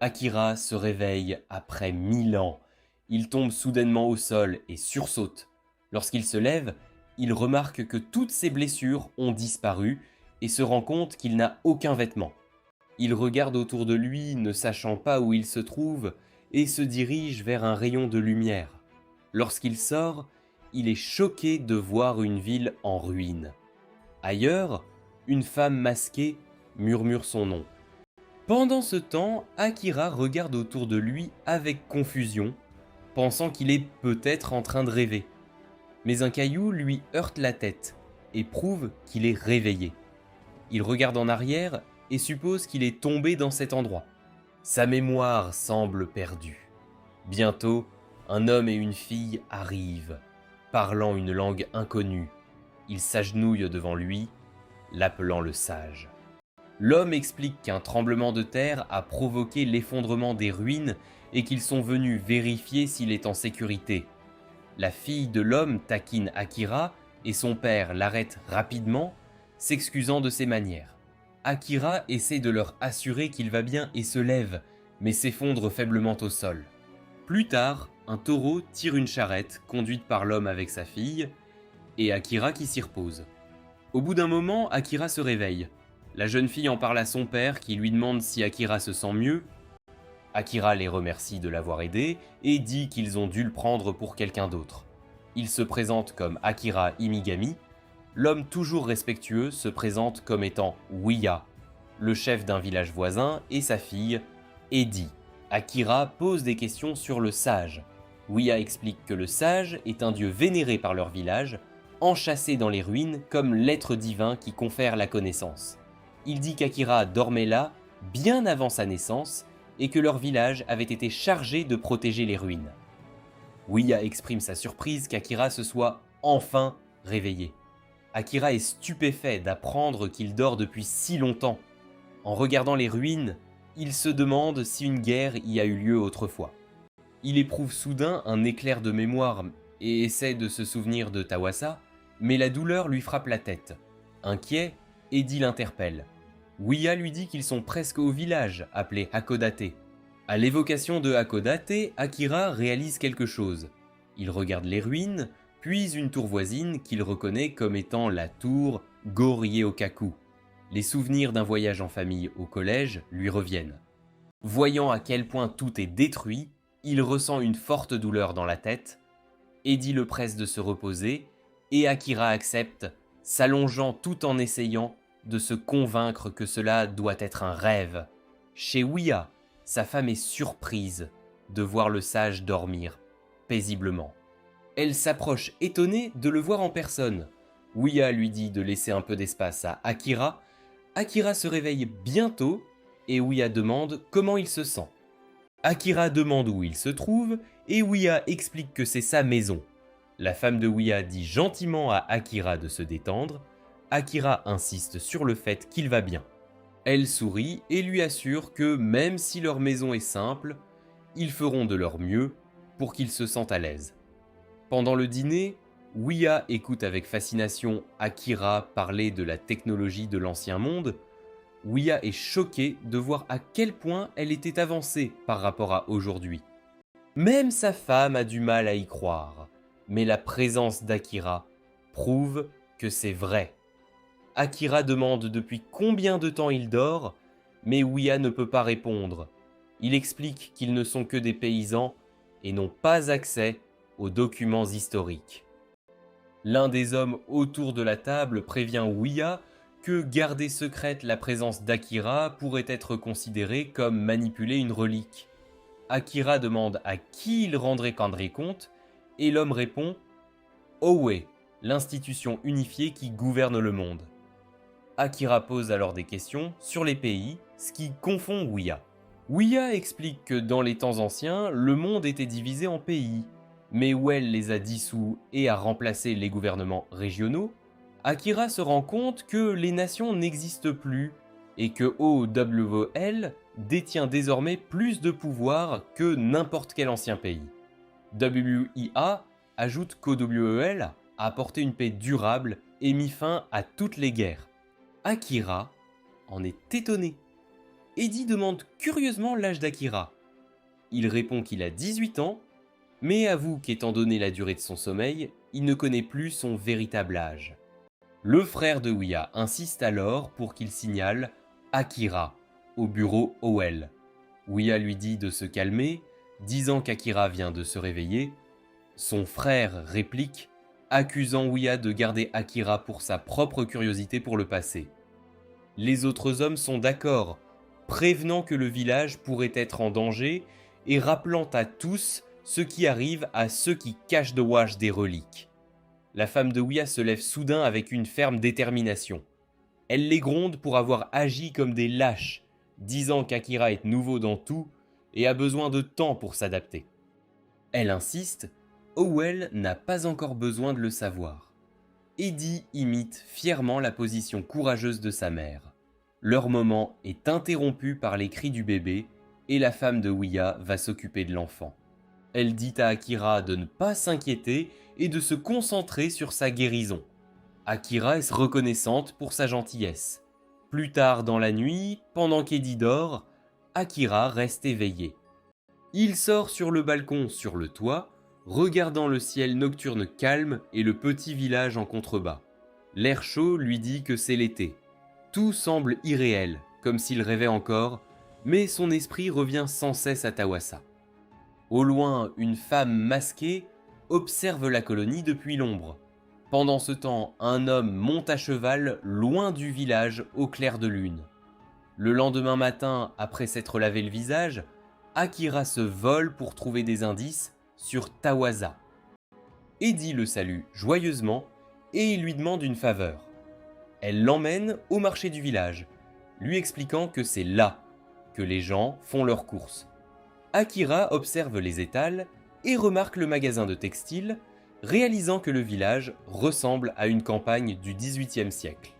Akira se réveille après 1000 ans. Il tombe soudainement au sol et sursaute. Lorsqu'il se lève, il remarque que toutes ses blessures ont disparu et se rend compte qu'il n'a aucun vêtement. Il regarde autour de lui, ne sachant pas où il se trouve, et se dirige vers un rayon de lumière. Lorsqu'il sort, il est choqué de voir une ville en ruine. Ailleurs, une femme masquée murmure son nom. Pendant ce temps, Akira regarde autour de lui avec confusion, pensant qu'il est peut-être en train de rêver. Mais un caillou lui heurte la tête et prouve qu'il est réveillé. Il regarde en arrière et suppose qu'il est tombé dans cet endroit. Sa mémoire semble perdue. Bientôt, un homme et une fille arrivent, parlant une langue inconnue. Ils s'agenouillent devant lui, l'appelant le sage. L'homme explique qu'un tremblement de terre a provoqué l'effondrement des ruines et qu'ils sont venus vérifier s'il est en sécurité. La fille de l'homme taquine Akira et son père l'arrête rapidement, s'excusant de ses manières. Akira essaie de leur assurer qu'il va bien et se lève, mais s'effondre faiblement au sol. Plus tard, un taureau tire une charrette conduite par l'homme avec sa fille, et Akira qui s'y repose. Au bout d'un moment, Akira se réveille. La jeune fille en parle à son père qui lui demande si Akira se sent mieux. Akira les remercie de l'avoir aidé et dit qu'ils ont dû le prendre pour quelqu'un d'autre. Il se présente comme Akira Imigami. L'homme toujours respectueux se présente comme étant Ouya, le chef d'un village voisin, et sa fille, Edi. Akira pose des questions sur le sage. Ouya explique que le sage est un dieu vénéré par leur village, enchâssé dans les ruines comme l'être divin qui confère la connaissance. Il dit qu'Akira dormait là bien avant sa naissance et que leur village avait été chargé de protéger les ruines. Ouya exprime sa surprise qu'Akira se soit enfin réveillé. Akira est stupéfait d'apprendre qu'il dort depuis si longtemps. En regardant les ruines, il se demande si une guerre y a eu lieu autrefois. Il éprouve soudain un éclair de mémoire et essaie de se souvenir de Tawasa, mais la douleur lui frappe la tête. Inquiet, Edi l'interpelle. Ouya lui dit qu'ils sont presque au village, appelé Hakodate. À l'évocation de Hakodate, Akira réalise quelque chose. Il regarde les ruines, puis une tour voisine qu'il reconnaît comme étant la tour Goryeo-kaku. Les souvenirs d'un voyage en famille au collège lui reviennent. Voyant à quel point tout est détruit, il ressent une forte douleur dans la tête. Edi le presse de se reposer et Akira accepte, s'allongeant tout en essayant de se convaincre que cela doit être un rêve. Chez Ouya, sa femme est surprise de voir le sage dormir paisiblement. Elle s'approche étonnée de le voir en personne. Ouya lui dit de laisser un peu d'espace à Akira. Akira se réveille bientôt et Ouya demande comment il se sent. Akira demande où il se trouve et Ouya explique que c'est sa maison. La femme de Ouya dit gentiment à Akira de se détendre. Akira insiste sur le fait qu'il va bien. Elle sourit et lui assure que même si leur maison est simple, ils feront de leur mieux pour qu'il se sente à l'aise. Pendant le dîner, Ouya écoute avec fascination Akira parler de la technologie de l'ancien monde. Ouya est choquée de voir à quel point elle était avancée par rapport à aujourd'hui. Même sa femme a du mal à y croire, mais la présence d'Akira prouve que c'est vrai. Akira demande depuis combien de temps il dort, mais Ouya ne peut pas répondre. Il explique qu'ils ne sont que des paysans et n'ont pas accès aux documents historiques. L'un des hommes autour de la table prévient Ouya que garder secrète la présence d'Akira pourrait être considéré comme manipuler une relique. Akira demande à qui il rendrait compte et l'homme répond « Owe, l'institution unifiée qui gouverne le monde ». Akira pose alors des questions sur les pays, ce qui confond Ouya. Ouya explique que dans les temps anciens, le monde était divisé en pays, mais Well les a dissous et a remplacé les gouvernements régionaux. Akira se rend compte que les nations n'existent plus et que OWL détient désormais plus de pouvoir que n'importe quel ancien pays. WIA ajoute qu'OWL a apporté une paix durable et mis fin à toutes les guerres. Akira en est étonné. Eddie demande curieusement l'âge d'Akira. Il répond qu'il a 18 ans, mais avoue qu'étant donné la durée de son sommeil, il ne connaît plus son véritable âge. Le frère de Ouya insiste alors pour qu'il signale Akira au bureau Howell. Ouya lui dit de se calmer, disant qu'Akira vient de se réveiller. Son frère réplique, accusant Ouya de garder Akira pour sa propre curiosité pour le passé. Les autres hommes sont d'accord, prévenant que le village pourrait être en danger et rappelant à tous ce qui arrive à ceux qui cachent de Wash des reliques. La femme de Ouya se lève soudain avec une ferme détermination. Elle les gronde pour avoir agi comme des lâches, disant qu'Akira est nouveau dans tout et a besoin de temps pour s'adapter. Elle insiste, Howell n'a pas encore besoin de le savoir. Eddie imite fièrement la position courageuse de sa mère. Leur moment est interrompu par les cris du bébé et la femme de Ouya va s'occuper de l'enfant. Elle dit à Akira de ne pas s'inquiéter et de se concentrer sur sa guérison. Akira est reconnaissante pour sa gentillesse. Plus tard dans la nuit, pendant qu'Eddie dort, Akira reste éveillé. Il sort sur le balcon sur le toit, regardant le ciel nocturne calme et le petit village en contrebas. L'air chaud lui dit que c'est l'été. Tout semble irréel, comme s'il rêvait encore, mais son esprit revient sans cesse à Tawassa. Au loin, une femme masquée observe la colonie depuis l'ombre. Pendant ce temps, un homme monte à cheval loin du village au clair de lune. Le lendemain matin, après s'être lavé le visage, Akira se vole pour trouver des indices sur Tawassa. Eddie le salue joyeusement et il lui demande une faveur. Elle l'emmène au marché du village, lui expliquant que c'est là que les gens font leurs courses. Akira observe les étals et remarque le magasin de textiles, réalisant que le village ressemble à une campagne du XVIIIe siècle.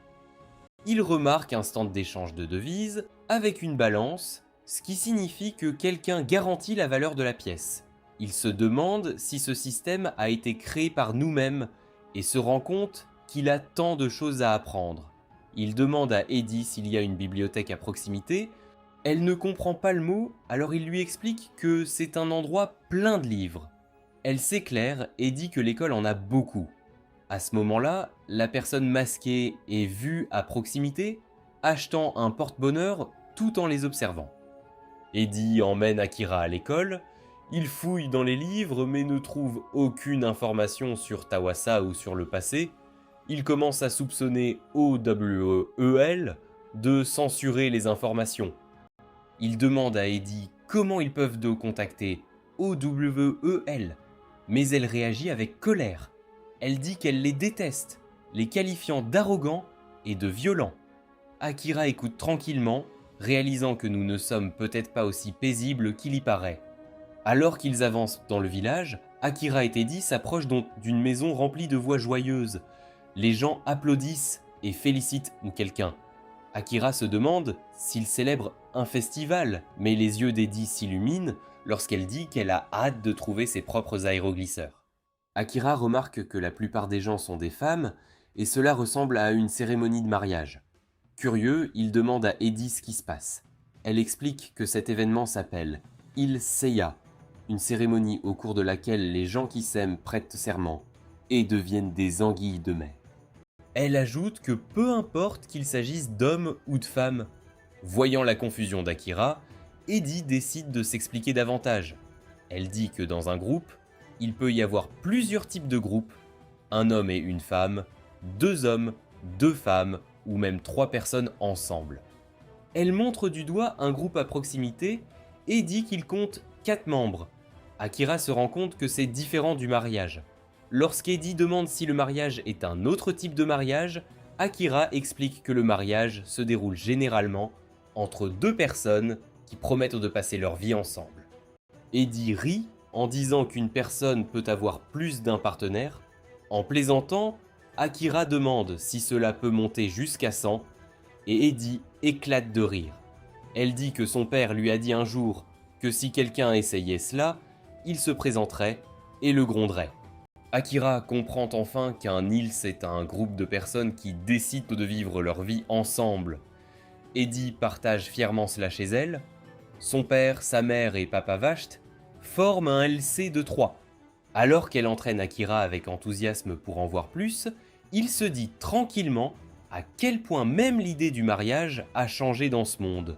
Il remarque un stand d'échange de devises avec une balance, ce qui signifie que quelqu'un garantit la valeur de la pièce. Il se demande si ce système a été créé par nous-mêmes et se rend compte qu'il a tant de choses à apprendre. Il demande à Eddie s'il y a une bibliothèque à proximité. Elle ne comprend pas le mot, alors il lui explique que c'est un endroit plein de livres. Elle s'éclaire et dit que l'école en a beaucoup. À ce moment-là, la personne masquée est vue à proximité, achetant un porte-bonheur tout en les observant. Eddie emmène Akira à l'école. Il fouille dans les livres mais ne trouve aucune information sur Tawassa ou sur le passé. Il commence à soupçonner OWEL de censurer les informations. Il demande à Eddie comment ils peuvent contacter OWEL, mais elle réagit avec colère. Elle dit qu'elle les déteste, les qualifiant d'arrogants et de violents. Akira écoute tranquillement, réalisant que nous ne sommes peut-être pas aussi paisibles qu'il y paraît. Alors qu'ils avancent dans le village, Akira et Eddie s'approchent donc d'une maison remplie de voix joyeuses. Les gens applaudissent et félicitent quelqu'un. Akira se demande s'il célèbre un festival, mais les yeux d'Eddie s'illuminent lorsqu'elle dit qu'elle a hâte de trouver ses propres aéroglisseurs. Akira remarque que la plupart des gens sont des femmes, et cela ressemble à une cérémonie de mariage. Curieux, il demande à Eddie ce qui se passe. Elle explique que cet événement s'appelle Il Seiya, une cérémonie au cours de laquelle les gens qui s'aiment prêtent serment et deviennent des anguilles de mai. Elle ajoute que peu importe qu'il s'agisse d'hommes ou de femmes. Voyant la confusion d'Akira, Eddie décide de s'expliquer davantage. Elle dit que dans un groupe, il peut y avoir plusieurs types de groupes, un homme et une femme, 2 hommes, 2 femmes ou même 3 personnes ensemble. Elle montre du doigt un groupe à proximité et dit qu'il compte 4 membres. Akira se rend compte que c'est différent du mariage. Lorsqu'Eddie demande si le mariage est un autre type de mariage, Akira explique que le mariage se déroule généralement entre 2 personnes qui promettent de passer leur vie ensemble. Eddie rit en disant qu'une personne peut avoir plus d'un partenaire. En plaisantant, Akira demande si cela peut monter jusqu'à 100 et Eddie éclate de rire. Elle dit que son père lui a dit un jour que si quelqu'un essayait cela, il se présenterait et le gronderait. Akira comprend enfin qu'un ILS est un groupe de personnes qui décident de vivre leur vie ensemble. Eddie partage fièrement cela chez elle. Son père, sa mère et Papa Vacht forment un LC de 3. Alors qu'elle entraîne Akira avec enthousiasme pour en voir plus, il se dit tranquillement à quel point même l'idée du mariage a changé dans ce monde.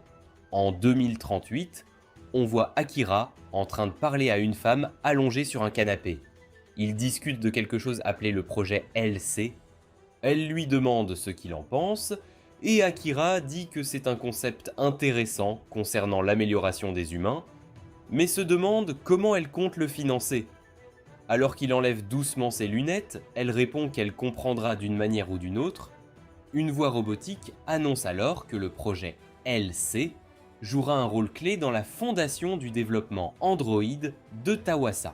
En 2038, on voit Akira en train de parler à une femme allongée sur un canapé. Ils discutent de quelque chose appelé le projet LC. Elle lui demande ce qu'il en pense, et Akira dit que c'est un concept intéressant concernant l'amélioration des humains, mais se demande comment elle compte le financer. Alors qu'il enlève doucement ses lunettes, elle répond qu'elle comprendra d'une manière ou d'une autre. Une voix robotique annonce alors que le projet LC jouera un rôle clé dans la fondation du développement Android de Tawassa.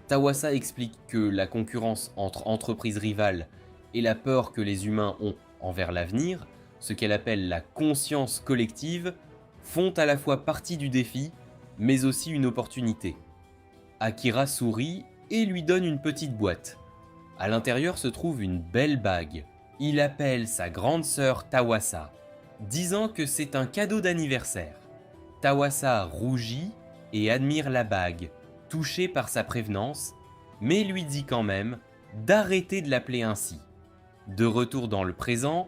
Tawassa explique que la concurrence entre entreprises rivales et la peur que les humains ont envers l'avenir, ce qu'elle appelle la conscience collective, font à la fois partie du défi, mais aussi une opportunité. Akira sourit et lui donne une petite boîte. À l'intérieur se trouve une belle bague. Il appelle sa grande sœur Tawassa, disant que c'est un cadeau d'anniversaire. Tawassa rougit et admire la bague, touché par sa prévenance, mais lui dit quand même d'arrêter de l'appeler ainsi. De retour dans le présent,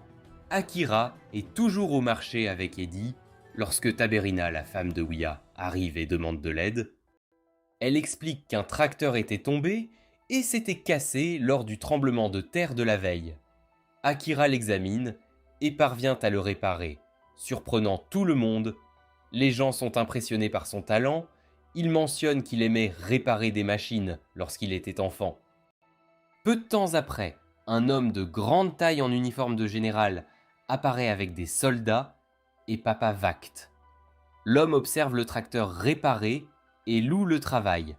Akira est toujours au marché avec Eddie lorsque Taberina, la femme de Ouya, arrive et demande de l'aide. Elle explique qu'un tracteur était tombé et s'était cassé lors du tremblement de terre de la veille. Akira l'examine et parvient à le réparer, surprenant tout le monde. Les gens sont impressionnés par son talent. Il mentionne qu'il aimait réparer des machines lorsqu'il était enfant. Peu de temps après, un homme de grande taille en uniforme de général apparaît avec des soldats et Papa Vacht. L'homme observe le tracteur réparé et loue le travail.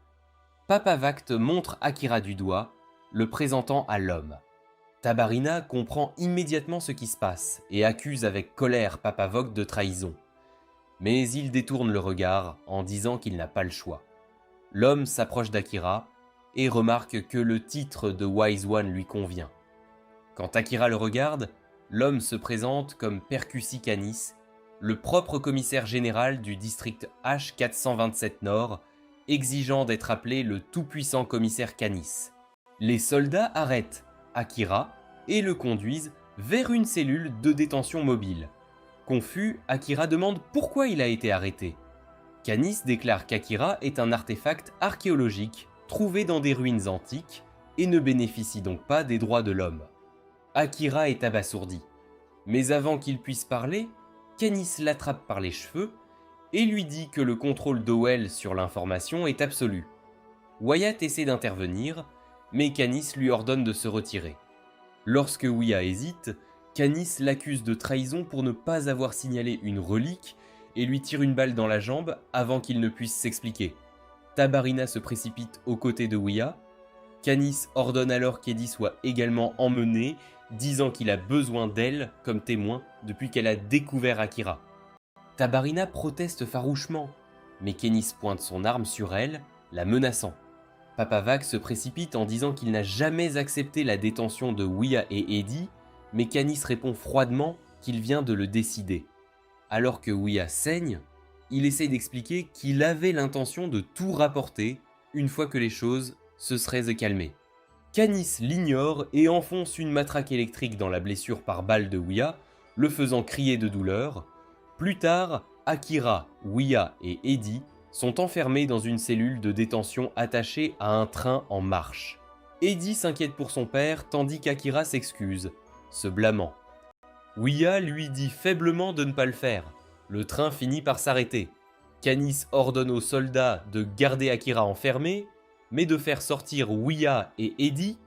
Papa Vacht montre Akira du doigt, le présentant à l'homme. Tabarina comprend immédiatement ce qui se passe et accuse avec colère Papa Vacht de trahison. Mais il détourne le regard en disant qu'il n'a pas le choix. L'homme s'approche d'Akira et remarque que le titre de Wise One lui convient. Quand Akira le regarde, l'homme se présente comme Percussi Canis, le propre commissaire général du district H427 Nord, exigeant d'être appelé le tout-puissant commissaire Canis. Les soldats arrêtent Akira et le conduisent vers une cellule de détention mobile. Confus, Akira demande pourquoi il a été arrêté. Canis déclare qu'Akira est un artefact archéologique trouvé dans des ruines antiques et ne bénéficie donc pas des droits de l'homme. Akira est abasourdi. Mais avant qu'il puisse parler, Canis l'attrape par les cheveux et lui dit que le contrôle d'Owell sur l'information est absolu. Wyatt essaie d'intervenir, mais Canis lui ordonne de se retirer. Lorsque Ouya hésite, Canis l'accuse de trahison pour ne pas avoir signalé une relique et lui tire une balle dans la jambe avant qu'il ne puisse s'expliquer. Tabarina se précipite aux côtés de Ouya. Canis ordonne alors qu'Eddie soit également emmenée, disant qu'il a besoin d'elle comme témoin depuis qu'elle a découvert Akira. Tabarina proteste farouchement, mais Canis pointe son arme sur elle, la menaçant. Papa Vacht se précipite en disant qu'il n'a jamais accepté la détention de Ouya et Eddie, mais Canis répond froidement qu'il vient de le décider. Alors que Ouya saigne, il essaie d'expliquer qu'il avait l'intention de tout rapporter une fois que les choses se seraient calmées. Canis l'ignore et enfonce une matraque électrique dans la blessure par balle de Ouya, le faisant crier de douleur. Plus tard, Akira, Ouya et Eddie sont enfermés dans une cellule de détention attachée à un train en marche. Eddie s'inquiète pour son père tandis qu'Akira s'excuse, se blâmant. Ouya lui dit faiblement de ne pas le faire. Le train finit par s'arrêter. Canis ordonne aux soldats de garder Akira enfermé, mais de faire sortir Ouya et Eddie.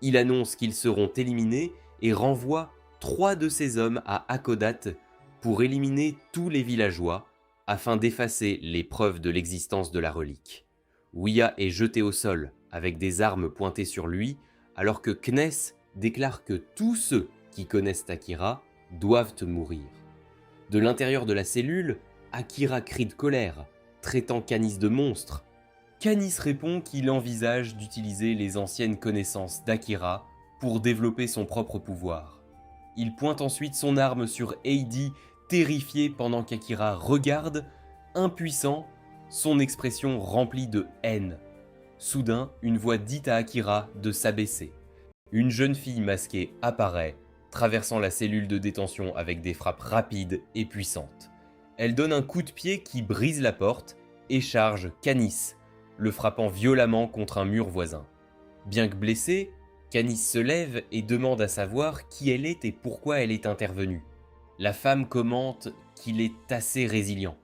Il annonce qu'ils seront éliminés et renvoie 3 de ses hommes à Hakodate pour éliminer tous les villageois afin d'effacer les preuves de l'existence de la relique. Ouya est jeté au sol avec des armes pointées sur lui alors que Kness déclare que tous ceux qui connaissent Akira doivent mourir. De l'intérieur de la cellule, Akira crie de colère, traitant Canis de monstre. Canis répond qu'il envisage d'utiliser les anciennes connaissances d'Akira pour développer son propre pouvoir. Il pointe ensuite son arme sur Heidi, terrifié pendant qu'Akira regarde, impuissant, son expression remplie de haine. Soudain, une voix dit à Akira de s'abaisser. Une jeune fille masquée apparaît, traversant la cellule de détention avec des frappes rapides et puissantes. Elle donne un coup de pied qui brise la porte et charge Canis, le frappant violemment contre un mur voisin. Bien que blessée, Canis se lève et demande à savoir qui elle est et pourquoi elle est intervenue. La femme commente qu'il est assez résilient.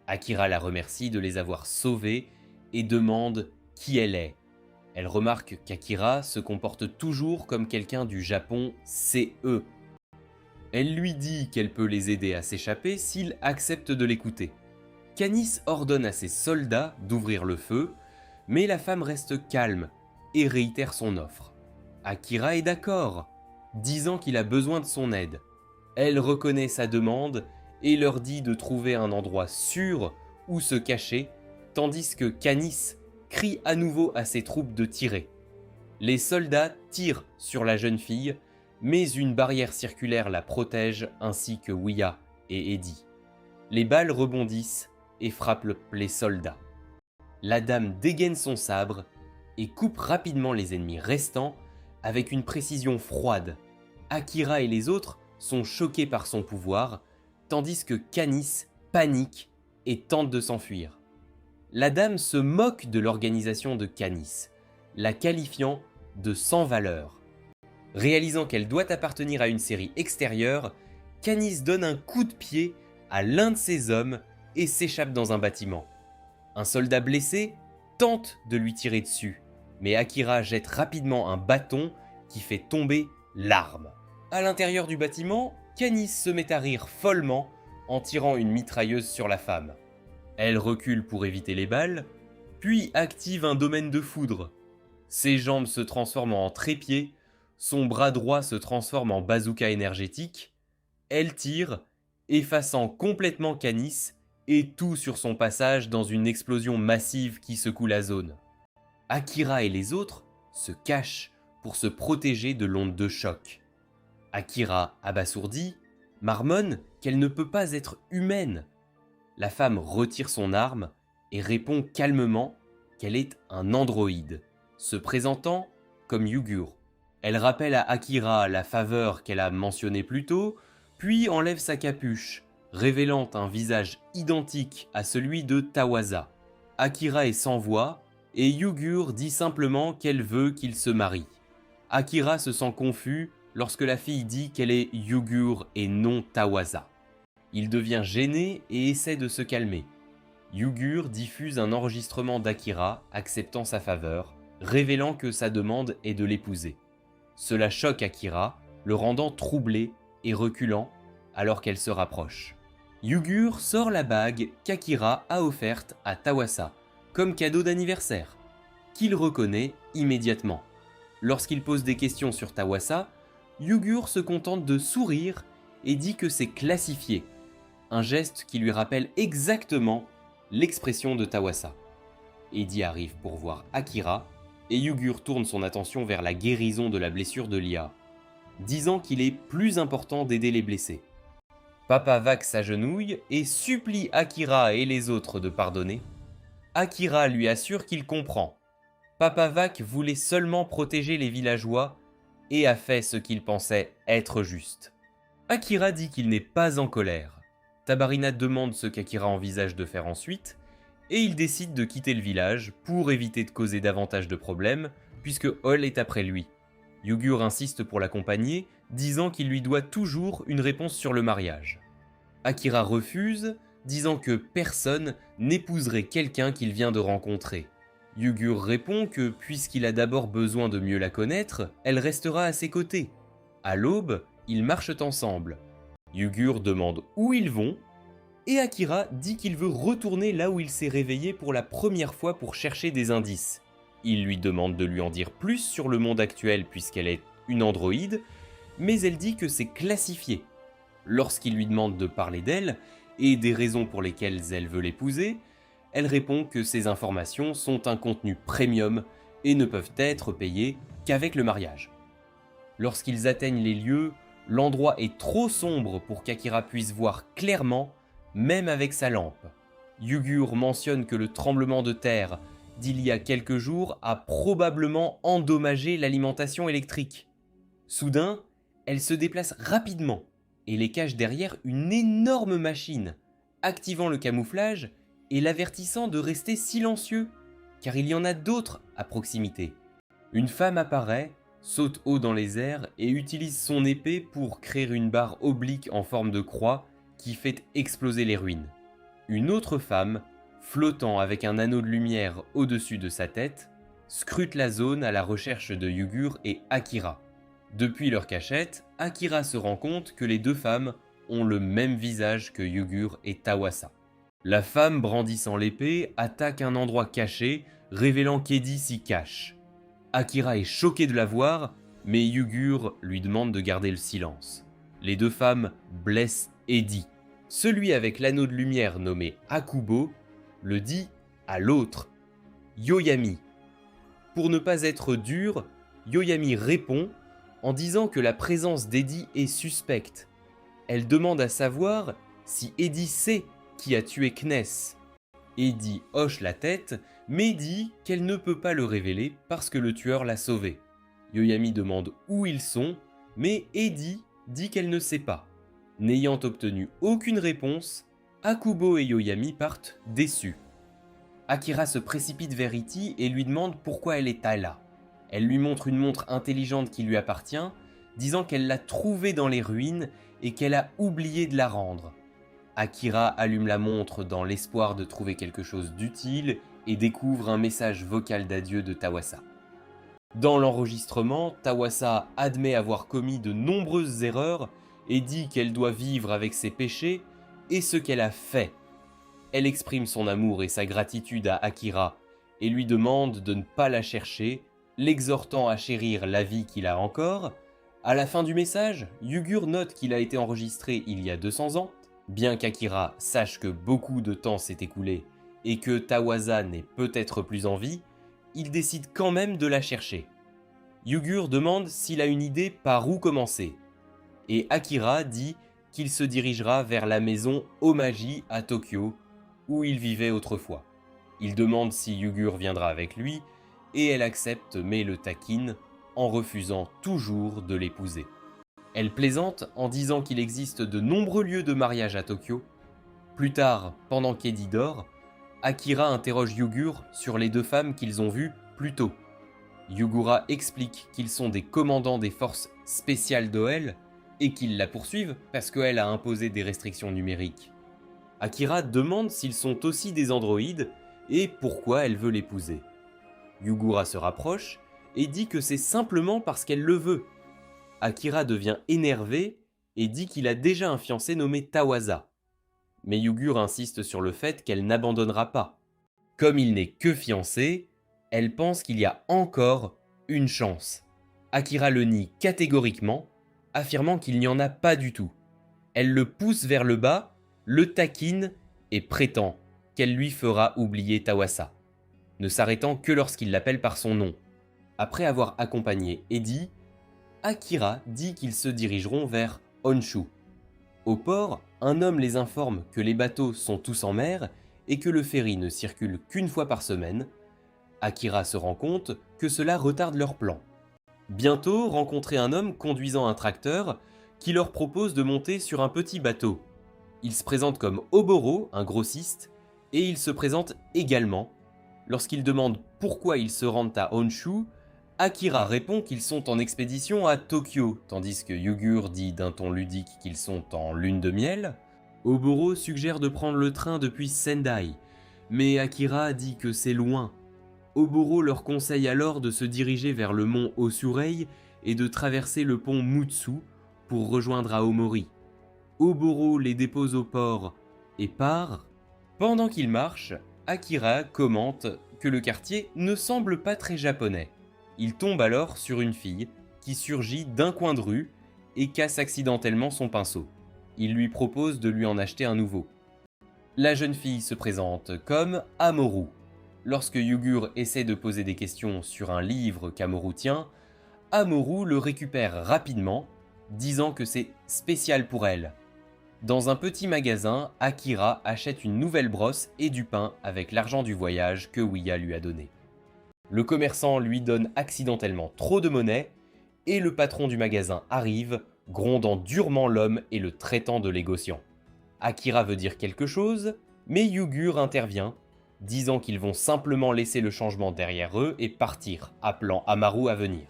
Akira la remercie de les avoir sauvés et demande qui elle est. Elle remarque qu'Akira se comporte toujours comme quelqu'un du Japon CE. Elle lui dit qu'elle peut les aider à s'échapper s'il accepte de l'écouter. Canis ordonne à ses soldats d'ouvrir le feu, mais la femme reste calme et réitère son offre. Akira est d'accord, disant qu'il a besoin de son aide. Elle reconnaît sa demande et leur dit de trouver un endroit sûr où se cacher, tandis que Canis crie à nouveau à ses troupes de tirer. Les soldats tirent sur la jeune fille, mais une barrière circulaire la protège ainsi que Wiya et Eddie. Les balles rebondissent et frappent les soldats. La dame dégaine son sabre et coupe rapidement les ennemis restants avec une précision froide. Akira et les autres sont choqués par son pouvoir, tandis que Canis panique et tente de s'enfuir. La dame se moque de l'organisation de Canis, la qualifiant de sans valeur. Réalisant qu'elle doit appartenir à une série extérieure, Canis donne un coup de pied à l'un de ses hommes et s'échappe dans un bâtiment. Un soldat blessé tente de lui tirer dessus, mais Akira jette rapidement un bâton qui fait tomber l'arme. À l'intérieur du bâtiment, Canis se met à rire follement en tirant une mitrailleuse sur la femme. Elle recule pour éviter les balles, puis active un domaine de foudre. Ses jambes se transforment en trépied, son bras droit se transforme en bazooka énergétique. Elle tire, effaçant complètement Canis et tout sur son passage dans une explosion massive qui secoue la zone. Akira et les autres se cachent pour se protéger de l'onde de choc. Akira, abasourdi, marmonne qu'elle ne peut pas être humaine. La femme retire son arme et répond calmement qu'elle est un androïde, se présentant comme Yugur. Elle rappelle à Akira la faveur qu'elle a mentionnée plus tôt, puis enlève sa capuche, révélant un visage identique à celui de Tawasa. Akira est sans voix et Yugur dit simplement qu'elle veut qu'il se marie. Akira se sent confus lorsque la fille dit qu'elle est Yugur et non Tawasa. Il devient gêné et essaie de se calmer. Yugur diffuse un enregistrement d'Akira acceptant sa faveur, révélant que sa demande est de l'épouser. Cela choque Akira, le rendant troublé et reculant alors qu'elle se rapproche. Yugur sort la bague qu'Akira a offerte à Tawasa comme cadeau d'anniversaire, qu'il reconnaît immédiatement. Lorsqu'il pose des questions sur Tawasa, Yugur se contente de sourire et dit que c'est classifié, un geste qui lui rappelle exactement l'expression de Tawasa. Eddie arrive pour voir Akira et Yugur tourne son attention vers la guérison de la blessure de Lia, disant qu'il est plus important d'aider les blessés. Papa Vac s'agenouille et supplie Akira et les autres de pardonner. Akira lui assure qu'il comprend. Papa Vac voulait seulement protéger les villageois et a fait ce qu'il pensait être juste. Akira dit qu'il n'est pas en colère. Tabarina demande ce qu'Akira envisage de faire ensuite, et il décide de quitter le village pour éviter de causer davantage de problèmes, puisque Hall est après lui. Yugur insiste pour l'accompagner, disant qu'il lui doit toujours une réponse sur le mariage. Akira refuse, disant que personne n'épouserait quelqu'un qu'il vient de rencontrer. Yugur répond que puisqu'il a d'abord besoin de mieux la connaître, elle restera à ses côtés. À l'aube, ils marchent ensemble. Yugur demande où ils vont, et Akira dit qu'il veut retourner là où il s'est réveillé pour la première fois pour chercher des indices. Il lui demande de lui en dire plus sur le monde actuel puisqu'elle est une androïde, mais elle dit que c'est classifié. Lorsqu'il lui demande de parler d'elle et des raisons pour lesquelles elle veut l'épouser, elle répond que ces informations sont un contenu premium et ne peuvent être payées qu'avec le mariage. Lorsqu'ils atteignent les lieux, L'endroit est trop sombre pour qu'Akira puisse voir clairement, même avec sa lampe. Yugur mentionne que le tremblement de terre d'il y a quelques jours a probablement endommagé l'alimentation électrique. Soudain, elle se déplace rapidement et les cache derrière une énorme machine, activant le camouflage et l'avertissant de rester silencieux, car il y en a d'autres à proximité. Une femme apparaît, saute haut dans les airs et utilise son épée pour créer une barre oblique en forme de croix qui fait exploser les ruines. Une autre femme, flottant avec un anneau de lumière au-dessus de sa tête, scrute la zone à la recherche de Yugur et Akira. Depuis leur cachette, Akira se rend compte que les deux femmes ont le même visage que Yugur et Tawasa. La femme brandissant l'épée attaque un endroit caché, révélant qu'Eddie s'y cache. Akira est choqué de la voir, mais Yugur lui demande de garder le silence. Les deux femmes blessent Eddie. Celui avec l'anneau de lumière nommé Akubo le dit à l'autre, Yoyami. Pour ne pas être dur, Yoyami répond en disant que la présence d'Eddie est suspecte. Elle demande à savoir si Eddie sait qui a tué Kness. Eddie hoche la tête, mais dit qu'elle ne peut pas le révéler parce que le tueur l'a sauvé. Yoyami demande où ils sont, mais Eddie dit qu'elle ne sait pas. N'ayant obtenu aucune réponse, Akubo et Yoyami partent déçus. Akira se précipite vers Iti et lui demande pourquoi elle est là. Elle lui montre une montre intelligente qui lui appartient, disant qu'elle l'a trouvée dans les ruines et qu'elle a oublié de la rendre. Akira allume la montre dans l'espoir de trouver quelque chose d'utile et découvre un message vocal d'adieu de Tawasa. Dans l'enregistrement, Tawasa admet avoir commis de nombreuses erreurs et dit qu'elle doit vivre avec ses péchés et ce qu'elle a fait. Elle exprime son amour et sa gratitude à Akira et lui demande de ne pas la chercher, l'exhortant à chérir la vie qu'il a encore. À la fin du message, Yugur note qu'il a été enregistré il y a 200 ans. Bien qu'Akira sache que beaucoup de temps s'est écoulé et que Tawasa n'est peut-être plus en vie, il décide quand même de la chercher. Yugur demande s'il a une idée par où commencer, et Akira dit qu'il se dirigera vers la maison Omaji à Tokyo, où il vivait autrefois. Il demande si Yugur viendra avec lui, et elle accepte mais le taquine, en refusant toujours de l'épouser. Elle plaisante en disant qu'il existe de nombreux lieux de mariage à Tokyo. Plus tard, pendant qu'Eddie dort, Akira interroge Yugur sur les deux femmes qu'ils ont vues plus tôt. Yugura explique qu'ils sont des commandants des forces spéciales d'Oel et qu'ils la poursuivent parce qu'elle a imposé des restrictions numériques. Akira demande s'ils sont aussi des androïdes et pourquoi elle veut l'épouser. Yugura se rapproche et dit que c'est simplement parce qu'elle le veut. Akira devient énervé et dit qu'il a déjà un fiancé nommé Tawasa. Mais Yugur insiste sur le fait qu'elle n'abandonnera pas. Comme il n'est que fiancé, elle pense qu'il y a encore une chance. Akira le nie catégoriquement, affirmant qu'il n'y en a pas du tout. Elle le pousse vers le bas, le taquine et prétend qu'elle lui fera oublier Tawasa, ne s'arrêtant que lorsqu'il l'appelle par son nom. Après avoir accompagné Eddie, Akira dit qu'ils se dirigeront vers Honshu. Au port, un homme les informe que les bateaux sont tous en mer et que le ferry ne circule qu'une fois par semaine. Akira se rend compte que cela retarde leurs plans. Bientôt, rencontrer un homme conduisant un tracteur qui leur propose de monter sur un petit bateau. Il se présente comme Oboro, un grossiste, et il se présente également. Lorsqu'il demande pourquoi ils se rendent à Honshu, Akira répond qu'ils sont en expédition à Tokyo, tandis que Yugur dit d'un ton ludique qu'ils sont en lune de miel. Oboro suggère de prendre le train depuis Sendai, mais Akira dit que c'est loin. Oboro leur conseille alors de se diriger vers le mont Osurei et de traverser le pont Mutsu pour rejoindre Aomori. Oboro les dépose au port et part. Pendant qu'ils marchent, Akira commente que le quartier ne semble pas très japonais. Il tombe alors sur une fille qui surgit d'un coin de rue et casse accidentellement son pinceau. Il lui propose de lui en acheter un nouveau. La jeune fille se présente comme Amoru. Lorsque Yugur essaie de poser des questions sur un livre qu'Amoru tient, Amoru le récupère rapidement, disant que c'est spécial pour elle. Dans un petit magasin, Akira achète une nouvelle brosse et du pain avec l'argent du voyage que Ouya lui a donné. Le commerçant lui donne accidentellement trop de monnaie et le patron du magasin arrive, grondant durement l'homme et le traitant de négociant. Akira veut dire quelque chose, mais Yugur intervient, disant qu'ils vont simplement laisser le changement derrière eux et partir, appelant Amaru à venir.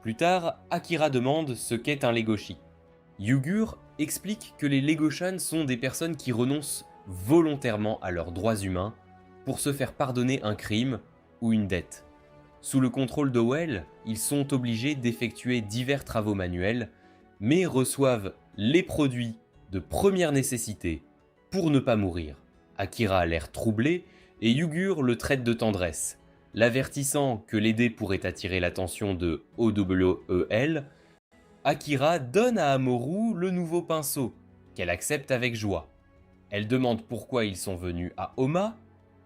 Plus tard, Akira demande ce qu'est un Legoshi. Yugur explique que les Legoshan sont des personnes qui renoncent volontairement à leurs droits humains pour se faire pardonner un crime ou une dette. Sous le contrôle d'Owell, ils sont obligés d'effectuer divers travaux manuels, mais reçoivent les produits de première nécessité pour ne pas mourir. Akira a l'air troublé et Yugur le traite de tendresse, l'avertissant que l'aider pourrait attirer l'attention de OWEL. Akira donne à Amoru le nouveau pinceau, qu'elle accepte avec joie. Elle demande pourquoi ils sont venus à Oma,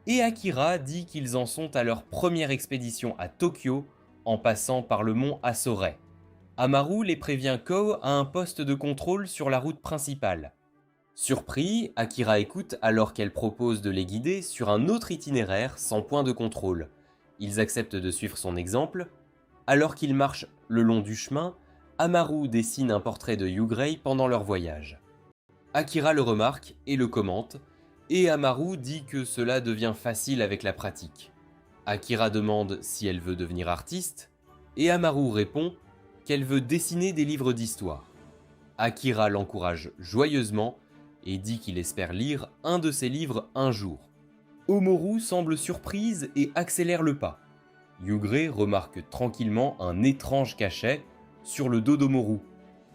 et Akira dit qu'ils en sont à leur première expédition à Tokyo en passant par le mont Asorai. Amaru les prévient qu'O a un poste de contrôle sur la route principale. Surpris, Akira écoute alors qu'elle propose de les guider sur un autre itinéraire sans point de contrôle. Ils acceptent de suivre son exemple. Alors qu'ils marchent le long du chemin, Amaru dessine un portrait de Yugrei pendant leur voyage. Akira le remarque et le commente, et Amaru dit que cela devient facile avec la pratique. Akira demande si elle veut devenir artiste, et Amaru répond qu'elle veut dessiner des livres d'histoire. Akira l'encourage joyeusement et dit qu'il espère lire un de ses livres un jour. Omoru semble surprise et accélère le pas. Yugrei remarque tranquillement un étrange cachet sur le dos d'Omoru.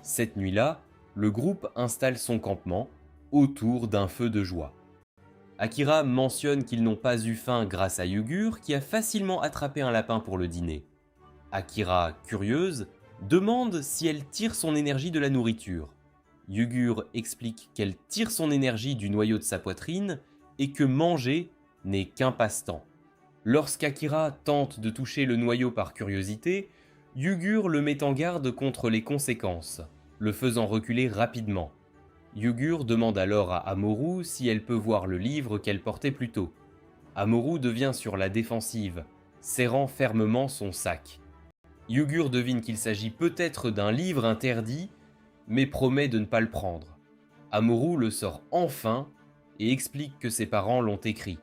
Cette nuit-là, le groupe installe son campement autour d'un feu de joie. Akira mentionne qu'ils n'ont pas eu faim grâce à Yugur qui a facilement attrapé un lapin pour le dîner. Akira, curieuse, demande si elle tire son énergie de la nourriture. Yugur explique qu'elle tire son énergie du noyau de sa poitrine et que manger n'est qu'un passe-temps. Lorsqu'Akira tente de toucher le noyau par curiosité, Yugur le met en garde contre les conséquences, le faisant reculer rapidement. Yugur demande alors à Amoru si elle peut voir le livre qu'elle portait plus tôt. Amoru devient sur la défensive, serrant fermement son sac. Yugur devine qu'il s'agit peut-être d'un livre interdit, mais promet de ne pas le prendre. Amoru le sort enfin et explique que ses parents l'ont écrit.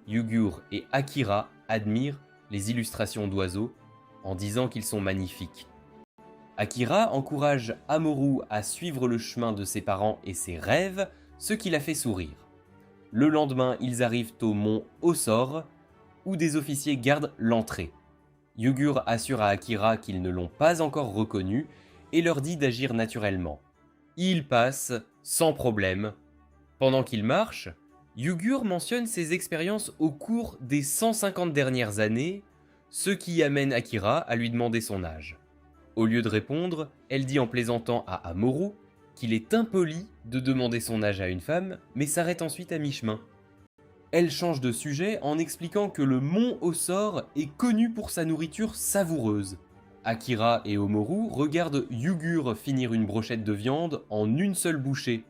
Yugur et Akira admirent les illustrations d'oiseaux en disant qu'ils sont magnifiques. Akira encourage Amoru à suivre le chemin de ses parents et ses rêves, ce qui la fait sourire. Le lendemain, ils arrivent au mont Osor, où des officiers gardent l'entrée. Yugur assure à Akira qu'ils ne l'ont pas encore reconnu et leur dit d'agir naturellement. Ils passent sans problème. Pendant qu'ils marchent, Yugur mentionne ses expériences au cours des 150 dernières années, ce qui amène Akira à lui demander son âge. Au lieu de répondre, elle dit en plaisantant à Amoru qu'il est impoli de demander son âge à une femme, mais s'arrête ensuite à mi-chemin. Elle change de sujet en expliquant que le mont Osor est connu pour sa nourriture savoureuse. Akira et Omoru regardent Yugur finir une brochette de viande en une seule bouchée.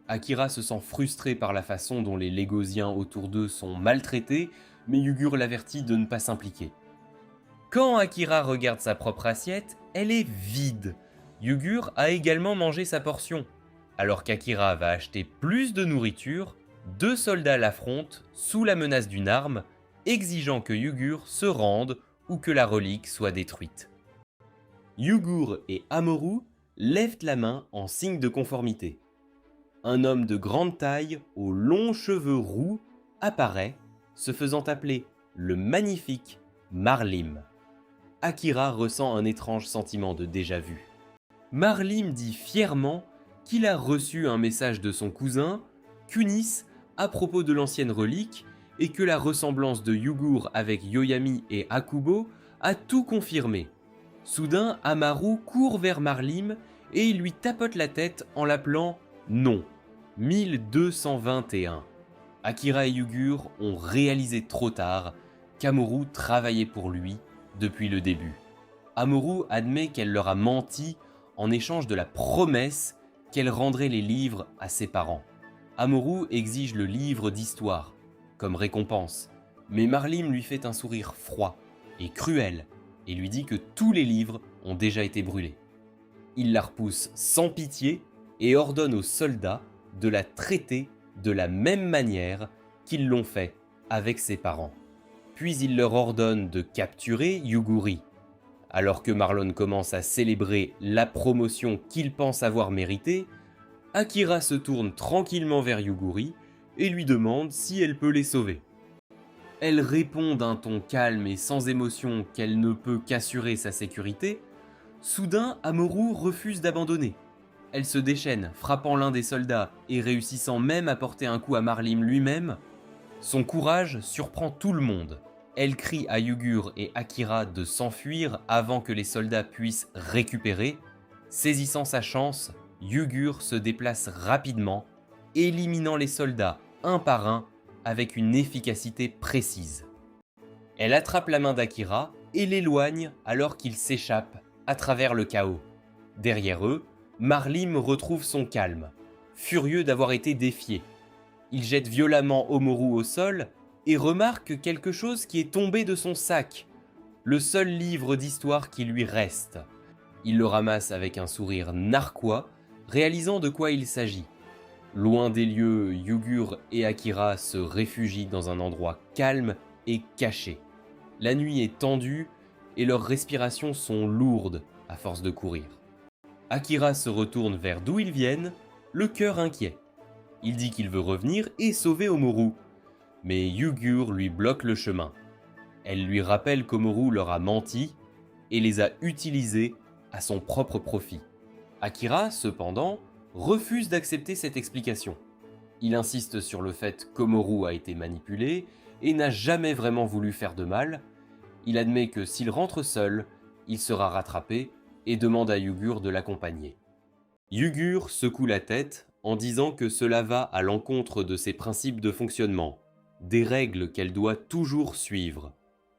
Akira se sent frustré par la façon dont les Légosiens autour d'eux sont maltraités, mais Yugur l'avertit de ne pas s'impliquer. Quand Akira regarde sa propre assiette, elle est vide. Yugur a également mangé sa portion. Alors qu'Akira va acheter plus de nourriture, deux soldats l'affrontent sous la menace d'une arme, exigeant que Yugur se rende ou que la relique soit détruite. Yugur et Amoru lèvent la main en signe de conformité. Un homme de grande taille, aux longs cheveux roux, apparaît, se faisant appeler le magnifique Marlim. Akira ressent un étrange sentiment de déjà-vu. Marlim dit fièrement qu'il a reçu un message de son cousin, Kunis, à propos de l'ancienne relique, et que la ressemblance de Yugur avec Yoyami et Akubo a tout confirmé. Soudain, Amaru court vers Marlim et il lui tapote la tête en l'appelant Non, 1221. Akira et Yugur ont réalisé trop tard qu'Amoru travaillait pour lui depuis le début. Amoru admet qu'elle leur a menti en échange de la promesse qu'elle rendrait les livres à ses parents. Amorou exige le livre d'histoire comme récompense, mais Marlim lui fait un sourire froid et cruel et lui dit que tous les livres ont déjà été brûlés. Il la repousse sans pitié et ordonne aux soldats de la traiter de la même manière qu'ils l'ont fait avec ses parents. Puis il leur ordonne de capturer Yuguri. Alors que Marlon commence à célébrer la promotion qu'il pense avoir méritée, Akira se tourne tranquillement vers Yuguri et lui demande si elle peut les sauver. Elle répond d'un ton calme et sans émotion qu'elle ne peut qu'assurer sa sécurité. Soudain, Amorou refuse d'abandonner. Elle se déchaîne, frappant l'un des soldats et réussissant même à porter un coup à Marlim lui-même. Son courage surprend tout le monde. Elle crie à Yugur et Akira de s'enfuir avant que les soldats puissent récupérer. Saisissant sa chance, Yugur se déplace rapidement, éliminant les soldats un par un avec une efficacité précise. Elle attrape la main d'Akira et l'éloigne alors qu'il s'échappe à travers le chaos. Derrière eux, Marlim retrouve son calme, furieux d'avoir été défié. Il jette violemment Omoru au sol et remarque quelque chose qui est tombé de son sac, le seul livre d'histoire qui lui reste. Il le ramasse avec un sourire narquois, réalisant de quoi il s'agit. Loin des lieux, Yugur et Akira se réfugient dans un endroit calme et caché. La nuit est tendue et leurs respirations sont lourdes à force de courir. Akira se retourne vers d'où ils viennent, le cœur inquiet. Il dit qu'il veut revenir et sauver Omoru. Mais Yugur lui bloque le chemin. Elle lui rappelle qu'Omoru leur a menti et les a utilisés à son propre profit. Akira, cependant, refuse d'accepter cette explication. Il insiste sur le fait qu'Omoru a été manipulé et n'a jamais vraiment voulu faire de mal. Il admet que s'il rentre seul, il sera rattrapé et demande à Yugur de l'accompagner. Yugur secoue la tête en disant que cela va à l'encontre de ses principes de fonctionnement, des règles qu'elle doit toujours suivre.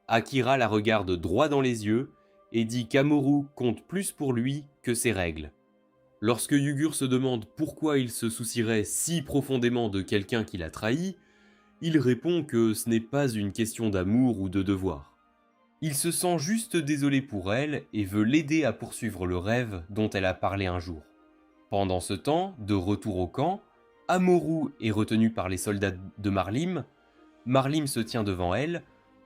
Akira la regarde droit dans les yeux et dit qu'Amorou compte plus pour lui que ses règles. Lorsque Yugur se demande pourquoi il se soucierait si profondément de quelqu'un qu'il a trahi, il répond que ce n'est pas une question d'amour ou de devoir. Il se sent juste désolé pour elle et veut l'aider à poursuivre le rêve dont elle a parlé un jour. Pendant ce temps, de retour au camp, Amorou est retenu par les soldats de Marlim. Marlim se tient devant elle,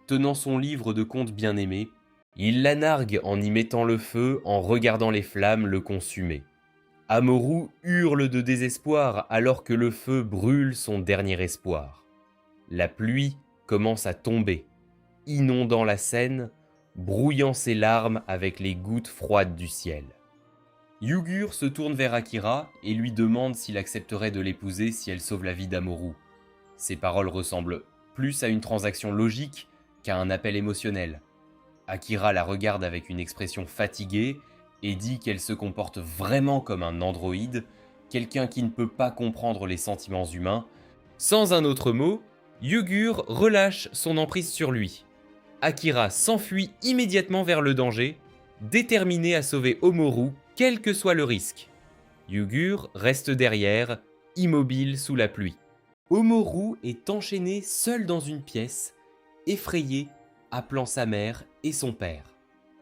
tenant son livre de contes bien-aimé. Il la nargue en y mettant le feu, en regardant les flammes le consumer. Amorou hurle de désespoir alors que le feu brûle son dernier espoir. La pluie commence à tomber, inondant la scène, brouillant ses larmes avec les gouttes froides du ciel. Yugur se tourne vers Akira et lui demande s'il accepterait de l'épouser si elle sauve la vie d'Amorou. Ses paroles ressemblent plus à une transaction logique qu'à un appel émotionnel. Akira la regarde avec une expression fatiguée et dit qu'elle se comporte vraiment comme un androïde, quelqu'un qui ne peut pas comprendre les sentiments humains. Sans un autre mot, Yugur relâche son emprise sur lui. Akira s'enfuit immédiatement vers le danger, déterminé à sauver Omoru, quel que soit le risque. Yugur reste derrière, immobile sous la pluie. Omoru est enchaîné seul dans une pièce, effrayé, appelant sa mère et son père.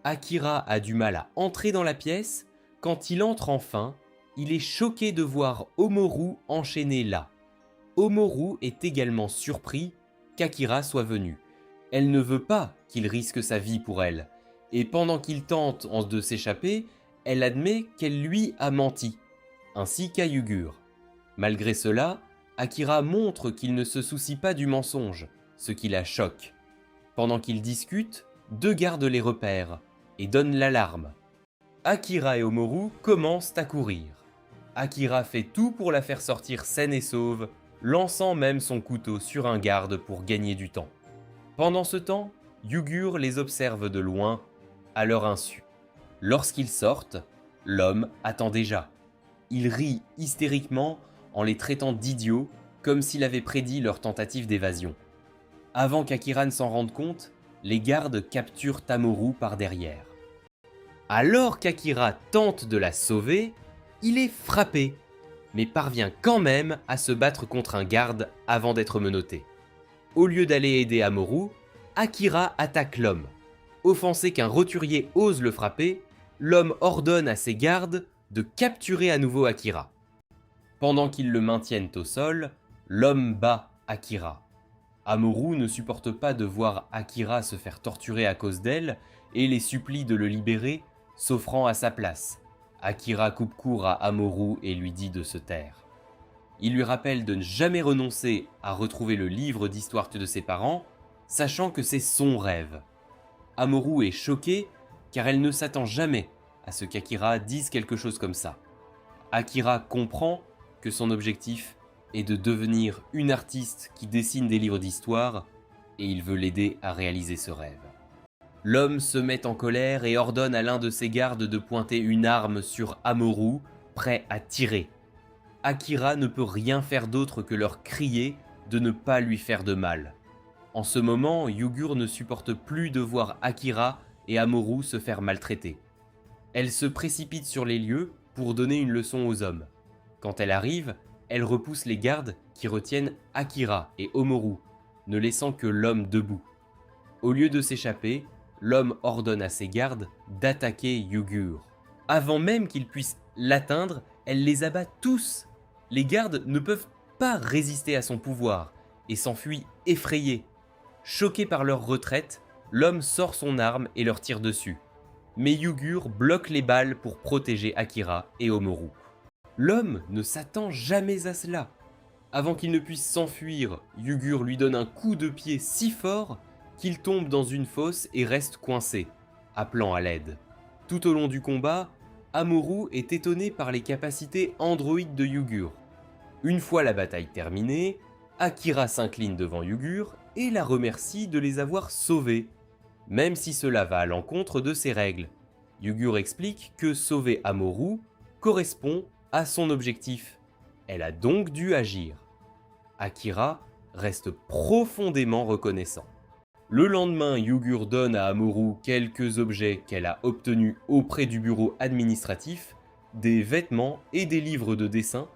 Akira a du mal à entrer dans la pièce. Quand il entre enfin, il est choqué de voir Omoru enchaîné là. Omoru est également surpris qu'Akira soit venu. Elle ne veut pas qu'il risque sa vie pour elle, et pendant qu'il tente de s'échapper, elle admet qu'elle lui a menti, ainsi qu'à Yugur. Malgré cela, Akira montre qu'il ne se soucie pas du mensonge, ce qui la choque. Pendant qu'ils discutent, deux gardes les repèrent et donnent l'alarme. Akira et Omoru commencent à courir. Akira fait tout pour la faire sortir saine et sauve, lançant même son couteau sur un garde pour gagner du temps. Pendant ce temps, Yugur les observe de loin, à leur insu. Lorsqu'ils sortent, l'homme attend déjà. Il rit hystériquement en les traitant d'idiots, comme s'il avait prédit leur tentative d'évasion. Avant qu'Akira ne s'en rende compte, les gardes capturent Amorou par derrière. Alors qu'Akira tente de la sauver, il est frappé, mais parvient quand même à se battre contre un garde avant d'être menotté. Au lieu d'aller aider Amoru, Akira attaque l'homme. Offensé qu'un roturier ose le frapper, l'homme ordonne à ses gardes de capturer à nouveau Akira. Pendant qu'ils le maintiennent au sol, l'homme bat Akira. Amoru ne supporte pas de voir Akira se faire torturer à cause d'elle et les supplie de le libérer, s'offrant à sa place. Akira coupe court à Amoru et lui dit de se taire. Il lui rappelle de ne jamais renoncer à retrouver le livre d'histoire de ses parents, sachant que c'est son rêve. Amoru est choquée car elle ne s'attend jamais à ce qu'Akira dise quelque chose comme ça. Akira comprend que son objectif est de devenir une artiste qui dessine des livres d'histoire et il veut l'aider à réaliser ce rêve. L'homme se met en colère et ordonne à l'un de ses gardes de pointer une arme sur Amoru, prêt à tirer. Akira ne peut rien faire d'autre que leur crier de ne pas lui faire de mal. En ce moment, Yugur ne supporte plus de voir Akira et Amoru se faire maltraiter. Elle se précipite sur les lieux pour donner une leçon aux hommes. Quand elle arrive, elle repousse les gardes qui retiennent Akira et Omoru, ne laissant que l'homme debout. Au lieu de s'échapper, l'homme ordonne à ses gardes d'attaquer Yugur. Avant même qu'ils puissent l'atteindre, elle les abat tous. Les gardes ne peuvent pas résister à son pouvoir et s'enfuient effrayés. Choqués par leur retraite, l'homme sort son arme et leur tire dessus. Mais Yugur bloque les balles pour protéger Akira et Omoru. L'homme ne s'attend jamais à cela. Avant qu'il ne puisse s'enfuir, Yugur lui donne un coup de pied si fort qu'il tombe dans une fosse et reste coincé, appelant à l'aide. Tout au long du combat, Amoru est étonné par les capacités androïdes de Yugur. Une fois la bataille terminée, Akira s'incline devant Yugur et la remercie de les avoir sauvés, même si cela va à l'encontre de ses règles. Yugur explique que sauver Amoru correspond à son objectif. Elle a donc dû agir. Akira reste profondément reconnaissant. Le lendemain, Yugur donne à Amoru quelques objets qu'elle a obtenus auprès du bureau administratif, des vêtements et des livres de dessin.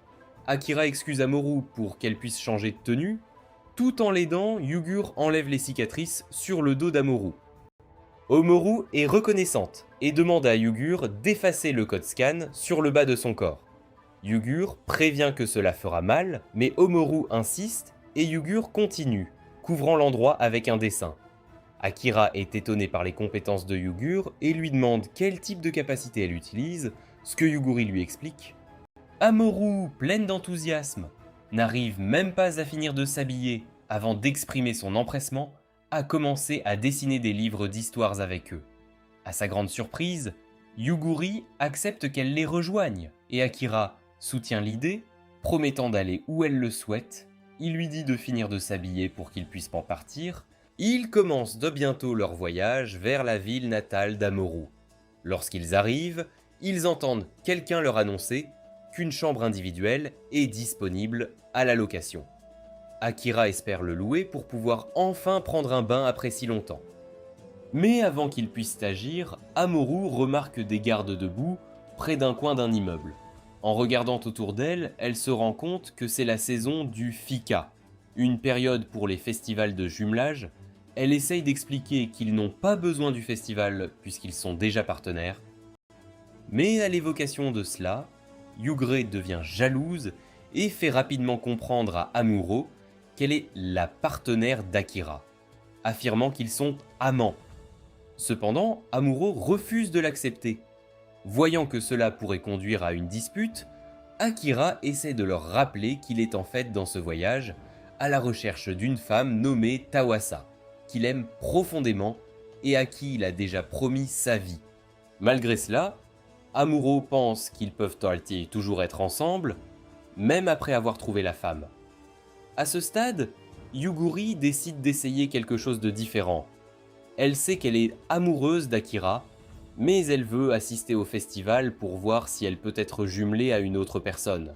Akira excuse Amoru pour qu'elle puisse changer de tenue. Tout en l'aidant, Yugur enlève les cicatrices sur le dos d'Amoru. Omoru est reconnaissante et demande à Yugur d'effacer le code scan sur le bas de son corps. Yugur prévient que cela fera mal, mais Omoru insiste et Yugur continue, couvrant l'endroit avec un dessin. Akira est étonné par les compétences de Yugur et lui demande quel type de capacité elle utilise, ce que Yuguri lui explique. Amoru, pleine d'enthousiasme, n'arrive même pas à finir de s'habiller avant d'exprimer son empressement à commencer à dessiner des livres d'histoires avec eux. À sa grande surprise, Yuguri accepte qu'elle les rejoigne et Akira soutient l'idée, promettant d'aller où elle le souhaite. Il lui dit de finir de s'habiller pour qu'il puisse en partir. Ils commencent de bientôt leur voyage vers la ville natale d'Amoru. Lorsqu'ils arrivent, ils entendent quelqu'un leur annoncer qu'une chambre individuelle est disponible à la location. Akira espère le louer pour pouvoir enfin prendre un bain après si longtemps. Mais avant qu'ils puissent agir, Amoru remarque des gardes debout près d'un coin d'un immeuble. En regardant autour d'elle, elle se rend compte que c'est la saison du Fika, une période pour les festivals de jumelage. Elle essaye d'expliquer qu'ils n'ont pas besoin du festival puisqu'ils sont déjà partenaires. Mais à l'évocation de cela, Yugre devient jalouse et fait rapidement comprendre à Amuro qu'elle est la partenaire d'Akira, affirmant qu'ils sont amants. Cependant, Amuro refuse de l'accepter. Voyant que cela pourrait conduire à une dispute, Akira essaie de leur rappeler qu'il est en fait dans ce voyage à la recherche d'une femme nommée Tawasa, qu'il aime profondément et à qui il a déjà promis sa vie. Malgré cela, Amuro pense qu'ils peuvent toujours être ensemble, même après avoir trouvé la femme. À ce stade, Yuguri décide d'essayer quelque chose de différent. Elle sait qu'elle est amoureuse d'Akira, mais elle veut assister au festival pour voir si elle peut être jumelée à une autre personne.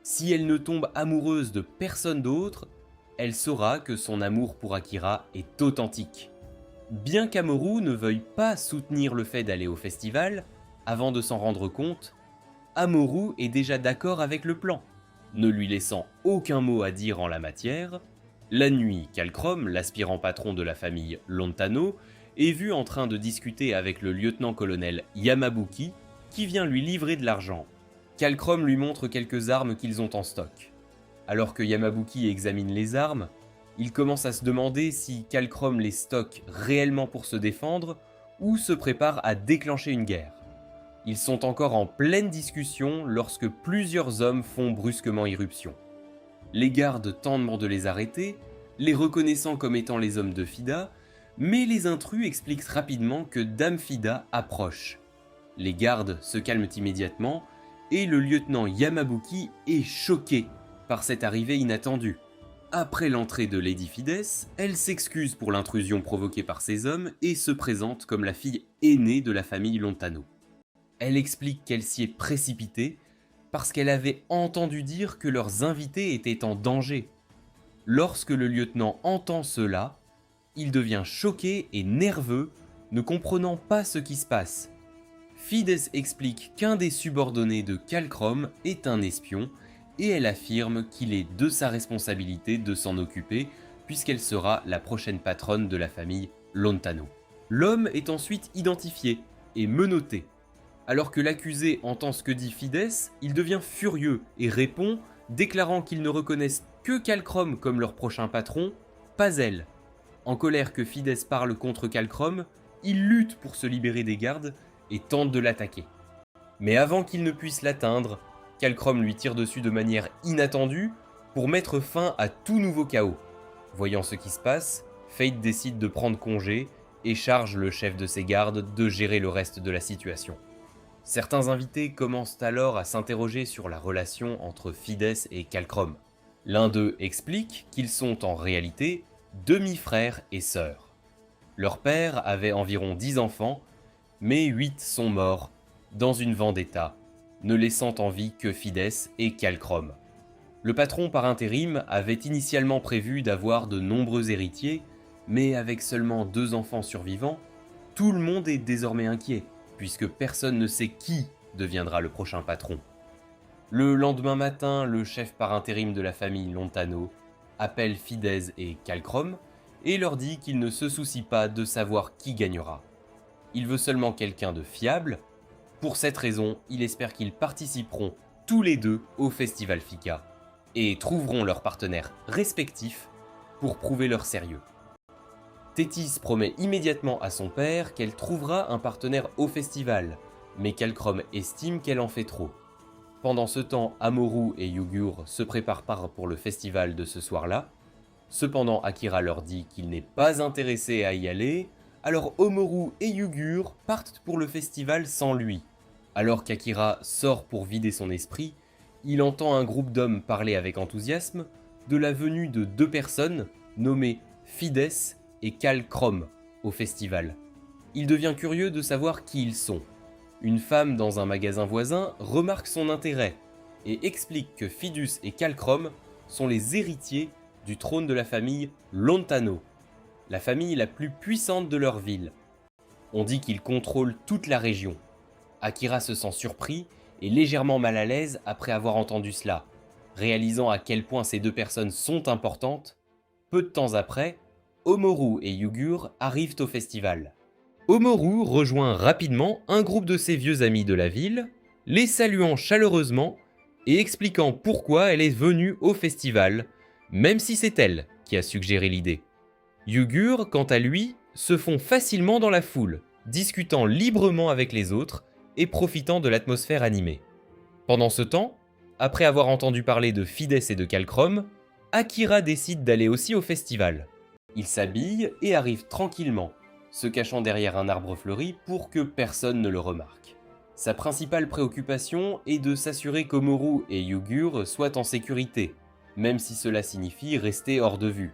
Si elle ne tombe amoureuse de personne d'autre, elle saura que son amour pour Akira est authentique. Bien qu'Amorou ne veuille pas soutenir le fait d'aller au festival, avant de s'en rendre compte, Amorou est déjà d'accord avec le plan. Ne lui laissant aucun mot à dire en la matière, la nuit, Kalkrom, l'aspirant patron de la famille Lontano, est vu en train de discuter avec le lieutenant-colonel Yamabuki, qui vient lui livrer de l'argent. Kalkrom lui montre quelques armes qu'ils ont en stock. Alors que Yamabuki examine les armes, il commence à se demander si Kalkrom les stocke réellement pour se défendre ou se prépare à déclencher une guerre. Ils sont encore en pleine discussion lorsque plusieurs hommes font brusquement irruption. Les gardes tentent de les arrêter, les reconnaissant comme étant les hommes de Fida, mais les intrus expliquent rapidement que Dame Fida approche. Les gardes se calment immédiatement et le lieutenant Yamabuki est choqué par cette arrivée inattendue. Après l'entrée de Lady Fides, elle s'excuse pour l'intrusion provoquée par ces hommes et se présente comme la fille aînée de la famille Lontano. Elle explique qu'elle s'y est précipitée parce qu'elle avait entendu dire que leurs invités étaient en danger. Lorsque le lieutenant entend cela, il devient choqué et nerveux, ne comprenant pas ce qui se passe. Fides explique qu'un des subordonnés de Kalkrom est un espion et elle affirme qu'il est de sa responsabilité de s'en occuper puisqu'elle sera la prochaine patronne de la famille Lontano. L'homme est ensuite identifié et menotté. Alors que l'accusé entend ce que dit Fides, il devient furieux et répond, déclarant qu'ils ne reconnaissent que Kalkrom comme leur prochain patron, pas elle. En colère que Fides parle contre Kalkrom, il lutte pour se libérer des gardes et tente de l'attaquer. Mais avant qu'il ne puisse l'atteindre, Kalkrom lui tire dessus de manière inattendue pour mettre fin à tout nouveau chaos. Voyant ce qui se passe, Fate décide de prendre congé et charge le chef de ses gardes de gérer le reste de la situation. Certains invités commencent alors à s'interroger sur la relation entre Fides et Kalkrom. L'un d'eux explique qu'ils sont en réalité demi-frères et sœurs. Leur père avait environ 10 enfants, mais 8 sont morts dans une vendetta, ne laissant en vie que Fides et Kalkrom. Le patron par intérim avait initialement prévu d'avoir de nombreux héritiers, mais avec seulement 2 enfants survivants, tout le monde est désormais inquiet, puisque personne ne sait qui deviendra le prochain patron. Le lendemain matin, le chef par intérim de la famille Lontano appelle Fides et Kalkrom et leur dit qu'il ne se soucie pas de savoir qui gagnera. Il veut seulement quelqu'un de fiable. Pour cette raison, il espère qu'ils participeront tous les deux au festival Fika et trouveront leurs partenaires respectifs pour prouver leur sérieux. Tétis promet immédiatement à son père qu'elle trouvera un partenaire au festival, mais Kalkrom estime qu'elle en fait trop. Pendant ce temps, Amorou et Yugur se préparent pour le festival de ce soir-là. Cependant, Akira leur dit qu'il n'est pas intéressé à y aller, alors Omoru et Yugur partent pour le festival sans lui. Alors qu'Akira sort pour vider son esprit, il entend un groupe d'hommes parler avec enthousiasme de la venue de 2 personnes nommées Fides et Kalkrom au festival. Il devient curieux de savoir qui ils sont. Une femme dans un magasin voisin remarque son intérêt et explique que Fidus et Kalkrom sont les héritiers du trône de la famille Lontano, la famille la plus puissante de leur ville. On dit qu'ils contrôlent toute la région. Akira se sent surpris et légèrement mal à l'aise après avoir entendu cela. Réalisant à quel point ces 2 personnes sont importantes, peu de temps après, Omoru et Yugur arrivent au festival. Omoru rejoint rapidement un groupe de ses vieux amis de la ville, les saluant chaleureusement et expliquant pourquoi elle est venue au festival, même si c'est elle qui a suggéré l'idée. Yugur, quant à lui, se fond facilement dans la foule, discutant librement avec les autres et profitant de l'atmosphère animée. Pendant ce temps, après avoir entendu parler de Fides et de Kalkrom, Akira décide d'aller aussi au festival. Il s'habille et arrive tranquillement, se cachant derrière un arbre fleuri pour que personne ne le remarque. Sa principale préoccupation est de s'assurer qu'Omoru et Yugur soient en sécurité, même si cela signifie rester hors de vue.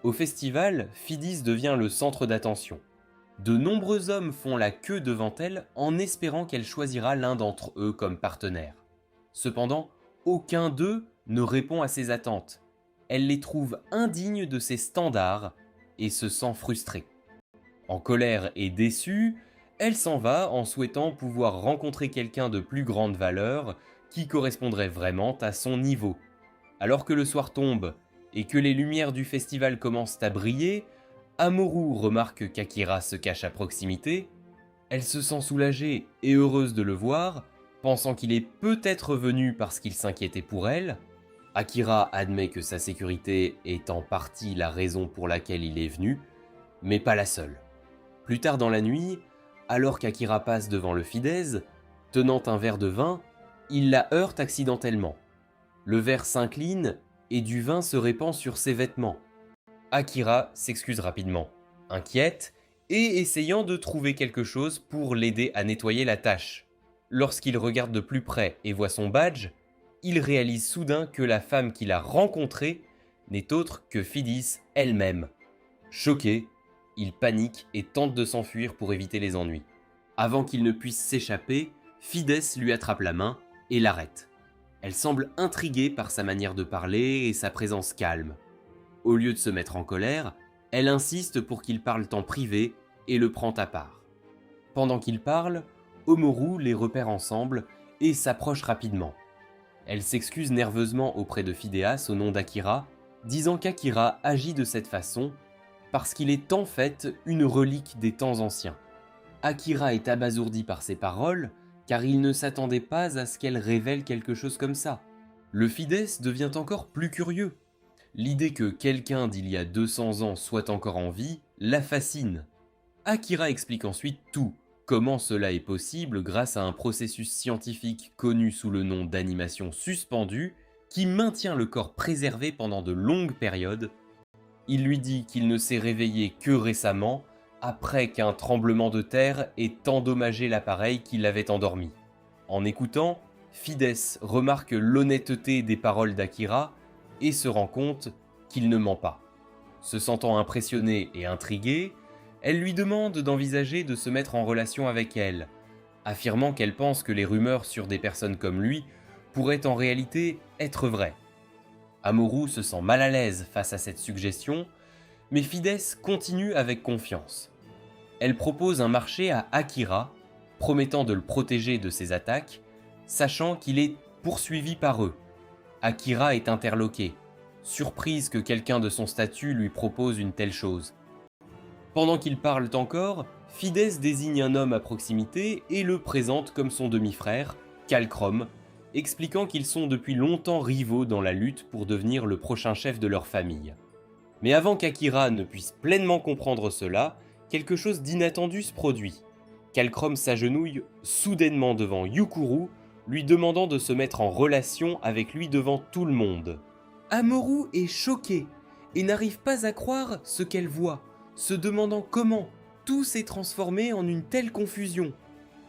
Au festival, Fidis devient le centre d'attention. De nombreux hommes font la queue devant elle en espérant qu'elle choisira l'un d'entre eux comme partenaire. Cependant, aucun d'eux ne répond à ses attentes. Elle les trouve indignes de ses standards et se sent frustrée. En colère et déçue, elle s'en va en souhaitant pouvoir rencontrer quelqu'un de plus grande valeur qui correspondrait vraiment à son niveau. Alors que le soir tombe et que les lumières du festival commencent à briller, Amoru remarque qu'Akira se cache à proximité. Elle se sent soulagée et heureuse de le voir, pensant qu'il est peut-être venu parce qu'il s'inquiétait pour elle. Akira admet que sa sécurité est en partie la raison pour laquelle il est venu, mais pas la seule. Plus tard dans la nuit, alors qu'Akira passe devant le Fidèse, tenant un verre de vin, il la heurte accidentellement. Le verre s'incline et du vin se répand sur ses vêtements. Akira s'excuse rapidement, inquiète et essayant de trouver quelque chose pour l'aider à nettoyer la tache. Lorsqu'il regarde de plus près et voit son badge, il réalise soudain que la femme qu'il a rencontrée n'est autre que Phidias elle-même. Choqué, il panique et tente de s'enfuir pour éviter les ennuis. Avant qu'il ne puisse s'échapper, Phidias lui attrape la main et l'arrête. Elle semble intriguée par sa manière de parler et sa présence calme. Au lieu de se mettre en colère, elle insiste pour qu'il parle en privé et le prend à part. Pendant qu'ils parlent, Omoru les repère ensemble et s'approche rapidement. Elle s'excuse nerveusement auprès de Phidias au nom d'Akira, disant qu'Akira agit de cette façon parce qu'il est en fait une relique des temps anciens. Akira est abasourdi par ces paroles, car il ne s'attendait pas à ce qu'elle révèle quelque chose comme ça. Le Fidèse devient encore plus curieux. L'idée que quelqu'un d'il y a 200 ans soit encore en vie la fascine. Akira explique ensuite tout, comment cela est possible grâce à un processus scientifique connu sous le nom d'animation suspendue qui maintient le corps préservé pendant de longues périodes. Il lui dit qu'il ne s'est réveillé que récemment, après qu'un tremblement de terre ait endommagé l'appareil qui l'avait endormi. En écoutant, Phidias remarque l'honnêteté des paroles d'Akira et se rend compte qu'il ne ment pas. Se sentant impressionnée et intriguée, elle lui demande d'envisager de se mettre en relation avec elle, affirmant qu'elle pense que les rumeurs sur des personnes comme lui pourraient en réalité être vraies. Amoru se sent mal à l'aise face à cette suggestion, mais Phidias continue avec confiance. Elle propose un marché à Akira, promettant de le protéger de ses attaques, sachant qu'il est poursuivi par eux. Akira est interloqué, surprise que quelqu'un de son statut lui propose une telle chose. Pendant qu'ils parlent encore, Phidias désigne un homme à proximité et le présente comme son demi-frère, Kalcrom, expliquant qu'ils sont depuis longtemps rivaux dans la lutte pour devenir le prochain chef de leur famille. Mais avant qu'Akira ne puisse pleinement comprendre cela, quelque chose d'inattendu se produit. Kalcrom s'agenouille soudainement devant Yukuru, lui demandant de se mettre en relation avec lui devant tout le monde. Amoru est choquée et n'arrive pas à croire ce qu'elle voit, se demandant comment tout s'est transformé en une telle confusion.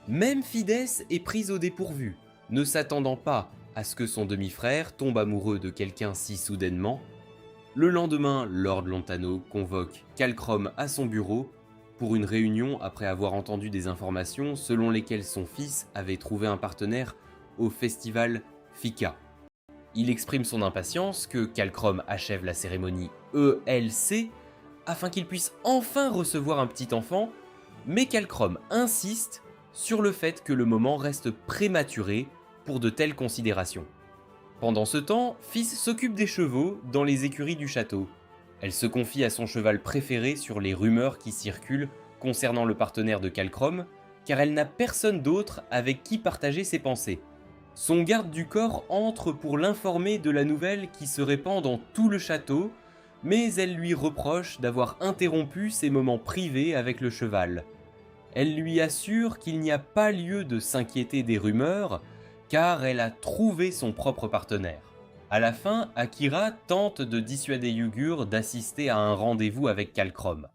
Même Phidias est prise au dépourvu, ne s'attendant pas à ce que son demi-frère tombe amoureux de quelqu'un si soudainement. Le lendemain, Lord Lontano convoque Kalcrom à son bureau pour une réunion après avoir entendu des informations selon lesquelles son fils avait trouvé un partenaire au festival Fika. Il exprime son impatience que Kalcrom achève la cérémonie ELC afin qu'il puisse enfin recevoir un petit enfant, mais Kalcrom insiste sur le fait que le moment reste prématuré pour de telles considérations. Pendant ce temps, Fils s'occupe des chevaux dans les écuries du château. Elle se confie à son cheval préféré sur les rumeurs qui circulent concernant le partenaire de Kalcrom, car elle n'a personne d'autre avec qui partager ses pensées. Son garde du corps entre pour l'informer de la nouvelle qui se répand dans tout le château, mais elle lui reproche d'avoir interrompu ses moments privés avec le cheval. Elle lui assure qu'il n'y a pas lieu de s'inquiéter des rumeurs, car elle a trouvé son propre partenaire. À la fin, Akira tente de dissuader Yugur d'assister à un rendez-vous avec Kalcrom.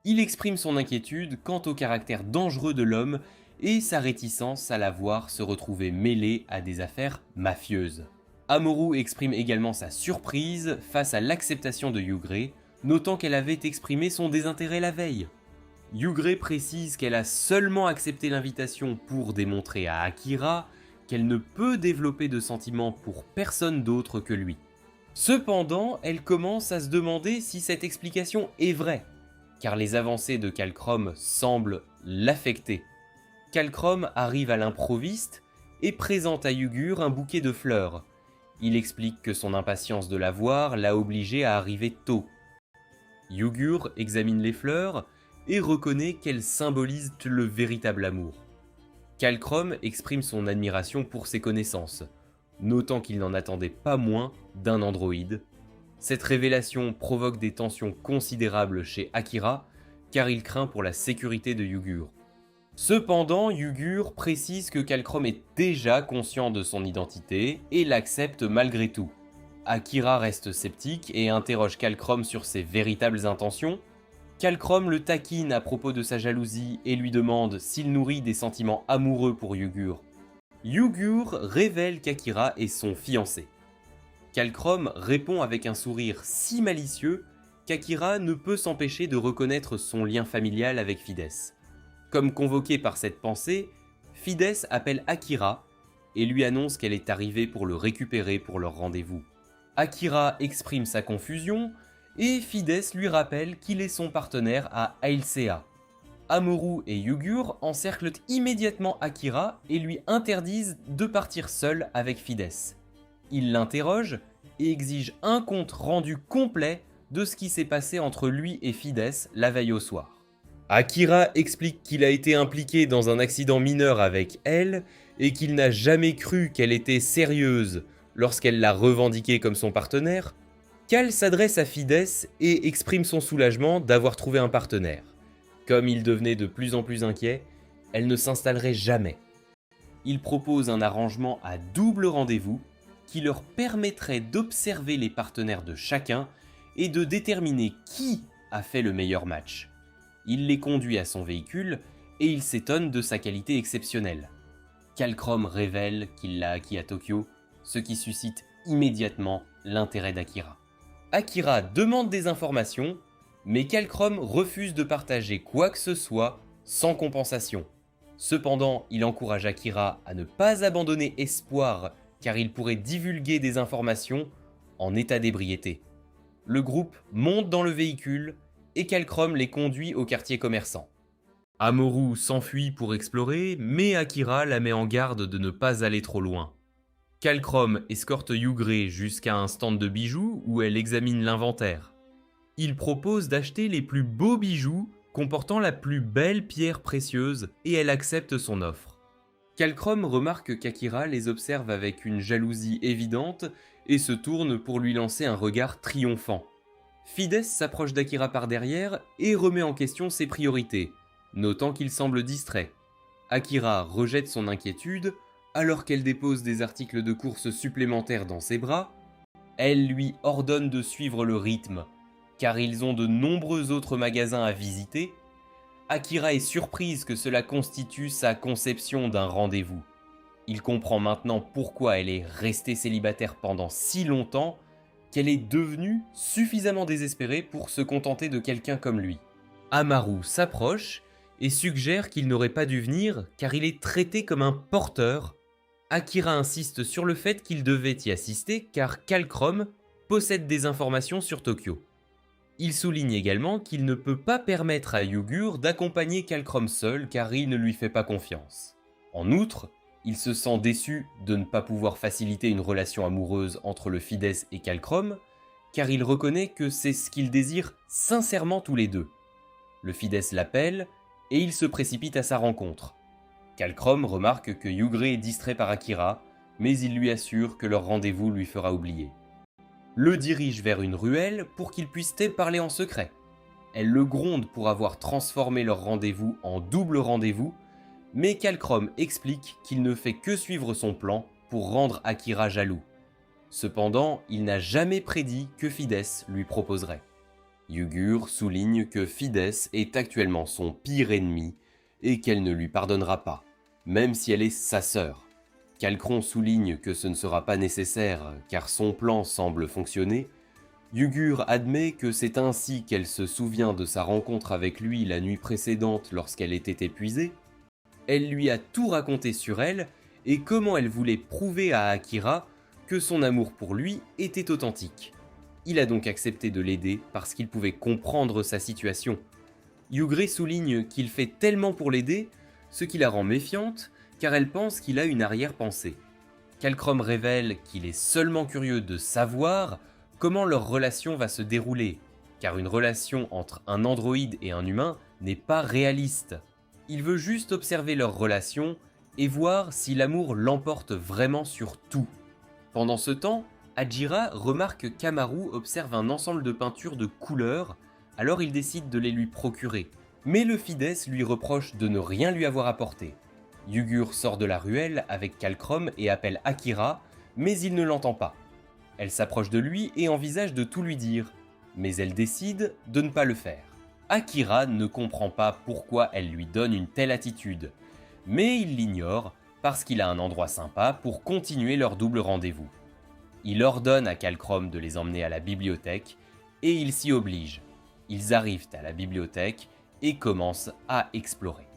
Il exprime son inquiétude quant au caractère dangereux de l'homme et sa réticence à la voir se retrouver mêlée à des affaires mafieuses. Amoru exprime également sa surprise face à l'acceptation de Yugre, notant qu'elle avait exprimé son désintérêt la veille. Yugre précise qu'elle a seulement accepté l'invitation pour démontrer à Akira qu'elle ne peut développer de sentiments pour personne d'autre que lui. Cependant, elle commence à se demander si cette explication est vraie. car les avancées de Kalchrome semblent l'affecter. Kalchrome arrive à l'improviste et présente à Yugur un bouquet de fleurs. Il explique que son impatience de la voir l'a obligé à arriver tôt. Yugur examine les fleurs et reconnaît qu'elles symbolisent le véritable amour. Kalchrome exprime son admiration pour ses connaissances, notant qu'il n'en attendait pas moins d'un androïde. Cette révélation provoque des tensions considérables chez Akira, car il craint pour la sécurité de Yugur. Cependant, Yugur précise que Kalchrome est déjà conscient de son identité et l'accepte malgré tout. Akira reste sceptique et interroge Kalchrome sur ses véritables intentions. Kalchrome le taquine à propos de sa jalousie et lui demande s'il nourrit des sentiments amoureux pour Yugur. Yugur révèle qu'Akira est son fiancé. Kalchrome répond avec un sourire si malicieux qu'Akira ne peut s'empêcher de reconnaître son lien familial avec Fides. Comme convoqué par cette pensée, Fides appelle Akira et lui annonce qu'elle est arrivée pour le récupérer pour leur rendez-vous. Akira exprime sa confusion et Fides lui rappelle qu'il est son partenaire à Ailsea. Amorou et Yugur encerclent immédiatement Akira et lui interdisent de partir seul avec Fides. Ils l'interrogent et exigent un compte rendu complet de ce qui s'est passé entre lui et Fides la veille au soir. Akira explique qu'il a été impliqué dans un accident mineur avec elle et qu'il n'a jamais cru qu'elle était sérieuse lorsqu'elle l'a revendiqué comme son partenaire. Kal s'adresse à Fides et exprime son soulagement d'avoir trouvé un partenaire. Comme il devenait de plus en plus inquiet, elle ne s'installerait jamais. Il propose un arrangement à double rendez-vous qui leur permettrait d'observer les partenaires de chacun et de déterminer qui a fait le meilleur match. Il les conduit à son véhicule et il s'étonne de sa qualité exceptionnelle. Kalchrome révèle qu'il l'a acquis à Tokyo, ce qui suscite immédiatement l'intérêt d'Akira. Akira demande des informations, mais Kalchrome refuse de partager quoi que ce soit sans compensation. Cependant, il encourage Akira à ne pas abandonner espoir car il pourrait divulguer des informations en état d'ébriété. Le groupe monte dans le véhicule et Kalchrome les conduit au quartier commerçant. Amorou s'enfuit pour explorer, mais Akira la met en garde de ne pas aller trop loin. Kalchrome escorte Yugré jusqu'à un stand de bijoux où elle examine l'inventaire. Il propose d'acheter les plus beaux bijoux comportant la plus belle pierre précieuse et elle accepte son offre. Kalchrome remarque qu'Akira les observe avec une jalousie évidente et se tourne pour lui lancer un regard triomphant. Fides s'approche d'Akira par derrière et remet en question ses priorités, notant qu'il semble distrait. Akira rejette son inquiétude alors qu'elle dépose des articles de course supplémentaires dans ses bras. Elle lui ordonne de suivre le rythme, car ils ont de nombreux autres magasins à visiter. Akira est surprise que cela constitue sa conception d'un rendez-vous. Il comprend maintenant pourquoi elle est restée célibataire pendant si longtemps, qu'elle est devenue suffisamment désespérée pour se contenter de quelqu'un comme lui. Amaru s'approche et suggère qu'il n'aurait pas dû venir car il est traité comme un porteur. Akira insiste sur le fait qu'il devait y assister car Kalchrome possède des informations sur Tokyo. Il souligne également qu'il ne peut pas permettre à Yugur d'accompagner Kalchrome seul car il ne lui fait pas confiance. En outre, il se sent déçu de ne pas pouvoir faciliter une relation amoureuse entre le Fides et Kalchrome, car il reconnaît que c'est ce qu'ils désirent sincèrement tous les deux. Le Fides l'appelle et il se précipite à sa rencontre. Kalchrome remarque que Yugré est distrait par Akira, mais il lui assure que leur rendez-vous lui fera oublier. Le dirige vers une ruelle pour qu'ils puissent parler en secret. Elle le gronde pour avoir transformé leur rendez-vous en double rendez-vous, mais Kalchrome explique qu'il ne fait que suivre son plan pour rendre Akira jaloux. Cependant, il n'a jamais prédit que Fides lui proposerait. Yugur souligne que Fides est actuellement son pire ennemi et qu'elle ne lui pardonnera pas, même si elle est sa sœur. Kalchrome souligne que ce ne sera pas nécessaire car son plan semble fonctionner. Yugur admet que c'est ainsi qu'elle se souvient de sa rencontre avec lui la nuit précédente lorsqu'elle était épuisée. Elle lui a tout raconté sur elle et comment elle voulait prouver à Akira que son amour pour lui était authentique. Il a donc accepté de l'aider parce qu'il pouvait comprendre sa situation. Yugre souligne qu'il fait tellement pour l'aider, ce qui la rend méfiante, car elle pense qu'il a une arrière-pensée. Kalcrom révèle qu'il est seulement curieux de savoir comment leur relation va se dérouler, car une relation entre un androïde et un humain n'est pas réaliste. Il veut juste observer leur relation et voir si l'amour l'emporte vraiment sur tout. Pendant ce temps, Ajira remarque qu'Amaru observe un ensemble de peintures de couleurs, alors il décide de les lui procurer. Mais le Fides lui reproche de ne rien lui avoir apporté. Yugur sort de la ruelle avec Kalcrom et appelle Akira, mais il ne l'entend pas. Elle s'approche de lui et envisage de tout lui dire, mais elle décide de ne pas le faire. Akira ne comprend pas pourquoi elle lui donne une telle attitude, mais il l'ignore parce qu'il a un endroit sympa pour continuer leur double rendez-vous. Il ordonne à Kalcrom de les emmener à la bibliothèque et il s'y oblige. Ils arrivent à la bibliothèque et commencent à explorer.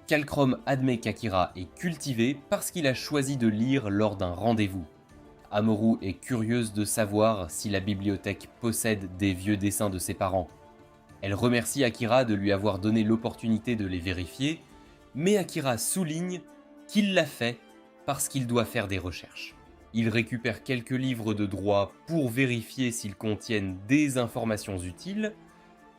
Kalcrom admet qu'Akira est cultivé parce qu'il a choisi de lire lors d'un rendez-vous. Amorou est curieuse de savoir si la bibliothèque possède des vieux dessins de ses parents. Elle remercie Akira de lui avoir donné l'opportunité de les vérifier, mais Akira souligne qu'il l'a fait parce qu'il doit faire des recherches. Il récupère quelques livres de droit pour vérifier s'ils contiennent des informations utiles,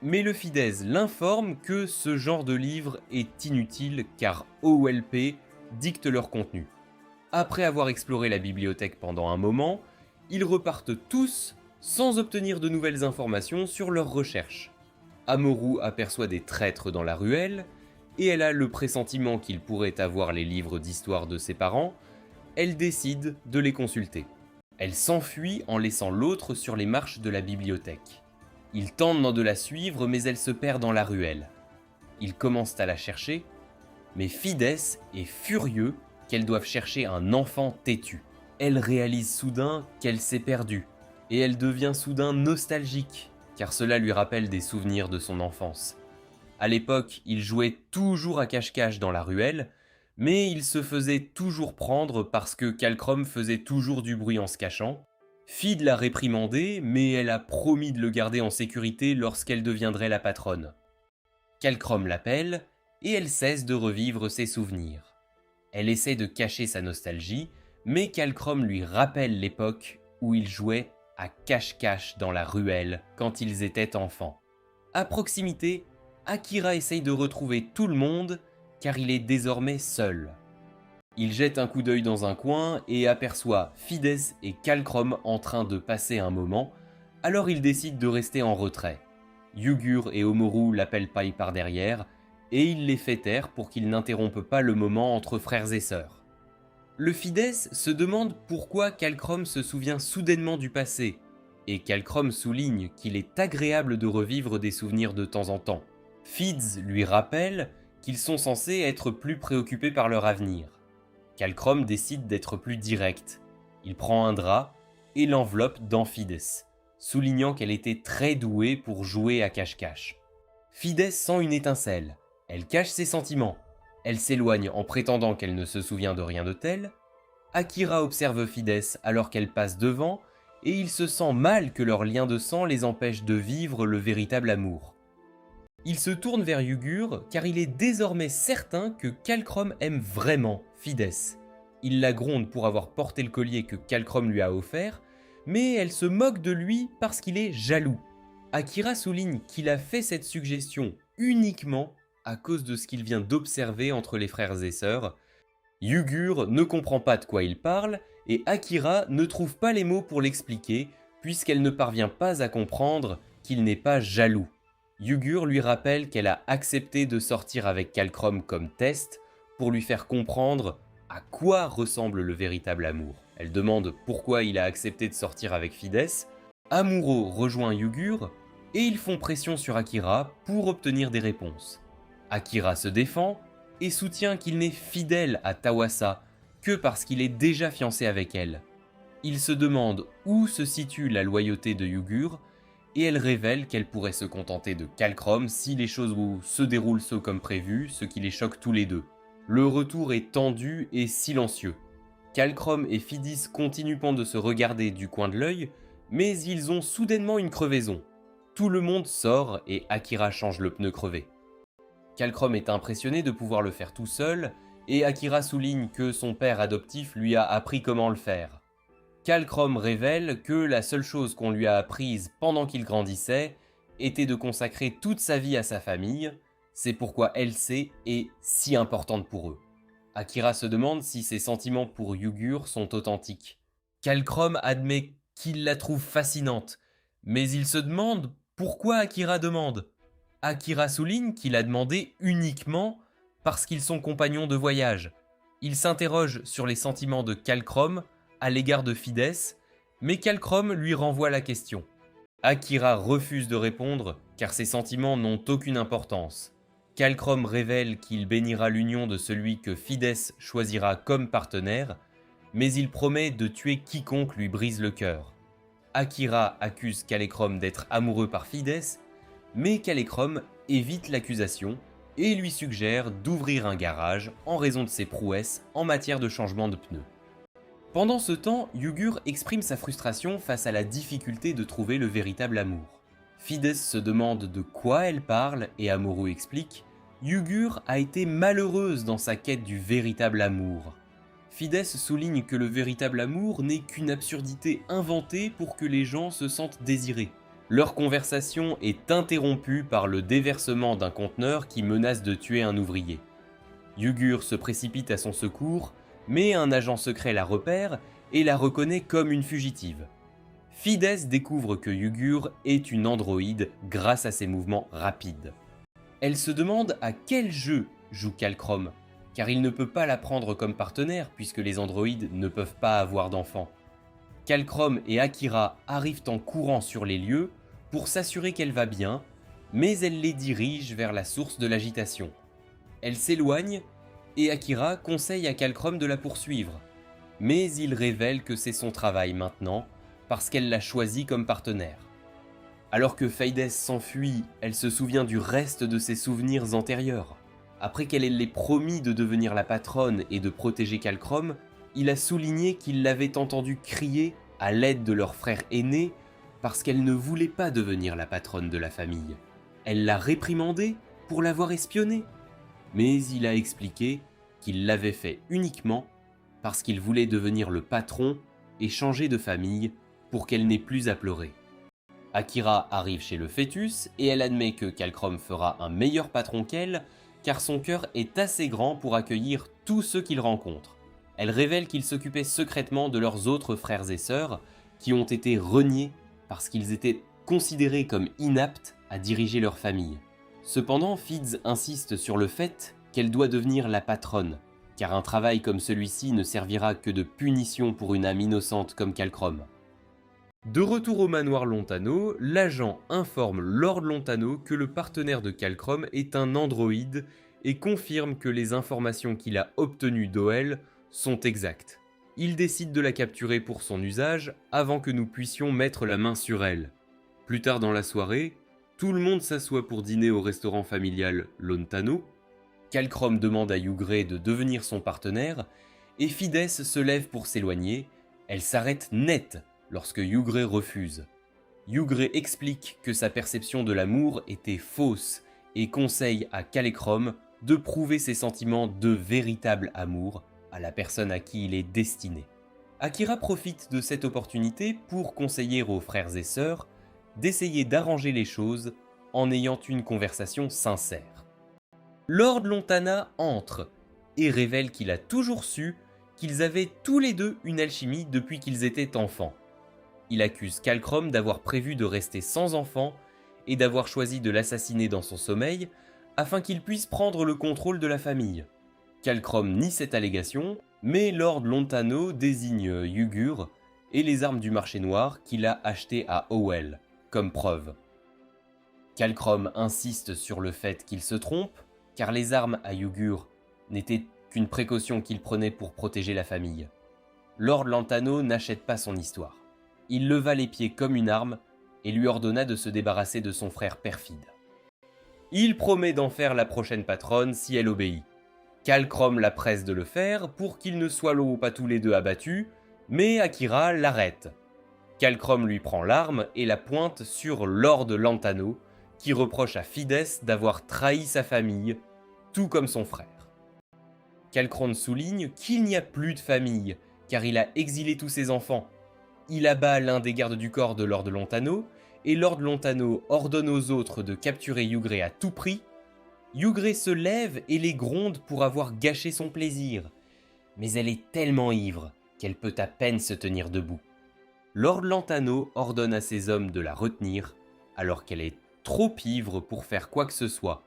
mais le Fides l'informe que ce genre de livre est inutile car OLP dicte leur contenu. Après avoir exploré la bibliothèque pendant un moment, ils repartent tous sans obtenir de nouvelles informations sur leurs recherches. Amorou aperçoit des traîtres dans la ruelle, et elle a le pressentiment qu'ils pourraient avoir les livres d'histoire de ses parents. Elle décide de les consulter. Elle s'enfuit en laissant l'autre sur les marches de la bibliothèque. Ils tentent de la suivre, mais elle se perd dans la ruelle. Ils commencent à la chercher, mais Fides est furieux qu'elles doivent chercher un enfant têtu. Elle réalise soudain qu'elle s'est perdue, et elle devient soudain nostalgique, car cela lui rappelle des souvenirs de son enfance. À l'époque, il jouait toujours à cache-cache dans la ruelle, mais il se faisait toujours prendre parce que Kalcrom faisait toujours du bruit en se cachant. Fid l'a réprimandé, mais elle a promis de le garder en sécurité lorsqu'elle deviendrait la patronne. Kalcrom l'appelle, et elle cesse de revivre ses souvenirs. Elle essaie de cacher sa nostalgie, mais Kalcrom lui rappelle l'époque où ils jouaient à cache-cache dans la ruelle quand ils étaient enfants. À proximité, Akira essaye de retrouver tout le monde car il est désormais seul. Il jette un coup d'œil dans un coin et aperçoit Fides et Kalcrom en train de passer un moment, alors il décide de rester en retrait. Yugur et Omoru l'appellent paille par derrière et il les fait taire pour qu'ils n'interrompent pas le moment entre frères et sœurs. Le Fides se demande pourquoi Kalcrom se souvient soudainement du passé, et Kalcrom souligne qu'il est agréable de revivre des souvenirs de temps en temps. Fids lui rappelle qu'ils sont censés être plus préoccupés par leur avenir. Kalcrom décide d'être plus direct. Il prend un drap et l'enveloppe dans Fides, soulignant qu'elle était très douée pour jouer à cache-cache. Fides sent une étincelle. Elle cache ses sentiments. Elle s'éloigne en prétendant qu'elle ne se souvient de rien de tel. Akira observe Fides alors qu'elle passe devant et il se sent mal que leur lien de sang les empêche de vivre le véritable amour. Il se tourne vers Yugur car il est désormais certain que Kalcrom aime vraiment Fides. Il la gronde pour avoir porté le collier que Kalcrom lui a offert, mais elle se moque de lui parce qu'il est jaloux. Akira souligne qu'il a fait cette suggestion uniquement à cause de ce qu'il vient d'observer entre les frères et sœurs. Yugur ne comprend pas de quoi il parle et Akira ne trouve pas les mots pour l'expliquer puisqu'elle ne parvient pas à comprendre qu'il n'est pas jaloux. Yugur lui rappelle qu'elle a accepté de sortir avec Kalcrom comme test pour lui faire comprendre à quoi ressemble le véritable amour. Elle demande pourquoi il a accepté de sortir avec Fides. Amuro rejoint Yugur et ils font pression sur Akira pour obtenir des réponses. Akira se défend et soutient qu'il n'est fidèle à Tawasa que parce qu'il est déjà fiancé avec elle. Il se demande où se situe la loyauté de Yugur et elle révèle qu'elle pourrait se contenter de Kalcrom si les choses se déroulent comme prévu, ce qui les choque tous les deux. Le retour est tendu et silencieux. Kalcrom et Fidis continuent de se regarder du coin de l'œil, mais ils ont soudainement une crevaison. Tout le monde sort et Akira change le pneu crevé. Kalcrom est impressionné de pouvoir le faire tout seul, et Akira souligne que son père adoptif lui a appris comment le faire. Kalcrom révèle que la seule chose qu'on lui a apprise pendant qu'il grandissait était de consacrer toute sa vie à sa famille, c'est pourquoi LC est si importante pour eux. Akira se demande si ses sentiments pour Yugur sont authentiques. Kalcrom admet qu'il la trouve fascinante, mais il se demande pourquoi Akira demande. Akira souligne qu'il a demandé uniquement parce qu'ils sont compagnons de voyage. Il s'interroge sur les sentiments de Kalcrom à l'égard de Fides, mais Kalcrom lui renvoie la question. Akira refuse de répondre car ses sentiments n'ont aucune importance. Kalcrom révèle qu'il bénira l'union de celui que Fides choisira comme partenaire, mais il promet de tuer quiconque lui brise le cœur. Akira accuse Kalcrom d'être amoureux par Fides, mais Kalcrom évite l'accusation et lui suggère d'ouvrir un garage en raison de ses prouesses en matière de changement de pneus. Pendant ce temps, Yugur exprime sa frustration face à la difficulté de trouver le véritable amour. Fides se demande de quoi elle parle et Amuro explique « Yugur a été malheureuse dans sa quête du véritable amour ». Fides souligne que le véritable amour n'est qu'une absurdité inventée pour que les gens se sentent désirés. Leur conversation est interrompue par le déversement d'un conteneur qui menace de tuer un ouvrier. Yugur se précipite à son secours, mais un agent secret la repère et la reconnaît comme une fugitive. Fides découvre que Yugur est une androïde grâce à ses mouvements rapides. Elle se demande à quel jeu joue Kalcrom, car il ne peut pas la prendre comme partenaire puisque les androïdes ne peuvent pas avoir d'enfants. Kalcrom et Akira arrivent en courant sur les lieux pour s'assurer qu'elle va bien, mais elle les dirige vers la source de l'agitation. Elle s'éloigne et Akira conseille à Kalcrom de la poursuivre, mais il révèle que c'est son travail maintenant parce qu'elle l'a choisi comme partenaire. Alors que Fides s'enfuit, elle se souvient du reste de ses souvenirs antérieurs. Après qu'elle l'ait promis de devenir la patronne et de protéger Kalcrom, il a souligné qu'il l'avait entendu crier à l'aide de leur frère aîné parce qu'elle ne voulait pas devenir la patronne de la famille. Elle l'a réprimandé pour l'avoir espionnée. Mais il a expliqué qu'il l'avait fait uniquement parce qu'il voulait devenir le patron et changer de famille pour qu'elle n'ait plus à pleurer. Akira arrive chez le fœtus et elle admet que Kalcrom fera un meilleur patron qu'elle car son cœur est assez grand pour accueillir tous ceux qu'il rencontre. Elle révèle qu'il s'occupait secrètement de leurs autres frères et sœurs qui ont été reniés parce qu'ils étaient considérés comme inaptes à diriger leur famille. Cependant, Fides insiste sur le fait qu'elle doit devenir la patronne, car un travail comme celui-ci ne servira que de punition pour une âme innocente comme Kalcrom. De retour au manoir Lontano, l'agent informe Lord Lontano que le partenaire de Kalcrom est un androïde et confirme que les informations qu'il a obtenues d'Oel sont exactes. Il décide de la capturer pour son usage avant que nous puissions mettre la main sur elle. Plus tard dans la soirée, tout le monde s'assoit pour dîner au restaurant familial Lontano. Kalcrom demande à Yugre de devenir son partenaire et Fides se lève pour s'éloigner. Elle s'arrête net lorsque Yugre refuse. Yugre explique que sa perception de l'amour était fausse et conseille à Kalcrom de prouver ses sentiments de véritable amour à la personne à qui il est destiné. Akira profite de cette opportunité pour conseiller aux frères et sœurs d'essayer d'arranger les choses en ayant une conversation sincère. Lord Lontana entre et révèle qu'il a toujours su qu'ils avaient tous les deux une alchimie depuis qu'ils étaient enfants. Il accuse Kalcrom d'avoir prévu de rester sans enfant et d'avoir choisi de l'assassiner dans son sommeil afin qu'il puisse prendre le contrôle de la famille. Kalcrom nie cette allégation, mais Lord Lontano désigne Yugur et les armes du marché noir qu'il a achetées à Howell, comme preuve. Kalcrom insiste sur le fait qu'il se trompe, car les armes à Yugur n'étaient qu'une précaution qu'il prenait pour protéger la famille. Lord Lontano n'achète pas son histoire. Il leva les pieds comme une arme et lui ordonna de se débarrasser de son frère perfide. Il promet d'en faire la prochaine patronne si elle obéit. Kalcrom la presse de le faire pour qu'ils ne soient pas tous les deux abattus, mais Akira l'arrête. Kalcrom lui prend l'arme et la pointe sur Lord Lontano, qui reproche à Fides d'avoir trahi sa famille, tout comme son frère. Kalcrone souligne qu'il n'y a plus de famille, car il a exilé tous ses enfants. Il abat l'un des gardes du corps de Lord Lontano, et Lord Lontano ordonne aux autres de capturer Yougrey à tout prix. Yougrey se lève et les gronde pour avoir gâché son plaisir, mais elle est tellement ivre qu'elle peut à peine se tenir debout. Lord Lontano ordonne à ses hommes de la retenir, alors qu'elle est trop ivre pour faire quoi que ce soit,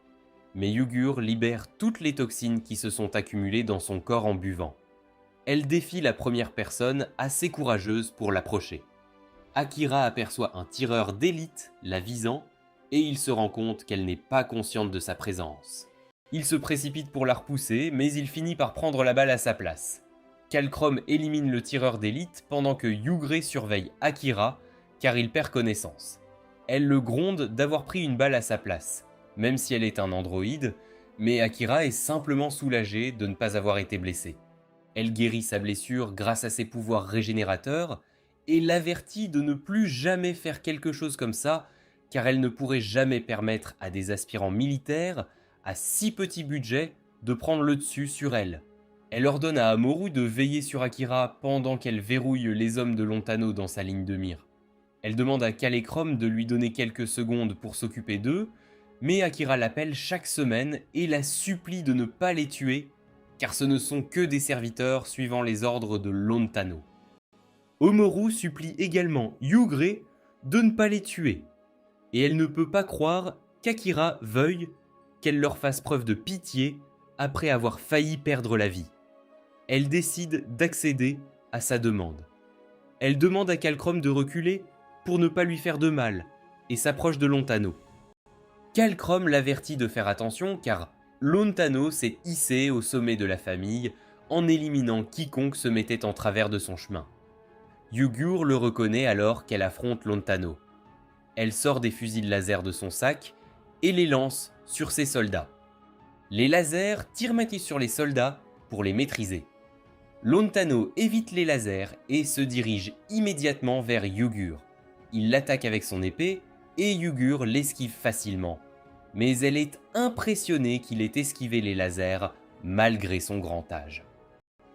mais Yugur libère toutes les toxines qui se sont accumulées dans son corps en buvant. Elle défie la première personne assez courageuse pour l'approcher. Akira aperçoit un tireur d'élite la visant, et il se rend compte qu'elle n'est pas consciente de sa présence. Il se précipite pour la repousser, mais il finit par prendre la balle à sa place. Kalcrome élimine le tireur d'élite pendant que Yougrey surveille Akira, car il perd connaissance. Elle le gronde d'avoir pris une balle à sa place, même si elle est un androïde, mais Akira est simplement soulagée de ne pas avoir été blessée. Elle guérit sa blessure grâce à ses pouvoirs régénérateurs et l'avertit de ne plus jamais faire quelque chose comme ça, car elle ne pourrait jamais permettre à des aspirants militaires à si petit budget de prendre le dessus sur elle. Elle ordonne à Amoru de veiller sur Akira pendant qu'elle verrouille les hommes de Lontano dans sa ligne de mire. Elle demande à Kalcrome de lui donner quelques secondes pour s'occuper d'eux, mais Akira l'appelle chaque semaine et la supplie de ne pas les tuer, car ce ne sont que des serviteurs suivant les ordres de Lontano. Omoru supplie également Yougrey de ne pas les tuer, et elle ne peut pas croire qu'Akira veuille qu'elle leur fasse preuve de pitié après avoir failli perdre la vie. Elle décide d'accéder à sa demande. Elle demande à Kalcrome de reculer pour ne pas lui faire de mal, et s'approche de Lontano. Kalcrome l'avertit de faire attention car Lontano s'est hissé au sommet de la famille en éliminant quiconque se mettait en travers de son chemin. Yugur le reconnaît alors qu'elle affronte Lontano. Elle sort des fusils laser de son sac et les lance sur ses soldats. Les lasers tirent sur les soldats pour les maîtriser. Lontano évite les lasers et se dirige immédiatement vers Yugur. Il l'attaque avec son épée et Yugur l'esquive facilement. Mais elle est impressionnée qu'il ait esquivé les lasers malgré son grand âge.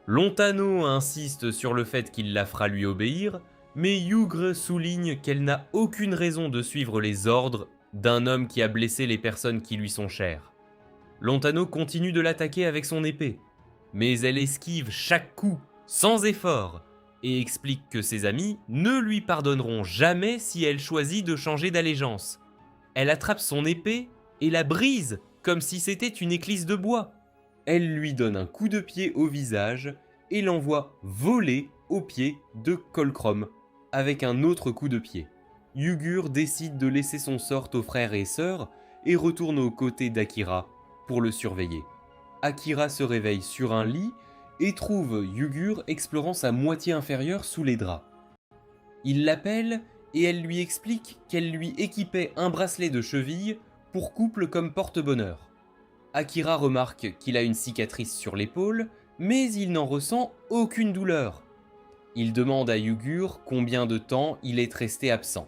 Lontano insiste sur le fait qu'il la fera lui obéir, mais Yugur souligne qu'elle n'a aucune raison de suivre les ordres d'un homme qui a blessé les personnes qui lui sont chères. Lontano continue de l'attaquer avec son épée, mais elle esquive chaque coup sans effort et explique que ses amis ne lui pardonneront jamais si elle choisit de changer d'allégeance. Elle attrape son épée et la brise comme si c'était une éclisse de bois. Elle lui donne un coup de pied au visage et l'envoie voler aux pieds de Kalcrome avec un autre coup de pied. Yugur décide de laisser son sort aux frères et sœurs et retourne aux côtés d'Akira pour le surveiller. Akira se réveille sur un lit et trouve Yugur explorant sa moitié inférieure sous les draps. Il l'appelle et elle lui explique qu'elle lui équipait un bracelet de cheville pour couple comme porte-bonheur. Akira remarque qu'il a une cicatrice sur l'épaule, mais il n'en ressent aucune douleur. Il demande à Yugur combien de temps il est resté absent.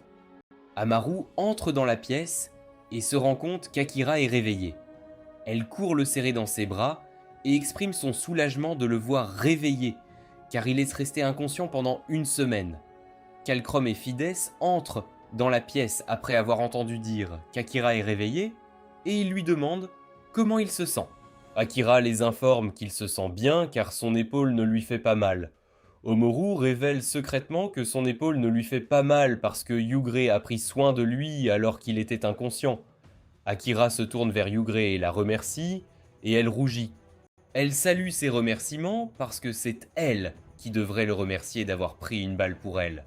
Amaru entre dans la pièce et se rend compte qu'Akira est réveillé. Elle court le serrer dans ses bras et exprime son soulagement de le voir réveillé, car il est resté inconscient pendant une semaine. Kalcrome et Fides entrent dans la pièce après avoir entendu dire qu'Akira est réveillé, et ils lui demandent comment il se sent. Akira les informe qu'il se sent bien car son épaule ne lui fait pas mal. Omoru révèle secrètement que son épaule ne lui fait pas mal parce que Yougrey a pris soin de lui alors qu'il était inconscient. Akira se tourne vers Yougrey et la remercie, et elle rougit. Elle salue ses remerciements parce que c'est elle qui devrait le remercier d'avoir pris une balle pour elle.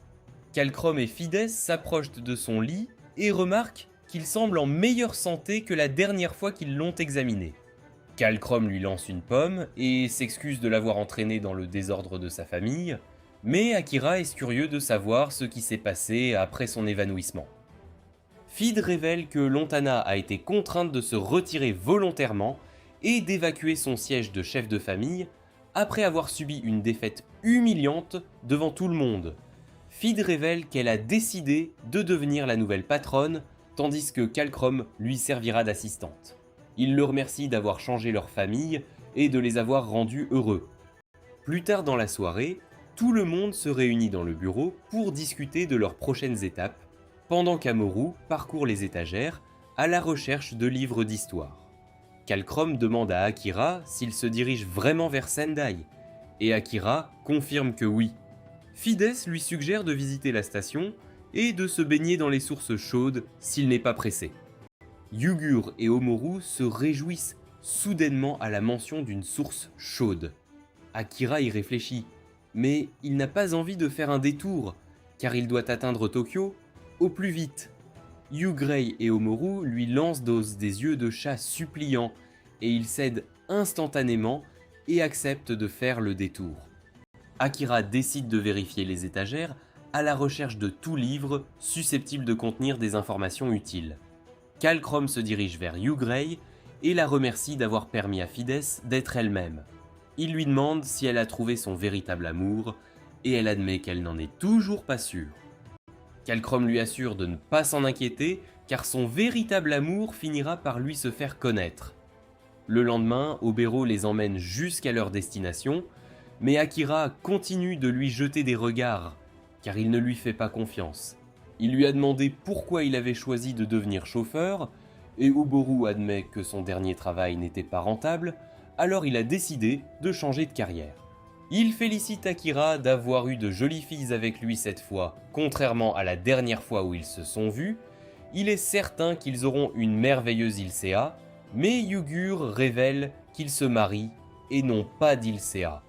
Kalcrome et Fides s'approchent de son lit et remarquent qu'il semble en meilleure santé que la dernière fois qu'ils l'ont examiné. Kalcrome lui lance une pomme et s'excuse de l'avoir entraîné dans le désordre de sa famille, mais Akira est curieux de savoir ce qui s'est passé après son évanouissement. Fid révèle que Lontana a été contrainte de se retirer volontairement et d'évacuer son siège de chef de famille après avoir subi une défaite humiliante devant tout le monde. Fid révèle qu'elle a décidé de devenir la nouvelle patronne tandis que Kalcrom lui servira d'assistante. Il le remercie d'avoir changé leur famille et de les avoir rendus heureux. Plus tard dans la soirée, tout le monde se réunit dans le bureau pour discuter de leurs prochaines étapes, pendant qu'Amoru parcourt les étagères à la recherche de livres d'histoire. Kalcrom demande à Akira s'il se dirige vraiment vers Sendai, et Akira confirme que oui. Fides lui suggère de visiter la station et de se baigner dans les sources chaudes s'il n'est pas pressé. Yugur et Omoru se réjouissent soudainement à la mention d'une source chaude. Akira y réfléchit, mais il n'a pas envie de faire un détour, car il doit atteindre Tokyo au plus vite. Yugrei et Omoru lui lancent des yeux de chat suppliants, et il cède instantanément et accepte de faire le détour. Akira décide de vérifier les étagères à la recherche de tout livre susceptible de contenir des informations utiles. Kalcrom se dirige vers Yugrei et la remercie d'avoir permis à Fides d'être elle-même. Il lui demande si elle a trouvé son véritable amour, et elle admet qu'elle n'en est toujours pas sûre. Kalcrom lui assure de ne pas s'en inquiéter, car son véritable amour finira par lui se faire connaître. Le lendemain, Obero les emmène jusqu'à leur destination, mais Akira continue de lui jeter des regards, car il ne lui fait pas confiance. Il lui a demandé pourquoi il avait choisi de devenir chauffeur, et Oboro admet que son dernier travail n'était pas rentable, alors il a décidé de changer de carrière. Il félicite Akira d'avoir eu de jolies filles avec lui cette fois, contrairement à la dernière fois où ils se sont vus. Il est certain qu'ils auront une merveilleuse Ilsea, mais Yugur révèle qu'ils se marient et n'ont pas d'Ilsea.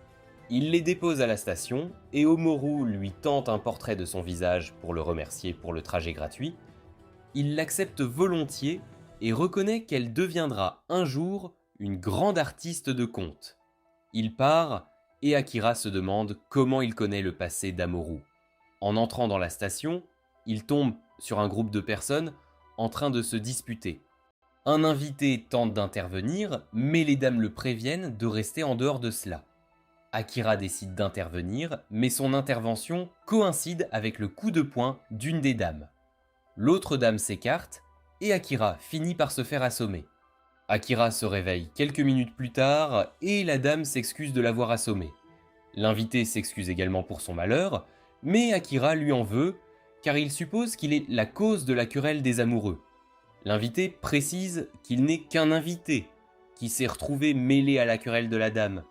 Il les dépose à la station et Omoru lui tente un portrait de son visage pour le remercier pour le trajet gratuit. Il l'accepte volontiers et reconnaît qu'elle deviendra un jour une grande artiste de contes. Il part et Akira se demande comment il connaît le passé d'Amoru. En entrant dans la station, il tombe sur un groupe de personnes en train de se disputer. Un invité tente d'intervenir, mais les dames le préviennent de rester en dehors de cela. Akira décide d'intervenir, mais son intervention coïncide avec le coup de poing d'une des dames. L'autre dame s'écarte, et Akira finit par se faire assommer. Akira se réveille quelques minutes plus tard, et la dame s'excuse de l'avoir assommé. L'invité s'excuse également pour son malheur, mais Akira lui en veut, car il suppose qu'il est la cause de la querelle des amoureux. L'invité précise qu'il n'est qu'un invité, qui s'est retrouvé mêlé à la querelle de la dame.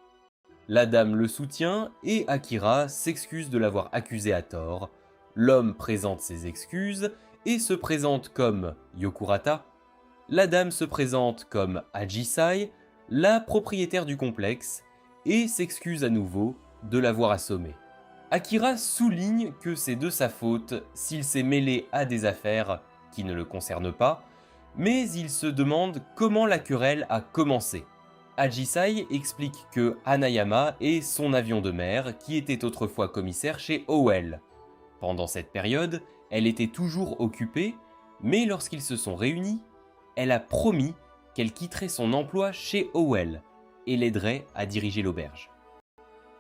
La dame le soutient et Akira s'excuse de l'avoir accusé à tort. L'homme présente ses excuses et se présente comme Yokurata. La dame se présente comme Ajisai, la propriétaire du complexe, et s'excuse à nouveau de l'avoir assommé. Akira souligne que c'est de sa faute s'il s'est mêlé à des affaires qui ne le concernent pas, mais il se demande comment la querelle a commencé. Ajisai explique que Hanayama est son avion de mer qui était autrefois commissaire chez Howell. Pendant cette période, elle était toujours occupée, mais lorsqu'ils se sont réunis, elle a promis qu'elle quitterait son emploi chez Howell et l'aiderait à diriger l'auberge.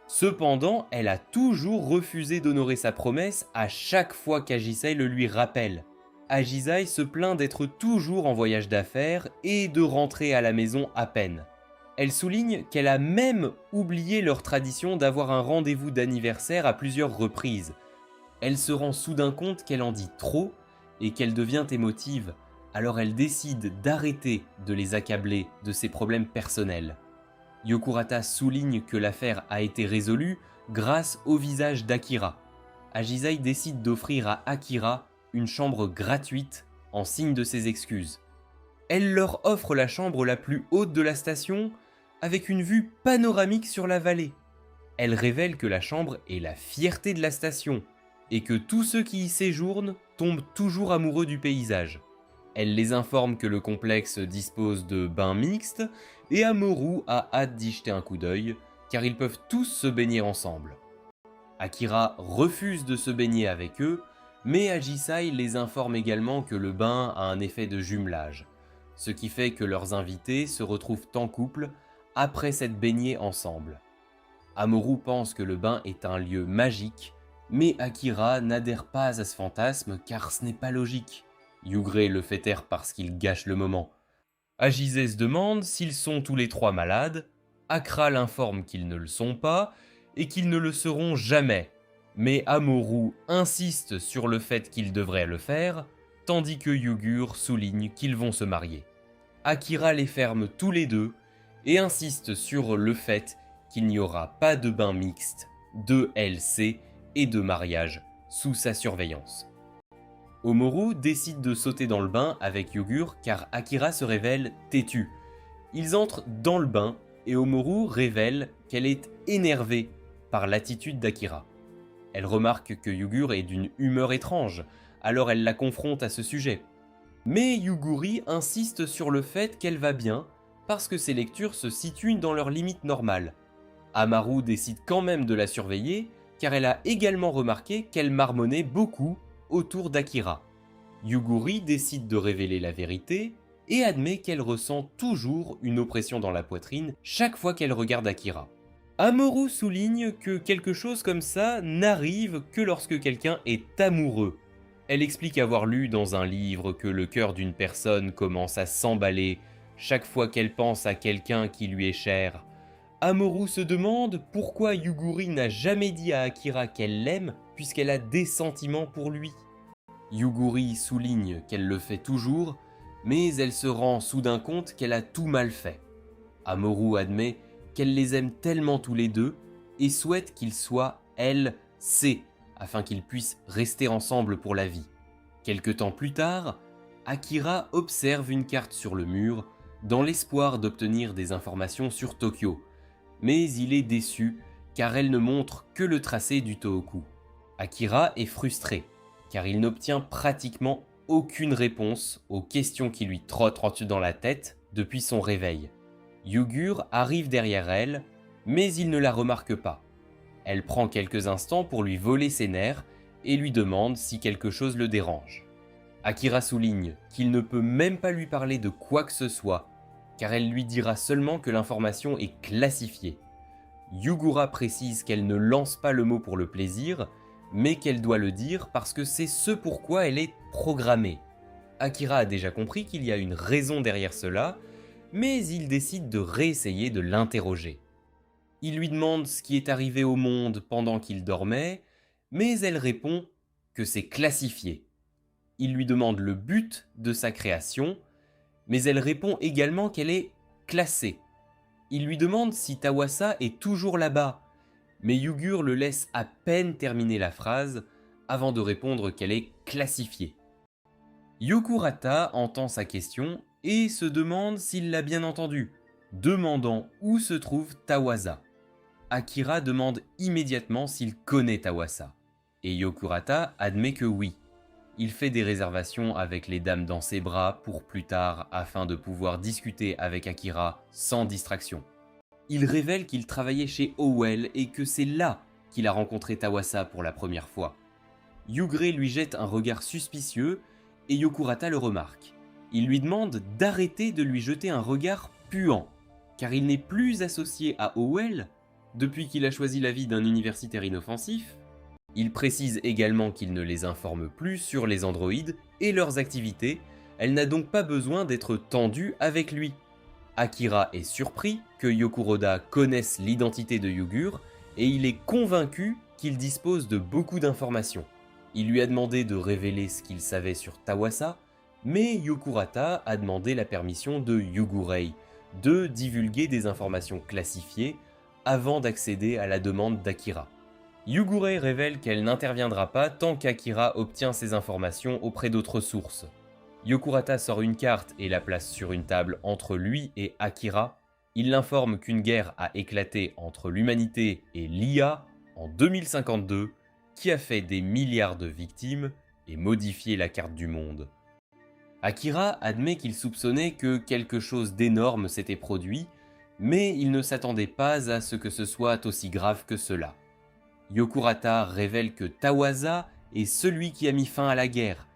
Cependant, elle a toujours refusé d'honorer sa promesse à chaque fois qu'Ajisai le lui rappelle. Ajisai se plaint d'être toujours en voyage d'affaires et de rentrer à la maison à peine. Elle souligne qu'elle a même oublié leur tradition d'avoir un rendez-vous d'anniversaire à plusieurs reprises. Elle se rend soudain compte qu'elle en dit trop et qu'elle devient émotive, alors elle décide d'arrêter de les accabler de ses problèmes personnels. Yokurata souligne que l'affaire a été résolue grâce au visage d'Akira. Ajisai décide d'offrir à Akira une chambre gratuite en signe de ses excuses. Elle leur offre la chambre la plus haute de la station avec une vue panoramique sur la vallée. Elle révèle que la chambre est la fierté de la station et que tous ceux qui y séjournent tombent toujours amoureux du paysage. Elle les informe que le complexe dispose de bains mixtes et Amoru a hâte d'y jeter un coup d'œil car ils peuvent tous se baigner ensemble. Akira refuse de se baigner avec eux, mais Ajisai les informe également que le bain a un effet de jumelage, ce qui fait que leurs invités se retrouvent en couple après s'être baignés ensemble. Amoru pense que le bain est un lieu magique, mais Akira n'adhère pas à ce fantasme car ce n'est pas logique. Yugre le fait taire parce qu'il gâche le moment. Agizé se demande s'ils sont tous les trois malades, Akra l'informe qu'ils ne le sont pas et qu'ils ne le seront jamais, mais Amorou insiste sur le fait qu'ils devraient le faire, tandis que Yugur souligne qu'ils vont se marier. Akira les ferme tous les deux et insiste sur le fait qu'il n'y aura pas de bain mixte, de LC et de mariage sous sa surveillance. Omoru décide de sauter dans le bain avec Yugur car Akira se révèle têtu. Ils entrent dans le bain et Omoru révèle qu'elle est énervée par l'attitude d'Akira. Elle remarque que Yugur est d'une humeur étrange, alors elle la confronte à ce sujet. Mais Yuguri insiste sur le fait qu'elle va bien parce que ses lectures se situent dans leurs limites normales. Amaru décide quand même de la surveiller car elle a également remarqué qu'elle marmonnait beaucoup autour d'Akira. Yuguri décide de révéler la vérité et admet qu'elle ressent toujours une oppression dans la poitrine chaque fois qu'elle regarde Akira. Amorou souligne que quelque chose comme ça n'arrive que lorsque quelqu'un est amoureux. Elle explique avoir lu dans un livre que le cœur d'une personne commence à s'emballer chaque fois qu'elle pense à quelqu'un qui lui est cher. Amorou se demande pourquoi Yuguri n'a jamais dit à Akira qu'elle l'aime puisqu'elle a des sentiments pour lui. Yuguri souligne qu'elle le fait toujours, mais elle se rend soudain compte qu'elle a tout mal fait. Amorou admet qu'elle les aime tellement tous les deux et souhaite qu'ils soient LC afin qu'ils puissent rester ensemble pour la vie. Quelque temps plus tard, Akira observe une carte sur le mur dans l'espoir d'obtenir des informations sur Tokyo, mais il est déçu car elle ne montre que le tracé du Tohoku. Akira est frustré car il n'obtient pratiquement aucune réponse aux questions qui lui trottent dans la tête depuis son réveil. Yugur arrive derrière elle, mais il ne la remarque pas. Elle prend quelques instants pour lui voler ses nerfs et lui demande si quelque chose le dérange. Akira souligne qu'il ne peut même pas lui parler de quoi que ce soit, car elle lui dira seulement que l'information est classifiée. Yugura précise qu'elle ne lance pas le mot pour le plaisir, mais qu'elle doit le dire parce que c'est ce pourquoi elle est programmée. Akira a déjà compris qu'il y a une raison derrière cela, mais il décide de réessayer de l'interroger. Il lui demande ce qui est arrivé au monde pendant qu'il dormait, mais elle répond que c'est classifié. Il lui demande le but de sa création, mais elle répond également qu'elle est classée. Il lui demande si Tawasa est toujours là-bas, mais Yugur le laisse à peine terminer la phrase avant de répondre qu'elle est classifiée. Yokurata entend sa question et se demande s'il l'a bien entendu, demandant où se trouve Tawasa. Akira demande immédiatement s'il connaît Tawasa, et Yokurata admet que oui. Il fait des réservations avec les dames dans ses bras pour plus tard afin de pouvoir discuter avec Akira sans distraction. Il révèle qu'il travaillait chez Howell et que c'est là qu'il a rencontré Tawasa pour la première fois. Yugre lui jette un regard suspicieux et Yokurata le remarque. Il lui demande d'arrêter de lui jeter un regard puant, car il n'est plus associé à Howell depuis qu'il a choisi la vie d'un universitaire inoffensif. Il précise également qu'il ne les informe plus sur les androïdes et leurs activités, elle n'a donc pas besoin d'être tendue avec lui. Akira est surpris que Yokuroda connaisse l'identité de Yugur et il est convaincu qu'il dispose de beaucoup d'informations. Il lui a demandé de révéler ce qu'il savait sur Tawasa, mais Yokurata a demandé la permission de Yugurei de divulguer des informations classifiées avant d'accéder à la demande d'Akira. Yugurei révèle qu'elle n'interviendra pas tant qu'Akira obtient ces informations auprès d'autres sources. Yokurata sort une carte et la place sur une table entre lui et Akira. Il l'informe qu'une guerre a éclaté entre l'humanité et l'IA en 2052, qui a fait des milliards de victimes et modifié la carte du monde. Akira admet qu'il soupçonnait que quelque chose d'énorme s'était produit, mais il ne s'attendait pas à ce que ce soit aussi grave que cela. Yokurata révèle que Tawasa est celui qui a mis fin à la guerre,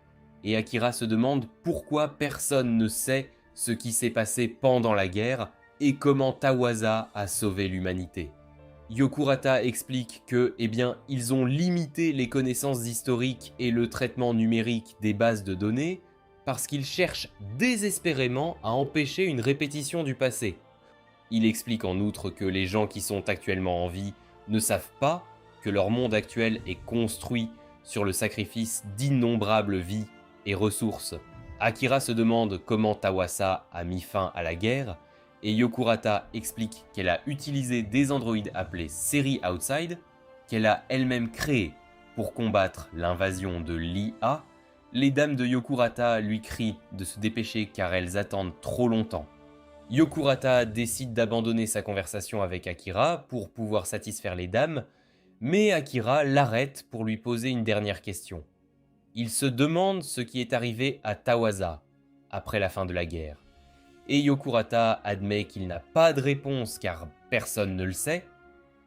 et Akira se demande pourquoi personne ne sait ce qui s'est passé pendant la guerre et comment Tawasa a sauvé l'humanité. Yokurata explique que, ils ont limité les connaissances historiques et le traitement numérique des bases de données, parce qu'il cherche désespérément à empêcher une répétition du passé. Il explique en outre que les gens qui sont actuellement en vie ne savent pas que leur monde actuel est construit sur le sacrifice d'innombrables vies et ressources. Akira se demande comment Tawasa a mis fin à la guerre, et Yokurata explique qu'elle a utilisé des androïdes appelés Seri Outside, qu'elle a elle-même créés pour combattre l'invasion de l'IA. Les dames de Yokurata lui crient de se dépêcher car elles attendent trop longtemps. Yokurata décide d'abandonner sa conversation avec Akira pour pouvoir satisfaire les dames, mais Akira l'arrête pour lui poser une dernière question. Il se demande ce qui est arrivé à Tawasa après la fin de la guerre. Et Yokurata admet qu'il n'a pas de réponse car personne ne le sait.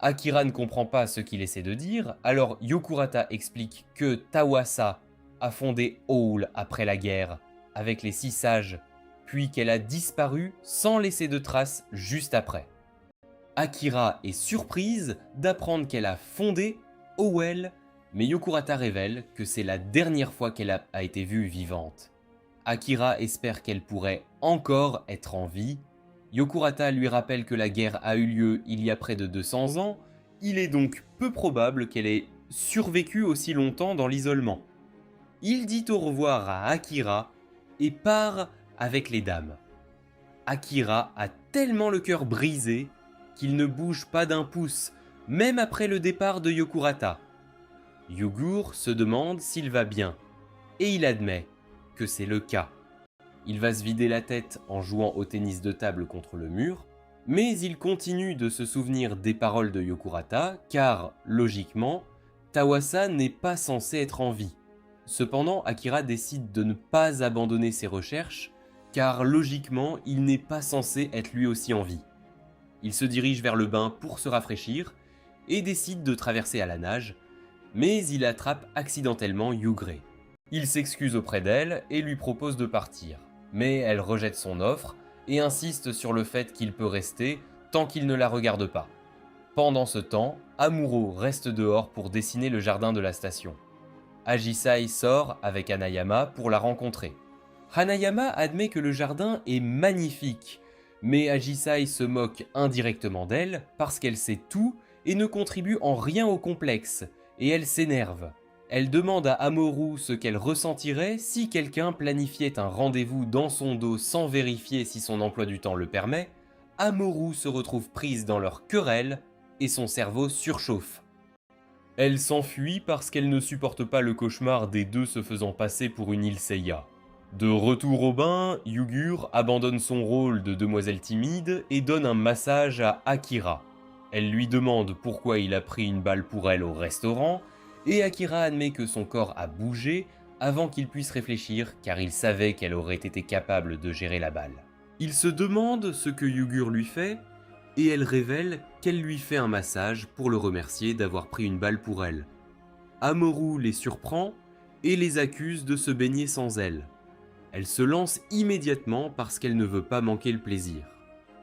Akira ne comprend pas ce qu'il essaie de dire, alors Yokurata explique que Tawasa a fondé Howl après la guerre avec les 6 sages, puis qu'elle a disparu sans laisser de traces juste après. Akira est surprise d'apprendre qu'elle a fondé Howl, mais Yokurata révèle que c'est la dernière fois qu'elle a été vue vivante. Akira espère qu'elle pourrait encore être en vie. Yokurata lui rappelle que la guerre a eu lieu il y a près de 200 ans, il est donc peu probable qu'elle ait survécu aussi longtemps dans l'isolement. Il dit au revoir à Akira et part avec les dames. Akira a tellement le cœur brisé qu'il ne bouge pas d'un pouce, même après le départ de Yokurata. Yugur se demande s'il va bien, et il admet que c'est le cas. Il va se vider la tête en jouant au tennis de table contre le mur, mais il continue de se souvenir des paroles de Yokurata, car, logiquement, Tawasa n'est pas censé être en vie. Cependant, Akira décide de ne pas abandonner ses recherches, car logiquement, il n'est pas censé être lui aussi en vie. Il se dirige vers le bain pour se rafraîchir, et décide de traverser à la nage, mais il attrape accidentellement Yugre. Il s'excuse auprès d'elle et lui propose de partir, mais elle rejette son offre et insiste sur le fait qu'il peut rester tant qu'il ne la regarde pas. Pendant ce temps, Amuro reste dehors pour dessiner le jardin de la station. Agisai sort avec Hanayama pour la rencontrer. Hanayama admet que le jardin est magnifique, mais Agisai se moque indirectement d'elle parce qu'elle sait tout et ne contribue en rien au complexe, et elle s'énerve. Elle demande à Amuro ce qu'elle ressentirait si quelqu'un planifiait un rendez-vous dans son dos sans vérifier si son emploi du temps le permet. Amuro se retrouve prise dans leur querelle et son cerveau surchauffe. Elle s'enfuit parce qu'elle ne supporte pas le cauchemar des deux se faisant passer pour une île Seiya. De retour au bain, Yugur abandonne son rôle de demoiselle timide et donne un massage à Akira. Elle lui demande pourquoi il a pris une balle pour elle au restaurant, et Akira admet que son corps a bougé avant qu'il puisse réfléchir car il savait qu'elle aurait été capable de gérer la balle. Il se demande ce que Yugur lui fait, et elle révèle qu'elle lui fait un massage pour le remercier d'avoir pris une balle pour elle. Amuro les surprend et les accuse de se baigner sans elle. Elle se lance immédiatement parce qu'elle ne veut pas manquer le plaisir.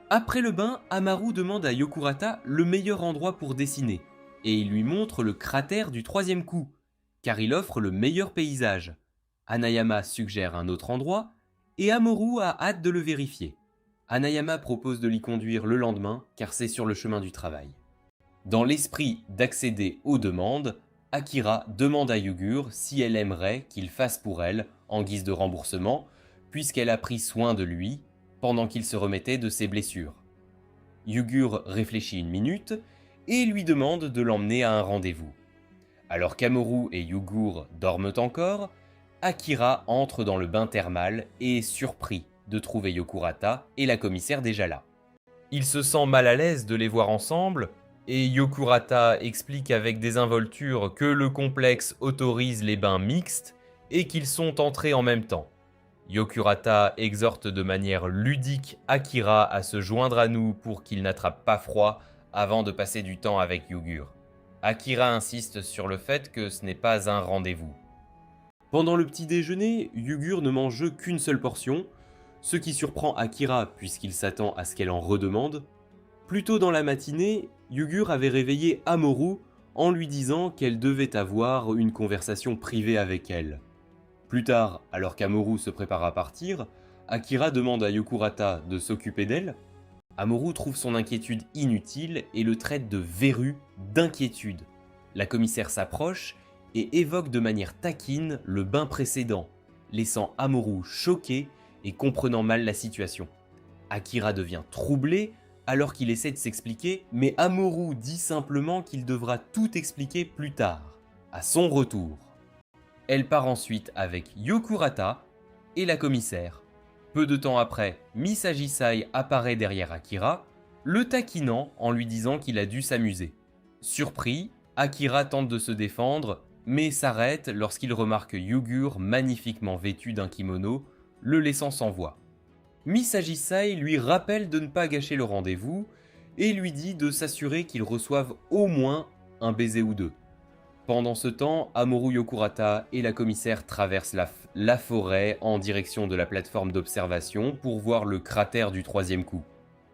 Après le bain, Amaru demande à Yokurata le meilleur endroit pour dessiner, et il lui montre le cratère du 3e coup, car il offre le meilleur paysage. Hanayama suggère un autre endroit, et Amuro a hâte de le vérifier. Hanayama propose de l'y conduire le lendemain, car c'est sur le chemin du travail. Dans l'esprit d'accéder aux demandes, Akira demande à Yugur si elle aimerait qu'il fasse pour elle, en guise de remboursement, puisqu'elle a pris soin de lui, pendant qu'il se remettait de ses blessures. Yugur réfléchit une minute et lui demande de l'emmener à un rendez-vous. Alors qu'Amuro et Yugur dorment encore, Akira entre dans le bain thermal et est surpris de trouver Yokurata et la commissaire déjà là. Il se sent mal à l'aise de les voir ensemble, et Yokurata explique avec désinvolture que le complexe autorise les bains mixtes et qu'ils sont entrés en même temps. Yokurata exhorte de manière ludique Akira à se joindre à nous pour qu'il n'attrape pas froid avant de passer du temps avec Yugur. Akira insiste sur le fait que ce n'est pas un rendez-vous. Pendant le petit déjeuner, Yugur ne mange qu'une seule portion, ce qui surprend Akira puisqu'il s'attend à ce qu'elle en redemande. Plus tôt dans la matinée, Yugur avait réveillé Amuro en lui disant qu'elle devait avoir une conversation privée avec elle. Plus tard, alors qu'Amoru se prépare à partir, Akira demande à Yokurata de s'occuper d'elle. Amoru trouve son inquiétude inutile et le traite de verru d'inquiétude. La commissaire s'approche et évoque de manière taquine le bain précédent, laissant Amoru choqué et comprenant mal la situation. Akira devient troublé alors qu'il essaie de s'expliquer, mais Amoru dit simplement qu'il devra tout expliquer plus tard, à son retour. Elle part ensuite avec Yokurata et la commissaire. Peu de temps après, Misagi-sai apparaît derrière Akira, le taquinant en lui disant qu'il a dû s'amuser. Surpris, Akira tente de se défendre, mais s'arrête lorsqu'il remarque Yugur magnifiquement vêtu d'un kimono, le laissant sans voix. Misagi-sai lui rappelle de ne pas gâcher le rendez-vous et lui dit de s'assurer qu'il reçoive au moins un baiser ou deux. Pendant ce temps, Amoru Yokurata et la commissaire traversent la forêt en direction de la plateforme d'observation pour voir le cratère du troisième coup.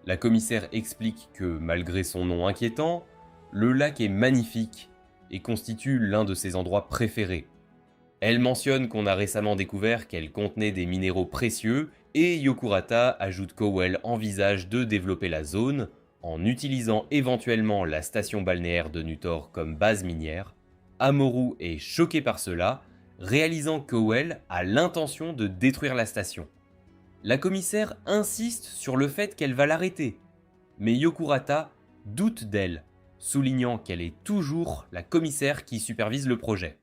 La commissaire explique que, malgré son nom inquiétant, le lac est magnifique et constitue l'un de ses endroits préférés. Elle mentionne qu'on a récemment découvert qu'elle contenait des minéraux précieux et Yokurata ajoute qu'Owell envisage de développer la zone en utilisant éventuellement la station balnéaire de Nutor comme base minière. Amoru est choqué par cela, réalisant qu'Owell a l'intention de détruire la station. La commissaire insiste sur le fait qu'elle va l'arrêter, mais Yokurata doute d'elle, soulignant qu'elle est toujours la commissaire qui supervise le projet.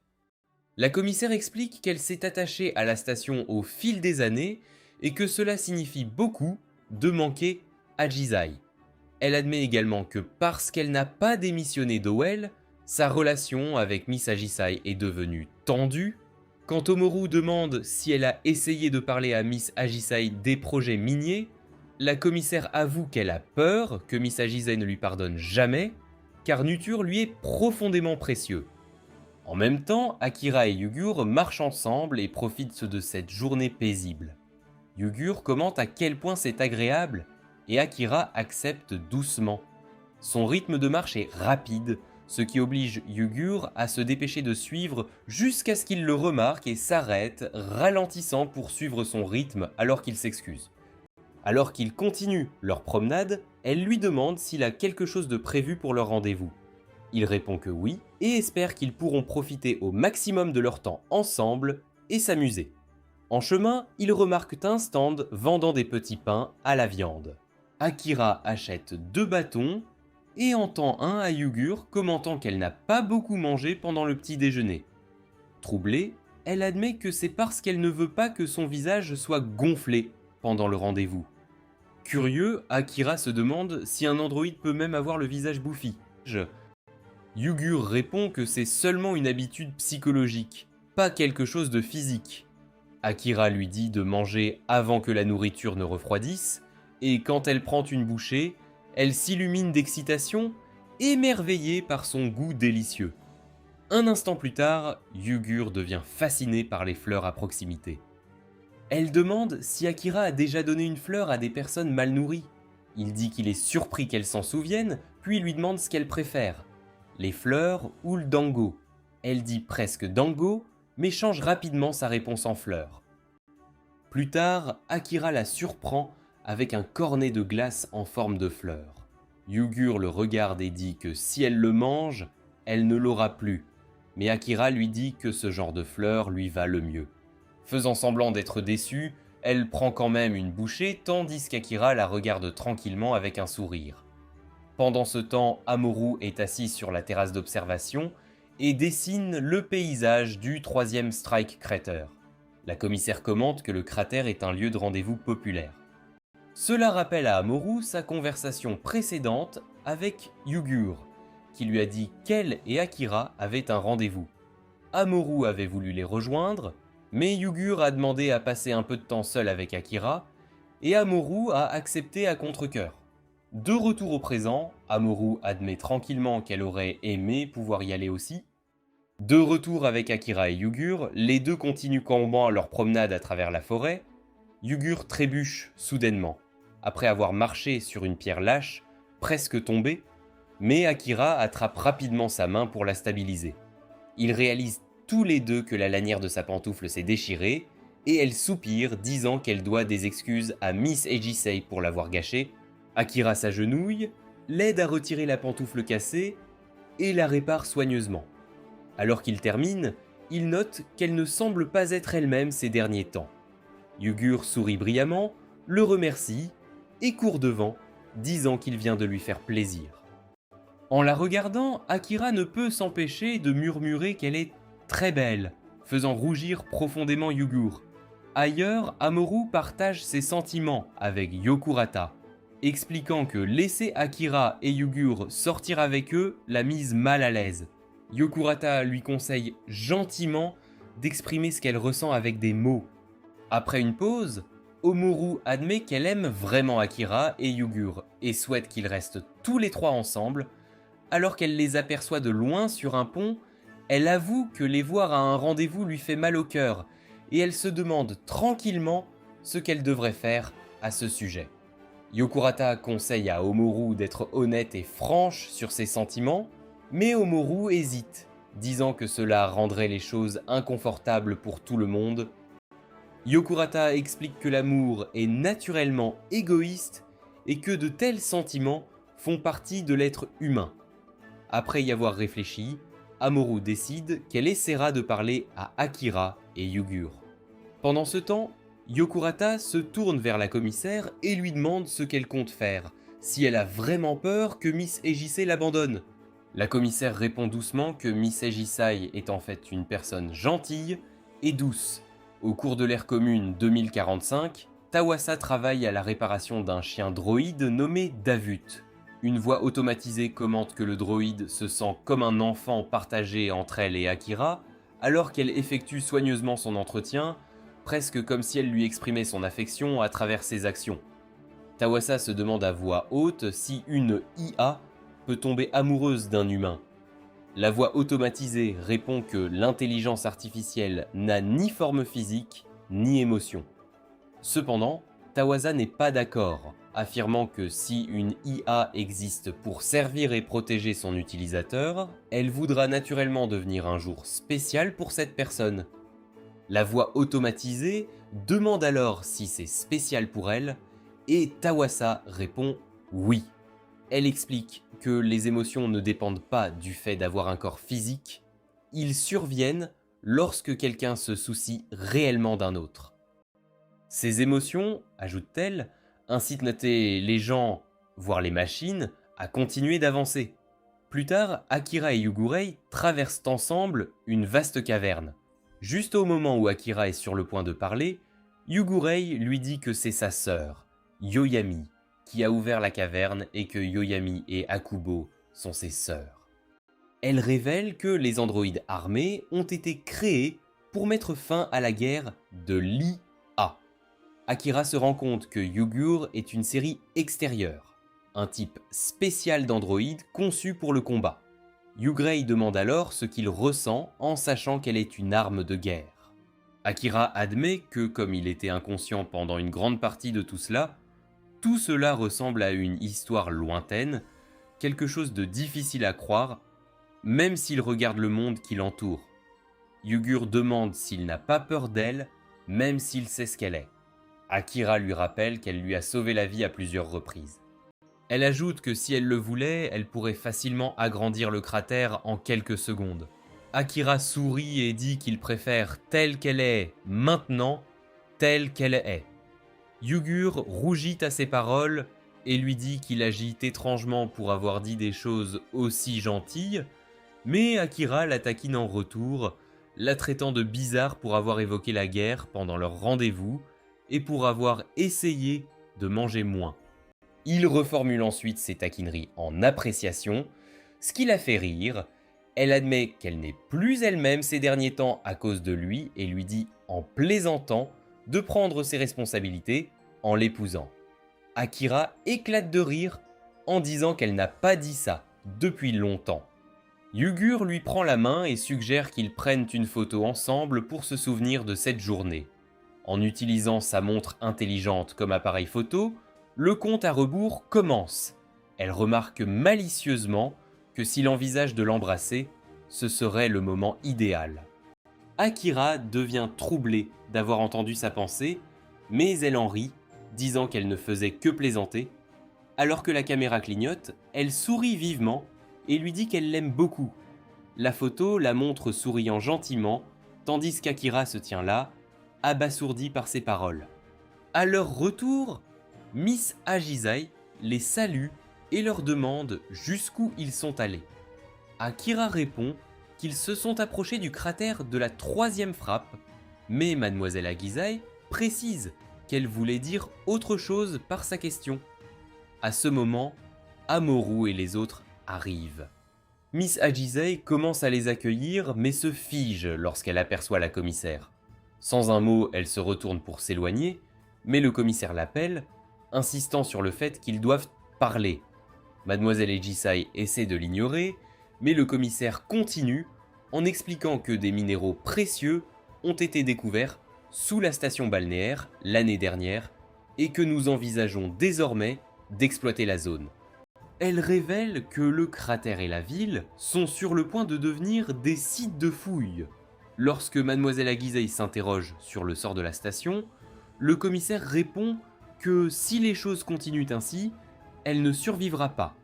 La commissaire explique qu'elle s'est attachée à la station au fil des années et que cela signifie beaucoup de manquer Ajizai. Elle admet également que parce qu'elle n'a pas démissionné d'Owell, sa relation avec Misagi-sai est devenue tendue. Quand Amoru demande si elle a essayé de parler à Miss Agisai des projets miniers, la commissaire avoue qu'elle a peur que Miss Agisai ne lui pardonne jamais, car Nutur lui est profondément précieux. En même temps, Akira et Yugur marchent ensemble et profitent de cette journée paisible. Yugur commente à quel point c'est agréable et Akira accepte doucement. Son rythme de marche est rapide, ce qui oblige Yugur à se dépêcher de suivre jusqu'à ce qu'il le remarque et s'arrête, ralentissant pour suivre son rythme alors qu'il s'excuse. Alors qu'ils continuent leur promenade, elle lui demande s'il a quelque chose de prévu pour leur rendez-vous. Il répond que oui et espère qu'ils pourront profiter au maximum de leur temps ensemble et s'amuser. En chemin, ils remarquent un stand vendant des petits pains à la viande. Akira achète 2 bâtons et en tend un à Yugur, commentant qu'elle n'a pas beaucoup mangé pendant le petit déjeuner. Troublée, elle admet que c'est parce qu'elle ne veut pas que son visage soit gonflé pendant le rendez-vous. Curieux, Akira se demande si un androïde peut même avoir le visage bouffi. Yugur répond que c'est seulement une habitude psychologique, pas quelque chose de physique. Akira lui dit de manger avant que la nourriture ne refroidisse, et quand elle prend une bouchée, elle s'illumine d'excitation, émerveillée par son goût délicieux. Un instant plus tard, Yugur devient fasciné par les fleurs à proximité. Elle demande si Akira a déjà donné une fleur à des personnes mal nourries. Il dit qu'il est surpris qu'elle s'en souvienne, puis lui demande ce qu'elle préfère, les fleurs ou le dango. Elle dit presque dango, mais change rapidement sa réponse en fleurs. Plus tard, Akira la surprend avec un cornet de glace en forme de fleur. Yugur le regarde et dit que si elle le mange, elle ne l'aura plus, mais Akira lui dit que ce genre de fleur lui va le mieux. Faisant semblant d'être déçue, elle prend quand même une bouchée tandis qu'Akira la regarde tranquillement avec un sourire. Pendant ce temps, Amoru est assis sur la terrasse d'observation et dessine le paysage du 3e Strike Crater. La commissaire commente que le cratère est un lieu de rendez-vous populaire. Cela rappelle à Amoru sa conversation précédente avec Yugur, qui lui a dit qu'elle et Akira avaient un rendez-vous. Amoru avait voulu les rejoindre, mais Yugur a demandé à passer un peu de temps seul avec Akira, et Amoru a accepté à contre-cœur. De retour au présent, Amoru admet tranquillement qu'elle aurait aimé pouvoir y aller aussi. De retour avec Akira et Yugur, les deux continuent calmement leur promenade à travers la forêt. Yugur trébuche soudainement, après avoir marché sur une pierre lâche, presque tombée, mais Akira attrape rapidement sa main pour la stabiliser. Il réalise tous les deux que la lanière de sa pantoufle s'est déchirée, et elle soupire, disant qu'elle doit des excuses à Miss Ejisei pour l'avoir gâchée. Akira s'agenouille, l'aide à retirer la pantoufle cassée, et la répare soigneusement. Alors qu'il termine, il note qu'elle ne semble pas être elle-même ces derniers temps. Yugur sourit brillamment, le remercie, et court devant, disant qu'il vient de lui faire plaisir. En la regardant, Akira ne peut s'empêcher de murmurer qu'elle est très belle, faisant rougir profondément Yugur. Ailleurs, Amoru partage ses sentiments avec Yokurata, expliquant que laisser Akira et Yugur sortir avec eux l'a mise mal à l'aise. Yokurata lui conseille gentiment d'exprimer ce qu'elle ressent avec des mots. Après une pause, Amoru admet qu'elle aime vraiment Akira et Yugur et souhaite qu'ils restent tous les trois ensemble. Alors qu'elle les aperçoit de loin sur un pont, elle avoue que les voir à un rendez-vous lui fait mal au cœur et elle se demande tranquillement ce qu'elle devrait faire à ce sujet. Yokurata conseille à Amoru d'être honnête et franche sur ses sentiments, mais Amoru hésite, disant que cela rendrait les choses inconfortables pour tout le monde. Yokurata explique que l'amour est naturellement égoïste et que de tels sentiments font partie de l'être humain. Après y avoir réfléchi, Amoru décide qu'elle essaiera de parler à Akira et Yugur. Pendant ce temps, Yokurata se tourne vers la commissaire et lui demande ce qu'elle compte faire, si elle a vraiment peur que Miss Ejisei l'abandonne. La commissaire répond doucement que Miss Ejisei est en fait une personne gentille et douce. Au cours de l'ère commune 2045, Tawasa travaille à la réparation d'un chien droïde nommé Davut. Une voix automatisée commente que le droïde se sent comme un enfant partagé entre elle et Akira, alors qu'elle effectue soigneusement son entretien, presque comme si elle lui exprimait son affection à travers ses actions. Tawasa se demande à voix haute si une IA peut tomber amoureuse d'un humain. La voix automatisée répond que l'intelligence artificielle n'a ni forme physique, ni émotion. Cependant, Tawasa n'est pas d'accord, affirmant que si une IA existe pour servir et protéger son utilisateur, elle voudra naturellement devenir un jour spécial pour cette personne. La voix automatisée demande alors si c'est spécial pour elle, et Tawasa répond oui. Elle explique que les émotions ne dépendent pas du fait d'avoir un corps physique, ils surviennent lorsque quelqu'un se soucie réellement d'un autre. Ces émotions, ajoute-t-elle, incitent les gens, voire les machines, à continuer d'avancer. Plus tard, Akira et Yugurei traversent ensemble une vaste caverne. Juste au moment où Akira est sur le point de parler, Yugurei lui dit que c'est sa sœur, Yoyami, qui a ouvert la caverne et que Yoyami et Akubo sont ses sœurs. Elle révèle que les androïdes armés ont été créés pour mettre fin à la guerre de l'IA. Akira se rend compte que Yugur est une série extérieure, un type spécial d'androïde conçu pour le combat. Yugurei demande alors ce qu'il ressent en sachant qu'elle est une arme de guerre. Akira admet que comme il était inconscient pendant une grande partie de tout cela ressemble à une histoire lointaine, quelque chose de difficile à croire, même s'il regarde le monde qui l'entoure. Yugur demande s'il n'a pas peur d'elle, même s'il sait ce qu'elle est. Akira lui rappelle qu'elle lui a sauvé la vie à plusieurs reprises. Elle ajoute que si elle le voulait, elle pourrait facilement agrandir le cratère en quelques secondes. Akira sourit et dit qu'il préfère telle qu'elle est maintenant, telle qu'elle est. Yugur rougit à ces paroles et lui dit qu'il agit étrangement pour avoir dit des choses aussi gentilles, mais Akira la taquine en retour, la traitant de bizarre pour avoir évoqué la guerre pendant leur rendez-vous et pour avoir essayé de manger moins. Il reformule ensuite ses taquineries en appréciation, ce qui la fait rire. Elle admet qu'elle n'est plus elle-même ces derniers temps à cause de lui et lui dit en plaisantant de prendre ses responsabilités en l'épousant. Akira éclate de rire en disant qu'elle n'a pas dit ça depuis longtemps. Yugur lui prend la main et suggère qu'ils prennent une photo ensemble pour se souvenir de cette journée. En utilisant sa montre intelligente comme appareil photo, le compte à rebours commence. Elle remarque malicieusement que s'il envisage de l'embrasser, ce serait le moment idéal. Akira devient troublée d'avoir entendu sa pensée, mais elle en rit, disant qu'elle ne faisait que plaisanter. Alors que la caméra clignote, elle sourit vivement et lui dit qu'elle l'aime beaucoup. La photo la montre souriant gentiment, tandis qu'Akira se tient là, abasourdi par ses paroles. À leur retour, Miss Agisai les salue et leur demande jusqu'où ils sont allés. Akira répond qu'ils se sont approchés du cratère de la 3e frappe, mais Mademoiselle Agisai précise qu'elle voulait dire autre chose par sa question. À ce moment, Amoru et les autres arrivent. Miss Agisei commence à les accueillir mais se fige lorsqu'elle aperçoit la commissaire. Sans un mot, elle se retourne pour s'éloigner, mais le commissaire l'appelle, insistant sur le fait qu'ils doivent parler. Mademoiselle Agisei essaie de l'ignorer, mais le commissaire continue en expliquant que des minéraux précieux ont été découverts sous la station balnéaire l'année dernière et que nous envisageons désormais d'exploiter la zone. Elle révèle que le cratère et la ville sont sur le point de devenir des sites de fouilles. Lorsque Mademoiselle Agisei s'interroge sur le sort de la station, le commissaire répond que si les choses continuent ainsi, elle ne survivra pas.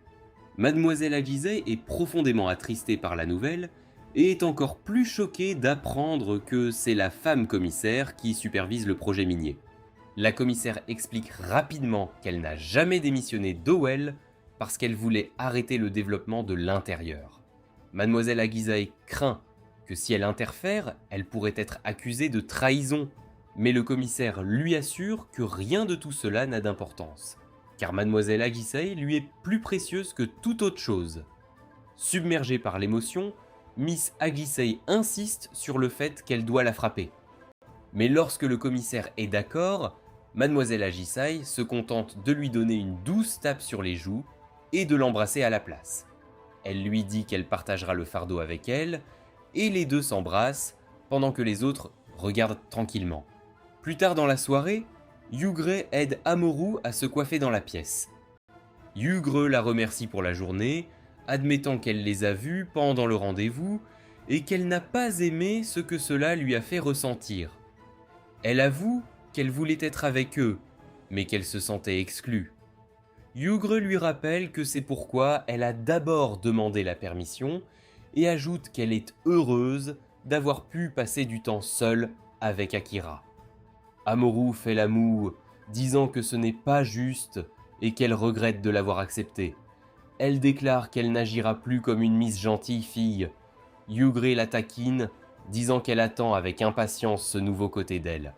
Mademoiselle Agisei est profondément attristée par la nouvelle et est encore plus choquée d'apprendre que c'est la femme commissaire qui supervise le projet minier. La commissaire explique rapidement qu'elle n'a jamais démissionné d'Owell parce qu'elle voulait arrêter le développement de l'intérieur. Mademoiselle Agisei craint que si elle interfère, elle pourrait être accusée de trahison, mais le commissaire lui assure que rien de tout cela n'a d'importance, car Mademoiselle Agisei lui est plus précieuse que toute autre chose. Submergée par l'émotion, Miss Agisei insiste sur le fait qu'elle doit la frapper. Mais lorsque le commissaire est d'accord, Mademoiselle Agisei se contente de lui donner une douce tape sur les joues et de l'embrasser à la place. Elle lui dit qu'elle partagera le fardeau avec elle, et les deux s'embrassent pendant que les autres regardent tranquillement. Plus tard dans la soirée, Yugre aide Amoru à se coiffer dans la pièce. Yugre la remercie pour la journée, admettant qu'elle les a vus pendant le rendez-vous et qu'elle n'a pas aimé ce que cela lui a fait ressentir. Elle avoue qu'elle voulait être avec eux, mais qu'elle se sentait exclue. Yugre lui rappelle que c'est pourquoi elle a d'abord demandé la permission et ajoute qu'elle est heureuse d'avoir pu passer du temps seule avec Akira. Amoru fait la moue, disant que ce n'est pas juste et qu'elle regrette de l'avoir accepté. Elle déclare qu'elle n'agira plus comme une Miss gentille fille. Yugre la taquine, disant qu'elle attend avec impatience ce nouveau côté d'elle.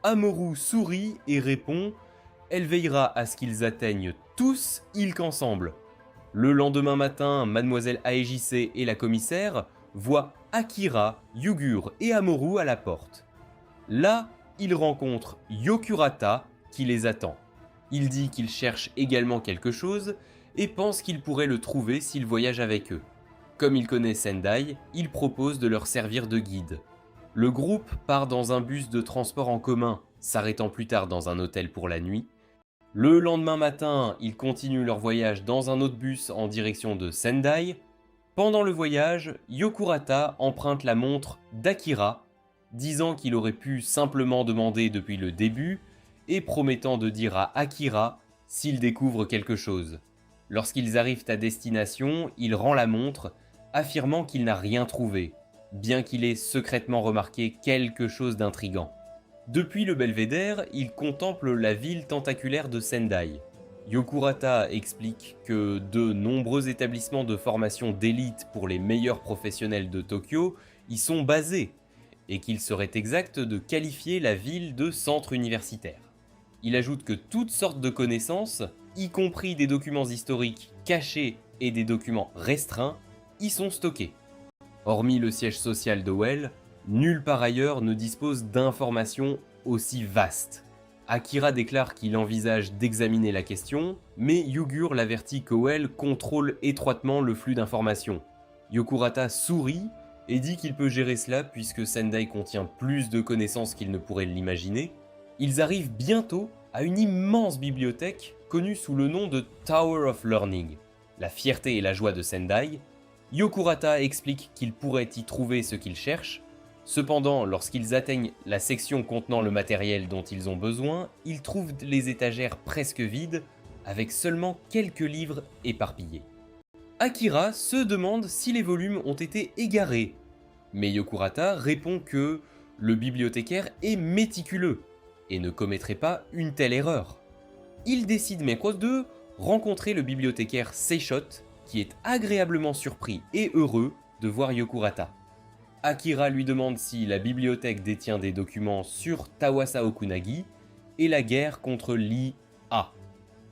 Amoru sourit et répond « Elle veillera à ce qu'ils atteignent tous île qu'ensemble ». Le lendemain matin, Mademoiselle Aegise et la commissaire voient Akira, Yugure et Amoru à la porte. Là, ils rencontrent Yokurata qui les attend. Il dit qu'il cherche également quelque chose et pense qu'il pourrait le trouver s'il voyage avec eux. Comme il connaît Sendai, il propose de leur servir de guide. Le groupe part dans un bus de transport en commun, s'arrêtant plus tard dans un hôtel pour la nuit. Le lendemain matin, ils continuent leur voyage dans un autre bus en direction de Sendai. Pendant le voyage, Yokurata emprunte la montre d'Akira, disant qu'il aurait pu simplement demander depuis le début et promettant de dire à Akira s'il découvre quelque chose. Lorsqu'ils arrivent à destination, il rend la montre, affirmant qu'il n'a rien trouvé, bien qu'il ait secrètement remarqué quelque chose d'intrigant. Depuis le belvédère, il contemple la ville tentaculaire de Sendai. Yokurata explique que de nombreux établissements de formation d'élite pour les meilleurs professionnels de Tokyo y sont basés, et qu'il serait exact de qualifier la ville de centre universitaire. Il ajoute que toutes sortes de connaissances, y compris des documents historiques cachés et des documents restreints, y sont stockés. Hormis le siège social d'Owell, nulle part ailleurs ne dispose d'informations aussi vastes. Akira déclare qu'il envisage d'examiner la question, mais Yugure l'avertit qu'Owell contrôle étroitement le flux d'informations. Yokurata sourit et dit qu'il peut gérer cela puisque Sendai contient plus de connaissances qu'il ne pourrait l'imaginer. Ils arrivent bientôt à une immense bibliothèque connue sous le nom de Tower of Learning, la fierté et la joie de Sendai. Yokurata explique qu'il pourrait y trouver ce qu'il cherche, Cependant, lorsqu'ils atteignent la section contenant le matériel dont ils ont besoin, ils trouvent les étagères presque vides, avec seulement quelques livres éparpillés. Akira se demande si les volumes ont été égarés, mais Yokurata répond que le bibliothécaire est méticuleux et ne commettrait pas une telle erreur. Il décide mécos de rencontrer le bibliothécaire Seishot, qui est agréablement surpris et heureux de voir Yokurata. Akira lui demande si la bibliothèque détient des documents sur Tawasa Okunagi et la guerre contre l'I.A.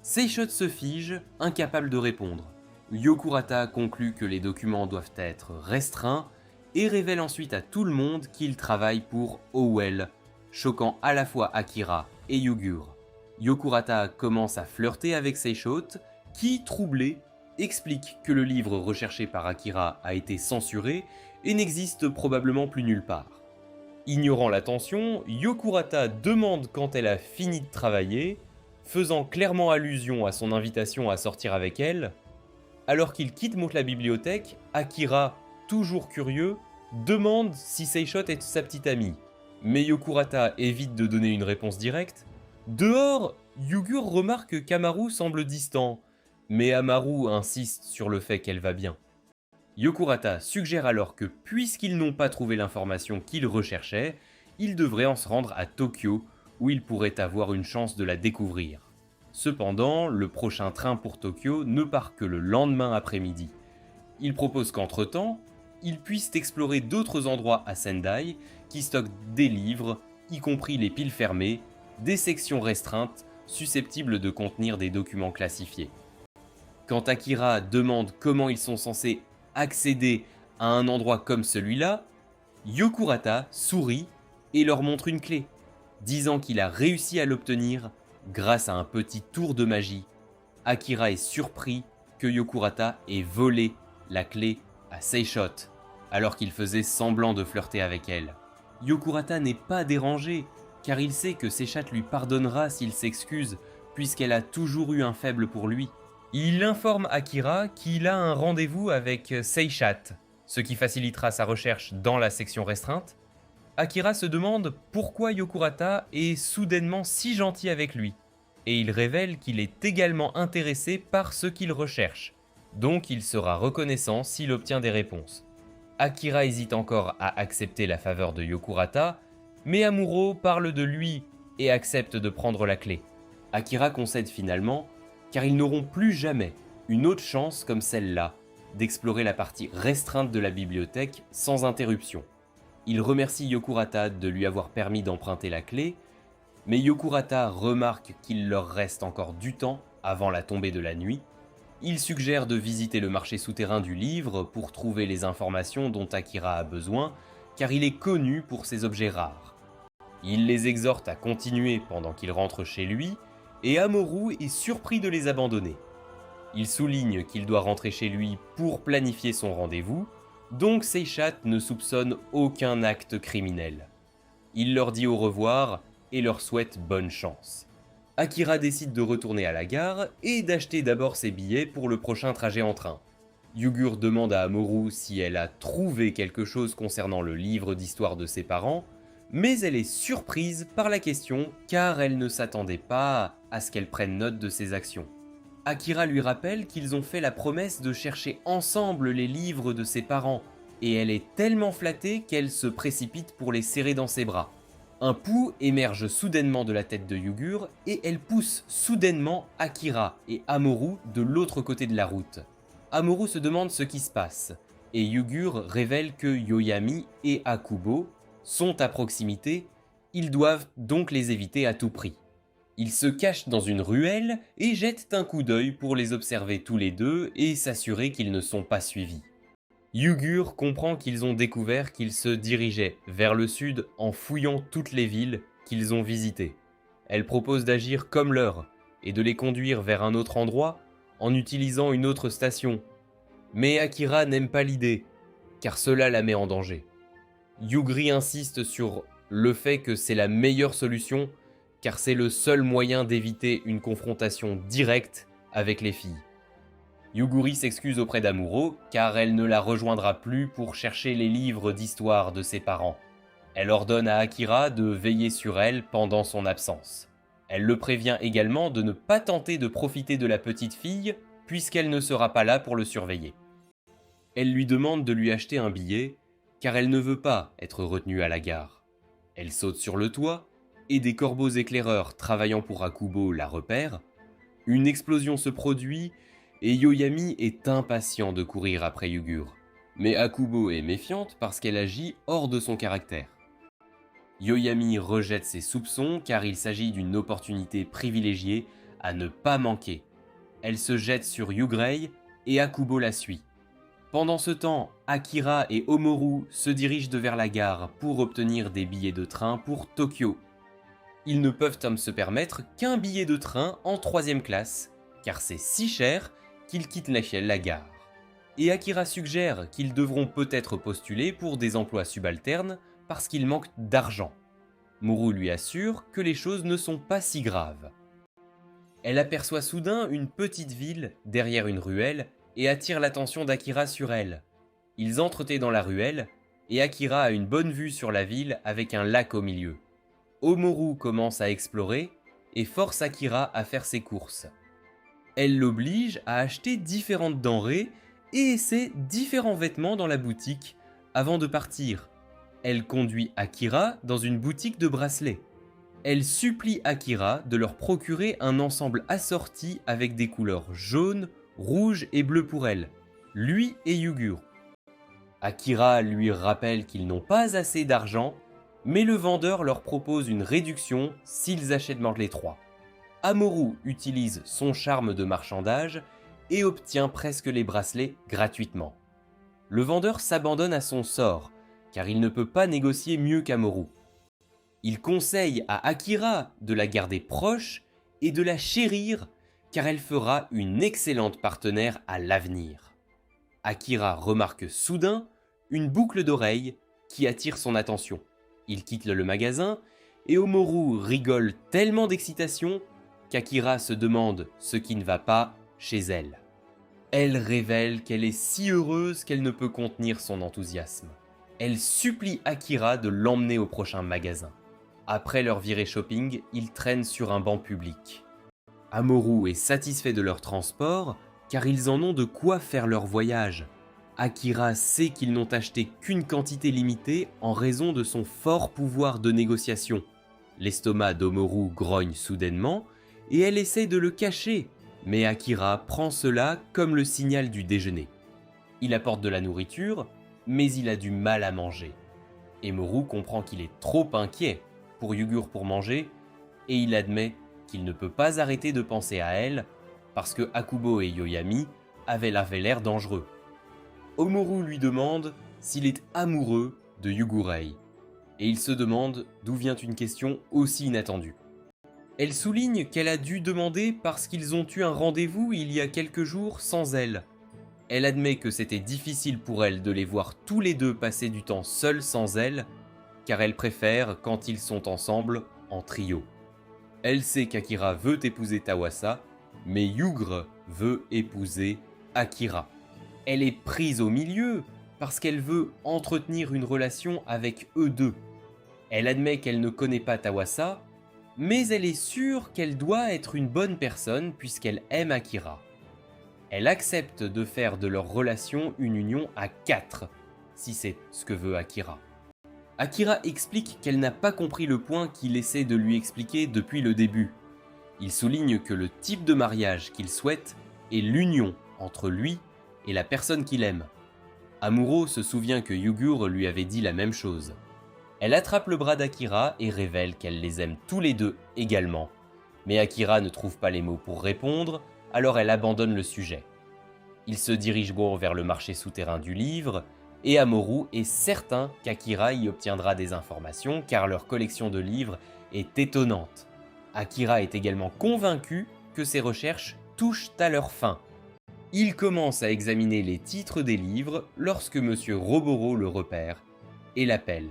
Seishot se fige, incapable de répondre. Yokurata conclut que les documents doivent être restreints et révèle ensuite à tout le monde qu'il travaille pour Howell, choquant à la fois Akira et Yugur. Yokurata commence à flirter avec Seishot, qui, troublé, explique que le livre recherché par Akira a été censuré et n'existe probablement plus nulle part. Ignorant la tension, Yokurata demande quand elle a fini de travailler, faisant clairement allusion à son invitation à sortir avec elle. Alors qu'il quitte la bibliothèque, Akira, toujours curieux, demande si Seishot est sa petite amie. Mais Yokurata évite de donner une réponse directe. Dehors, Yugur remarque qu'Amaru semble distant, mais Amaru insiste sur le fait qu'elle va bien. Yokurata suggère alors que puisqu'ils n'ont pas trouvé l'information qu'ils recherchaient, ils devraient en se rendre à Tokyo, où ils pourraient avoir une chance de la découvrir. Cependant, le prochain train pour Tokyo ne part que le lendemain après-midi. Il propose qu'entre-temps, ils puissent explorer d'autres endroits à Sendai qui stockent des livres, y compris les piles fermées, des sections restreintes susceptibles de contenir des documents classifiés. Quand Akira demande comment ils sont censés accéder à un endroit comme celui-là, Yokurata sourit et leur montre une clé, disant qu'il a réussi à l'obtenir grâce à un petit tour de magie. Akira est surpris que Yokurata ait volé la clé à Seishot, alors qu'il faisait semblant de flirter avec elle. Yokurata n'est pas dérangé, car il sait que Seishot lui pardonnera s'il s'excuse, puisqu'elle a toujours eu un faible pour lui. Il informe Akira qu'il a un rendez-vous avec Seishot, ce qui facilitera sa recherche dans la section restreinte. Akira se demande pourquoi Yokurata est soudainement si gentil avec lui, et il révèle qu'il est également intéressé par ce qu'il recherche, donc il sera reconnaissant s'il obtient des réponses. Akira hésite encore à accepter la faveur de Yokurata, mais Amuro parle de lui et accepte de prendre la clé. Akira concède finalement, car ils n'auront plus jamais une autre chance comme celle-là, d'explorer la partie restreinte de la bibliothèque sans interruption. Il remercie Yokurata de lui avoir permis d'emprunter la clé, mais Yokurata remarque qu'il leur reste encore du temps avant la tombée de la nuit. Il suggère de visiter le marché souterrain du livre pour trouver les informations dont Akira a besoin, car il est connu pour ses objets rares. Il les exhorte à continuer pendant qu'il rentre chez lui, et Amuro est surpris de les abandonner. Il souligne qu'il doit rentrer chez lui pour planifier son rendez-vous, donc Seishot ne soupçonne aucun acte criminel. Il leur dit au revoir et leur souhaite bonne chance. Akira décide de retourner à la gare et d'acheter d'abord ses billets pour le prochain trajet en train. Yugur demande à Amuro si elle a trouvé quelque chose concernant le livre d'histoire de ses parents, mais elle est surprise par la question car elle ne s'attendait pas à ce qu'elle prenne note de ses actions. Akira lui rappelle qu'ils ont fait la promesse de chercher ensemble les livres de ses parents, et elle est tellement flattée qu'elle se précipite pour les serrer dans ses bras. Un pouls émerge soudainement de la tête de Yugur et elle pousse soudainement Akira et Amuro de l'autre côté de la route. Amuro se demande ce qui se passe, et Yugur révèle que Yoyami et Akubo sont à proximité, ils doivent donc les éviter à tout prix. Ils se cachent dans une ruelle et jettent un coup d'œil pour les observer tous les deux et s'assurer qu'ils ne sont pas suivis. Yugur comprend qu'ils ont découvert qu'ils se dirigeaient vers le sud en fouillant toutes les villes qu'ils ont visitées. Elle propose d'agir comme leur et de les conduire vers un autre endroit en utilisant une autre station. Mais Akira n'aime pas l'idée, car cela la met en danger. Yugri insiste sur le fait que c'est la meilleure solution, car c'est le seul moyen d'éviter une confrontation directe avec les filles. Yuguri s'excuse auprès d'Amuro, car elle ne la rejoindra plus pour chercher les livres d'histoire de ses parents. Elle ordonne à Akira de veiller sur elle pendant son absence. Elle le prévient également de ne pas tenter de profiter de la petite fille, puisqu'elle ne sera pas là pour le surveiller. Elle lui demande de lui acheter un billet, car elle ne veut pas être retenue à la gare. Elle saute sur le toit, et des corbeaux éclaireurs travaillant pour Akubo la repèrent. Une explosion se produit, et Yoyami est impatient de courir après Yugure. Mais Akubo est méfiante parce qu'elle agit hors de son caractère. Yoyami rejette ses soupçons car il s'agit d'une opportunité privilégiée à ne pas manquer. Elle se jette sur Yugrei et Akubo la suit. Pendant ce temps, Akira et Omoru se dirigent vers la gare pour obtenir des billets de train pour Tokyo. Ils ne peuvent se permettre qu'un billet de train en 3e classe, car c'est si cher qu'ils quittent la gare. Et Akira suggère qu'ils devront peut-être postuler pour des emplois subalternes parce qu'ils manquent d'argent. Muru lui assure que les choses ne sont pas si graves. Elle aperçoit soudain une petite ville derrière une ruelle et attire l'attention d'Akira sur elle. Ils entrent dans la ruelle et Akira a une bonne vue sur la ville avec un lac au milieu. Omoru commence à explorer et force Akira à faire ses courses. Elle l'oblige à acheter différentes denrées et essaie différents vêtements dans la boutique avant de partir. Elle conduit Akira dans une boutique de bracelets. Elle supplie Akira de leur procurer un ensemble assorti avec des couleurs jaunes, rouges et bleues pour elle, lui et Yugure. Akira lui rappelle qu'ils n'ont pas assez d'argent, mais le vendeur leur propose une réduction s'ils achètent les 3. Amoru utilise son charme de marchandage et obtient presque les bracelets gratuitement. Le vendeur s'abandonne à son sort, car il ne peut pas négocier mieux qu'Amoru. Il conseille à Akira de la garder proche et de la chérir, car elle fera une excellente partenaire à l'avenir. Akira remarque soudain une boucle d'oreille qui attire son attention. Il quitte le magasin et Omoru rigole tellement d'excitation qu'Akira se demande ce qui ne va pas chez elle. Elle révèle qu'elle est si heureuse qu'elle ne peut contenir son enthousiasme. Elle supplie Akira de l'emmener au prochain magasin. Après leur virée shopping, ils traînent sur un banc public. Amoru est satisfait de leur transport car ils en ont de quoi faire leur voyage. Akira sait qu'ils n'ont acheté qu'une quantité limitée en raison de son fort pouvoir de négociation. L'estomac d'Omoru grogne soudainement et elle essaie de le cacher, mais Akira prend cela comme le signal du déjeuner. Il apporte de la nourriture, mais il a du mal à manger. Omoru comprend qu'il est trop inquiet pour Yugure pour manger et il admet qu'il ne peut pas arrêter de penser à elle parce que Akubo et Yoyami avaient l'air dangereux. Omoru lui demande s'il est amoureux de Yugurei et il se demande d'où vient une question aussi inattendue. Elle souligne qu'elle a dû demander parce qu'ils ont eu un rendez-vous il y a quelques jours sans elle. Elle admet que c'était difficile pour elle de les voir tous les deux passer du temps seuls sans elle, car elle préfère quand ils sont ensemble en trio. Elle sait qu'Akira veut épouser Tawasa, mais Yugre veut épouser Akira. Elle est prise au milieu parce qu'elle veut entretenir une relation avec eux deux. Elle admet qu'elle ne connaît pas Tawasa, mais elle est sûre qu'elle doit être une bonne personne puisqu'elle aime Akira. Elle accepte de faire de leur relation une union à 4, si c'est ce que veut Akira. Akira explique qu'elle n'a pas compris le point qu'il essaie de lui expliquer depuis le début. Il souligne que le type de mariage qu'il souhaite est l'union entre lui et la personne qu'il aime. Amuro se souvient que Yugure lui avait dit la même chose. Elle attrape le bras d'Akira et révèle qu'elle les aime tous les deux également. Mais Akira ne trouve pas les mots pour répondre, alors elle abandonne le sujet. Ils se dirigent vers le marché souterrain du livre, et Amoru est certain qu'Akira y obtiendra des informations car leur collection de livres est étonnante. Akira est également convaincu que ses recherches touchent à leur fin. Il commence à examiner les titres des livres lorsque Monsieur Roboro le repère et l'appelle.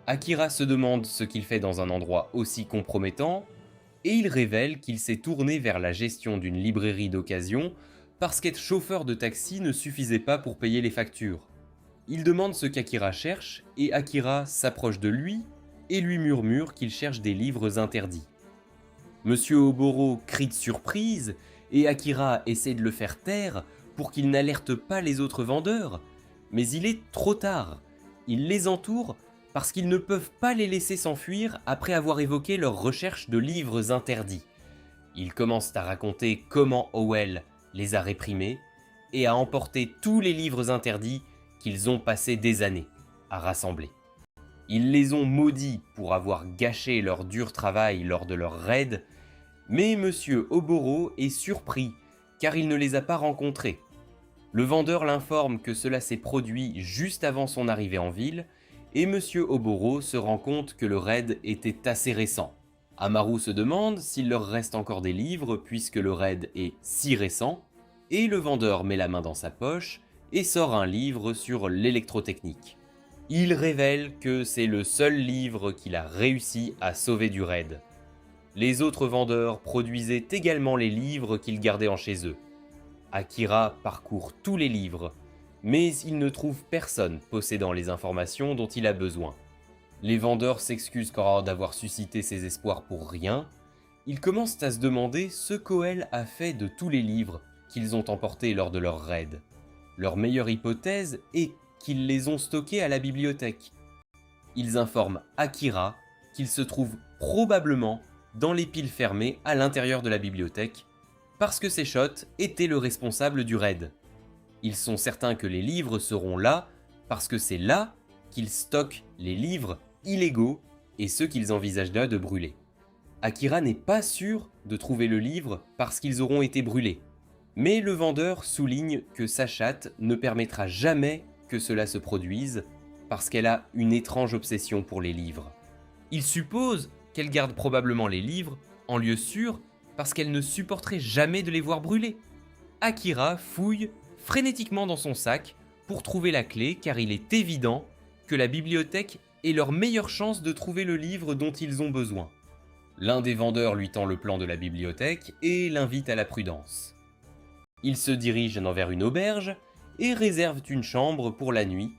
Akira se demande ce qu'il fait dans un endroit aussi compromettant, et il révèle qu'il s'est tourné vers la gestion d'une librairie d'occasion parce qu'être chauffeur de taxi ne suffisait pas pour payer les factures. Il demande ce qu'Akira cherche et Akira s'approche de lui et lui murmure qu'il cherche des livres interdits. Monsieur Oboro crie de surprise et Akira essaie de le faire taire pour qu'il n'alerte pas les autres vendeurs, mais il est trop tard. Il les entoure parce qu'ils ne peuvent pas les laisser s'enfuir après avoir évoqué leur recherche de livres interdits. Ils commencent à raconter comment Howell les a réprimés et a emporté tous les livres interdits qu'ils ont passé des années à rassembler. Ils les ont maudits pour avoir gâché leur dur travail lors de leur raid, mais Monsieur Oboro est surpris car il ne les a pas rencontrés. Le vendeur l'informe que cela s'est produit juste avant son arrivée en ville et Monsieur Oboro se rend compte que le raid était assez récent. Amaru se demande s'il leur reste encore des livres puisque le raid est si récent, et le vendeur met la main dans sa poche et sort un livre sur l'électrotechnique. Il révèle que c'est le seul livre qu'il a réussi à sauver du raid. Les autres vendeurs produisaient également les livres qu'ils gardaient en chez eux. Akira parcourt tous les livres, mais il ne trouve personne possédant les informations dont il a besoin. Les vendeurs s'excusent encore d'avoir suscité ses espoirs pour rien. Ils commencent à se demander ce qu'Howell a fait de tous les livres qu'ils ont emportés lors de leur raid. Leur meilleure hypothèse est qu'ils les ont stockés à la bibliothèque. Ils informent Akira qu'ils se trouvent probablement dans les piles fermées à l'intérieur de la bibliothèque, parce que Sechot était le responsable du raid. Ils sont certains que les livres seront là, parce que c'est là qu'ils stockent les livres illégaux et ceux qu'ils envisagent là de brûler. Akira n'est pas sûr de trouver le livre parce qu'ils auront été brûlés. Mais le vendeur souligne que sa chatte ne permettra jamais que cela se produise parce qu'elle a une étrange obsession pour les livres. Il suppose qu'elle garde probablement les livres en lieu sûr parce qu'elle ne supporterait jamais de les voir brûler. Akira fouille frénétiquement dans son sac pour trouver la clé car il est évident que la bibliothèque est leur meilleure chance de trouver le livre dont ils ont besoin. L'un des vendeurs lui tend le plan de la bibliothèque et l'invite à la prudence. Ils se dirigent vers une auberge et réservent une chambre pour la nuit,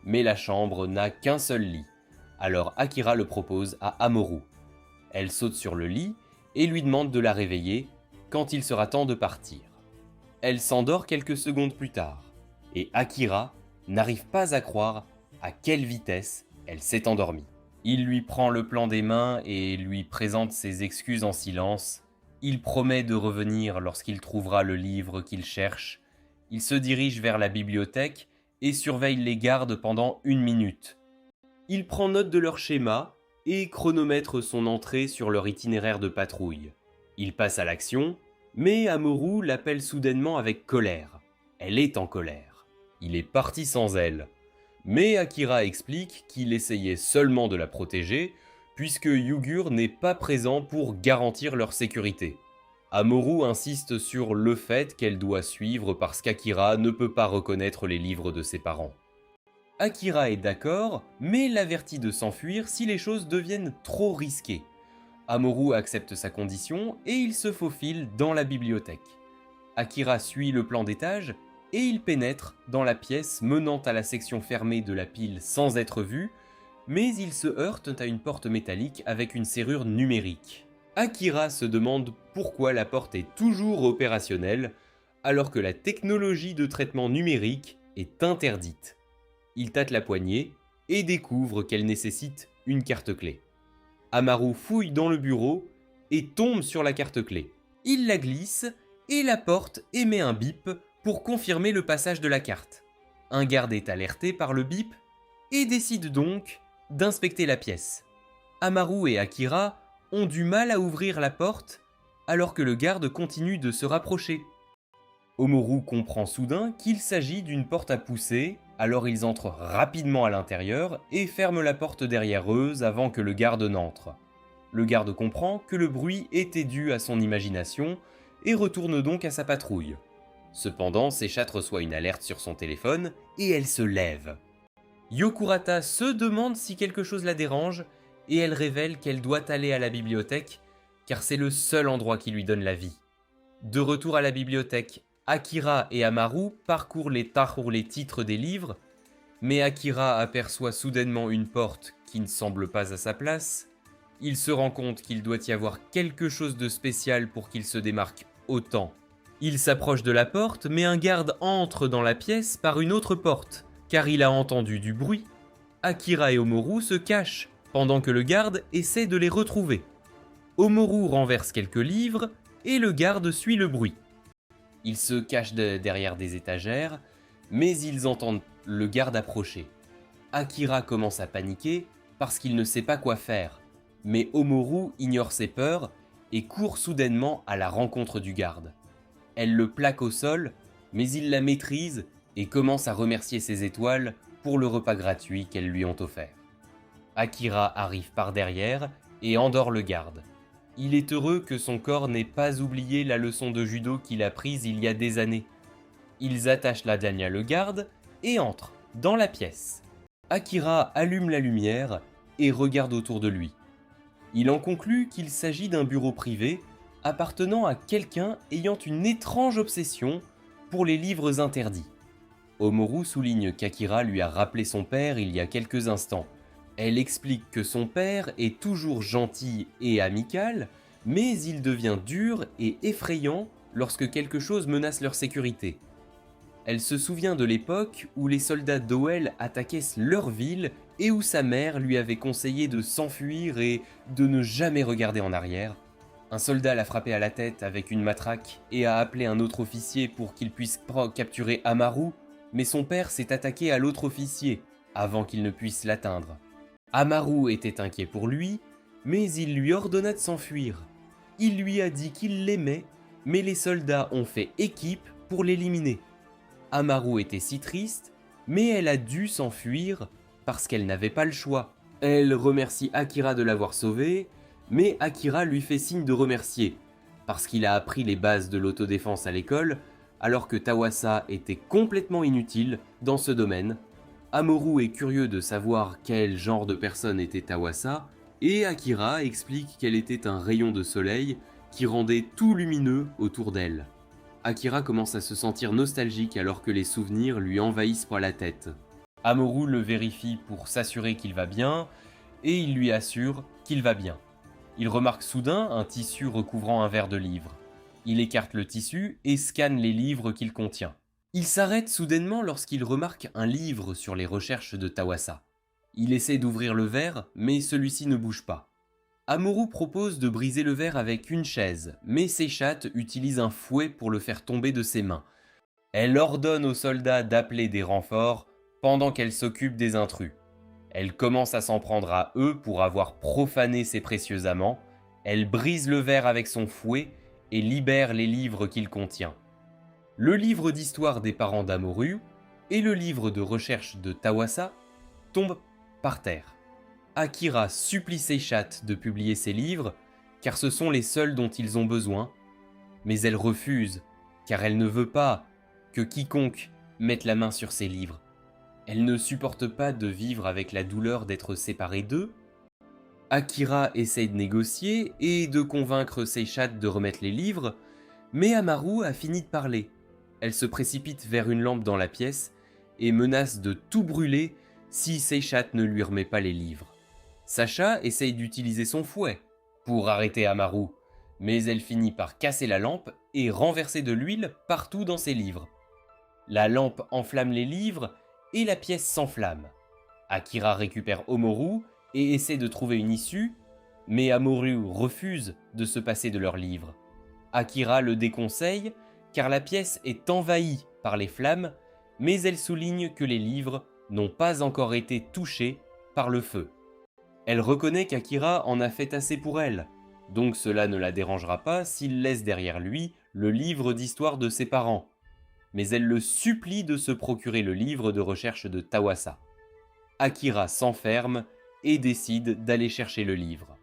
mais la chambre n'a qu'un seul lit. Alors Akira le propose à Amoru. Elle saute sur le lit et lui demande de la réveiller quand il sera temps de partir. Elle s'endort quelques secondes plus tard, et Akira n'arrive pas à croire à quelle vitesse elle s'est endormie. Il lui prend le plan des mains et lui présente ses excuses en silence. Il promet de revenir lorsqu'il trouvera le livre qu'il cherche. Il se dirige vers la bibliothèque et surveille les gardes pendant 1 minute. Il prend note de leur schéma et chronomètre son entrée sur leur itinéraire de patrouille. Il passe à l'action, mais Amoru l'appelle soudainement avec colère. Elle est en colère. Il est parti sans elle. Mais Akira explique qu'il essayait seulement de la protéger, puisque Yugur n'est pas présent pour garantir leur sécurité. Amoru insiste sur le fait qu'elle doit suivre parce qu'Akira ne peut pas reconnaître les livres de ses parents. Akira est d'accord, mais l'avertit de s'enfuir si les choses deviennent trop risquées. Amoru accepte sa condition et il se faufile dans la bibliothèque. Akira suit le plan d'étage et il pénètre dans la pièce menant à la section fermée de la pile sans être vu, mais il se heurte à une porte métallique avec une serrure numérique. Akira se demande pourquoi la porte est toujours opérationnelle alors que la technologie de traitement numérique est interdite. Il tâte la poignée et découvre qu'elle nécessite une carte clé. Amaru fouille dans le bureau et tombe sur la carte clé. Il la glisse et la porte émet un bip pour confirmer le passage de la carte. Un garde est alerté par le bip et décide donc d'inspecter la pièce. Amaru et Akira ont du mal à ouvrir la porte alors que le garde continue de se rapprocher. Omoru comprend soudain qu'il s'agit d'une porte à pousser, alors ils entrent rapidement à l'intérieur et ferment la porte derrière eux avant que le garde n'entre. Le garde comprend que le bruit était dû à son imagination et retourne donc à sa patrouille. Cependant, Sechat reçoit une alerte sur son téléphone et elle se lève. Yokurata se demande si quelque chose la dérange et elle révèle qu'elle doit aller à la bibliothèque car c'est le seul endroit qui lui donne la vie. De retour à la bibliothèque, Akira et Amaru parcourent les titres des livres Mais Akira aperçoit soudainement une porte qui ne semble pas à sa place. Il se rend compte qu'il doit y avoir quelque chose de spécial pour qu'il se démarque autant. Il s'approche de la porte, mais un garde entre dans la pièce par une autre porte, car il a entendu du bruit. Akira et Omoru se cachent, pendant que le garde essaie de les retrouver. Omoru renverse quelques livres, et le garde suit le bruit. Ils se cachent derrière des étagères, mais ils entendent le garde approcher. Akira commence à paniquer parce qu'il ne sait pas quoi faire, mais Omoru ignore ses peurs et court soudainement à la rencontre du garde. Elle le plaque au sol, mais il la maîtrise et commence à remercier ses étoiles pour le repas gratuit qu'elles lui ont offert. Akira arrive par derrière et endort le garde. Il est heureux que son corps n'ait pas oublié la leçon de judo qu'il a prise il y a des années. Ils attachent la Dania le garde et entrent dans la pièce. Akira allume la lumière et regarde autour de lui. Il en conclut qu'il s'agit d'un bureau privé appartenant à quelqu'un ayant une étrange obsession pour les livres interdits. Omoru souligne qu'Akira lui a rappelé son père il y a quelques instants. Elle explique que son père est toujours gentil et amical, mais il devient dur et effrayant lorsque quelque chose menace leur sécurité. Elle se souvient de l'époque où les soldats d'Oel attaquaient leur ville et où sa mère lui avait conseillé de s'enfuir et de ne jamais regarder en arrière. Un soldat l'a frappé à la tête avec une matraque et a appelé un autre officier pour qu'il puisse capturer Amaru, mais son père s'est attaqué à l'autre officier avant qu'il ne puisse l'atteindre. Amaru était inquiet pour lui, mais il lui ordonna de s'enfuir. Il lui a dit qu'il l'aimait, mais les soldats ont fait équipe pour l'éliminer. Amaru était si triste, mais elle a dû s'enfuir parce qu'elle n'avait pas le choix. Elle remercie Akira de l'avoir sauvée, mais Akira lui fait signe de remercier, parce qu'il a appris les bases de l'autodéfense à l'école, alors que Tawasa était complètement inutile dans ce domaine. Amoru est curieux de savoir quel genre de personne était Tawasa, et Akira explique qu'elle était un rayon de soleil qui rendait tout lumineux autour d'elle. Akira commence à se sentir nostalgique alors que les souvenirs lui envahissent par la tête. Amoru le vérifie pour s'assurer qu'il va bien, et il lui assure qu'il va bien. Il remarque soudain un tissu recouvrant un verre de livre. Il écarte le tissu et scanne les livres qu'il contient. Il s'arrête soudainement lorsqu'il remarque un livre sur les recherches de Tawasa. Il essaie d'ouvrir le verre, mais celui-ci ne bouge pas. Amoru propose de briser le verre avec une chaise, mais Seichat utilise un fouet pour le faire tomber de ses mains. Elle ordonne aux soldats d'appeler des renforts pendant qu'elle s'occupe des intrus. Elle commence à s'en prendre à eux pour avoir profané ses précieux amants. Elle brise le verre avec son fouet et libère les livres qu'il contient. Le livre d'histoire des parents d'Amoru et le livre de recherche de Tawasa tombent par terre. Akira supplie Seichat de publier ces livres, car ce sont les seuls dont ils ont besoin, mais elle refuse, car elle ne veut pas que quiconque mette la main sur ces livres. Elle ne supporte pas de vivre avec la douleur d'être séparée d'eux. Akira essaye de négocier et de convaincre Seichat de remettre les livres, mais Amaru a fini de parler. Elle se précipite vers une lampe dans la pièce et menace de tout brûler si Seichat ne lui remet pas les livres. Sacha essaye d'utiliser son fouet pour arrêter Amaru, mais elle finit par casser la lampe et renverser de l'huile partout dans ses livres. La lampe enflamme les livres et la pièce s'enflamme. Akira récupère Omoru et essaie de trouver une issue, mais Amoru refuse de se passer de leurs livres. Akira le déconseille car la pièce est envahie par les flammes, mais elle souligne que les livres n'ont pas encore été touchés par le feu. Elle reconnaît qu'Akira en a fait assez pour elle, donc cela ne la dérangera pas s'il laisse derrière lui le livre d'histoire de ses parents. Mais elle le supplie de se procurer le livre de recherche de Tawasa. Akira s'enferme et décide d'aller chercher le livre.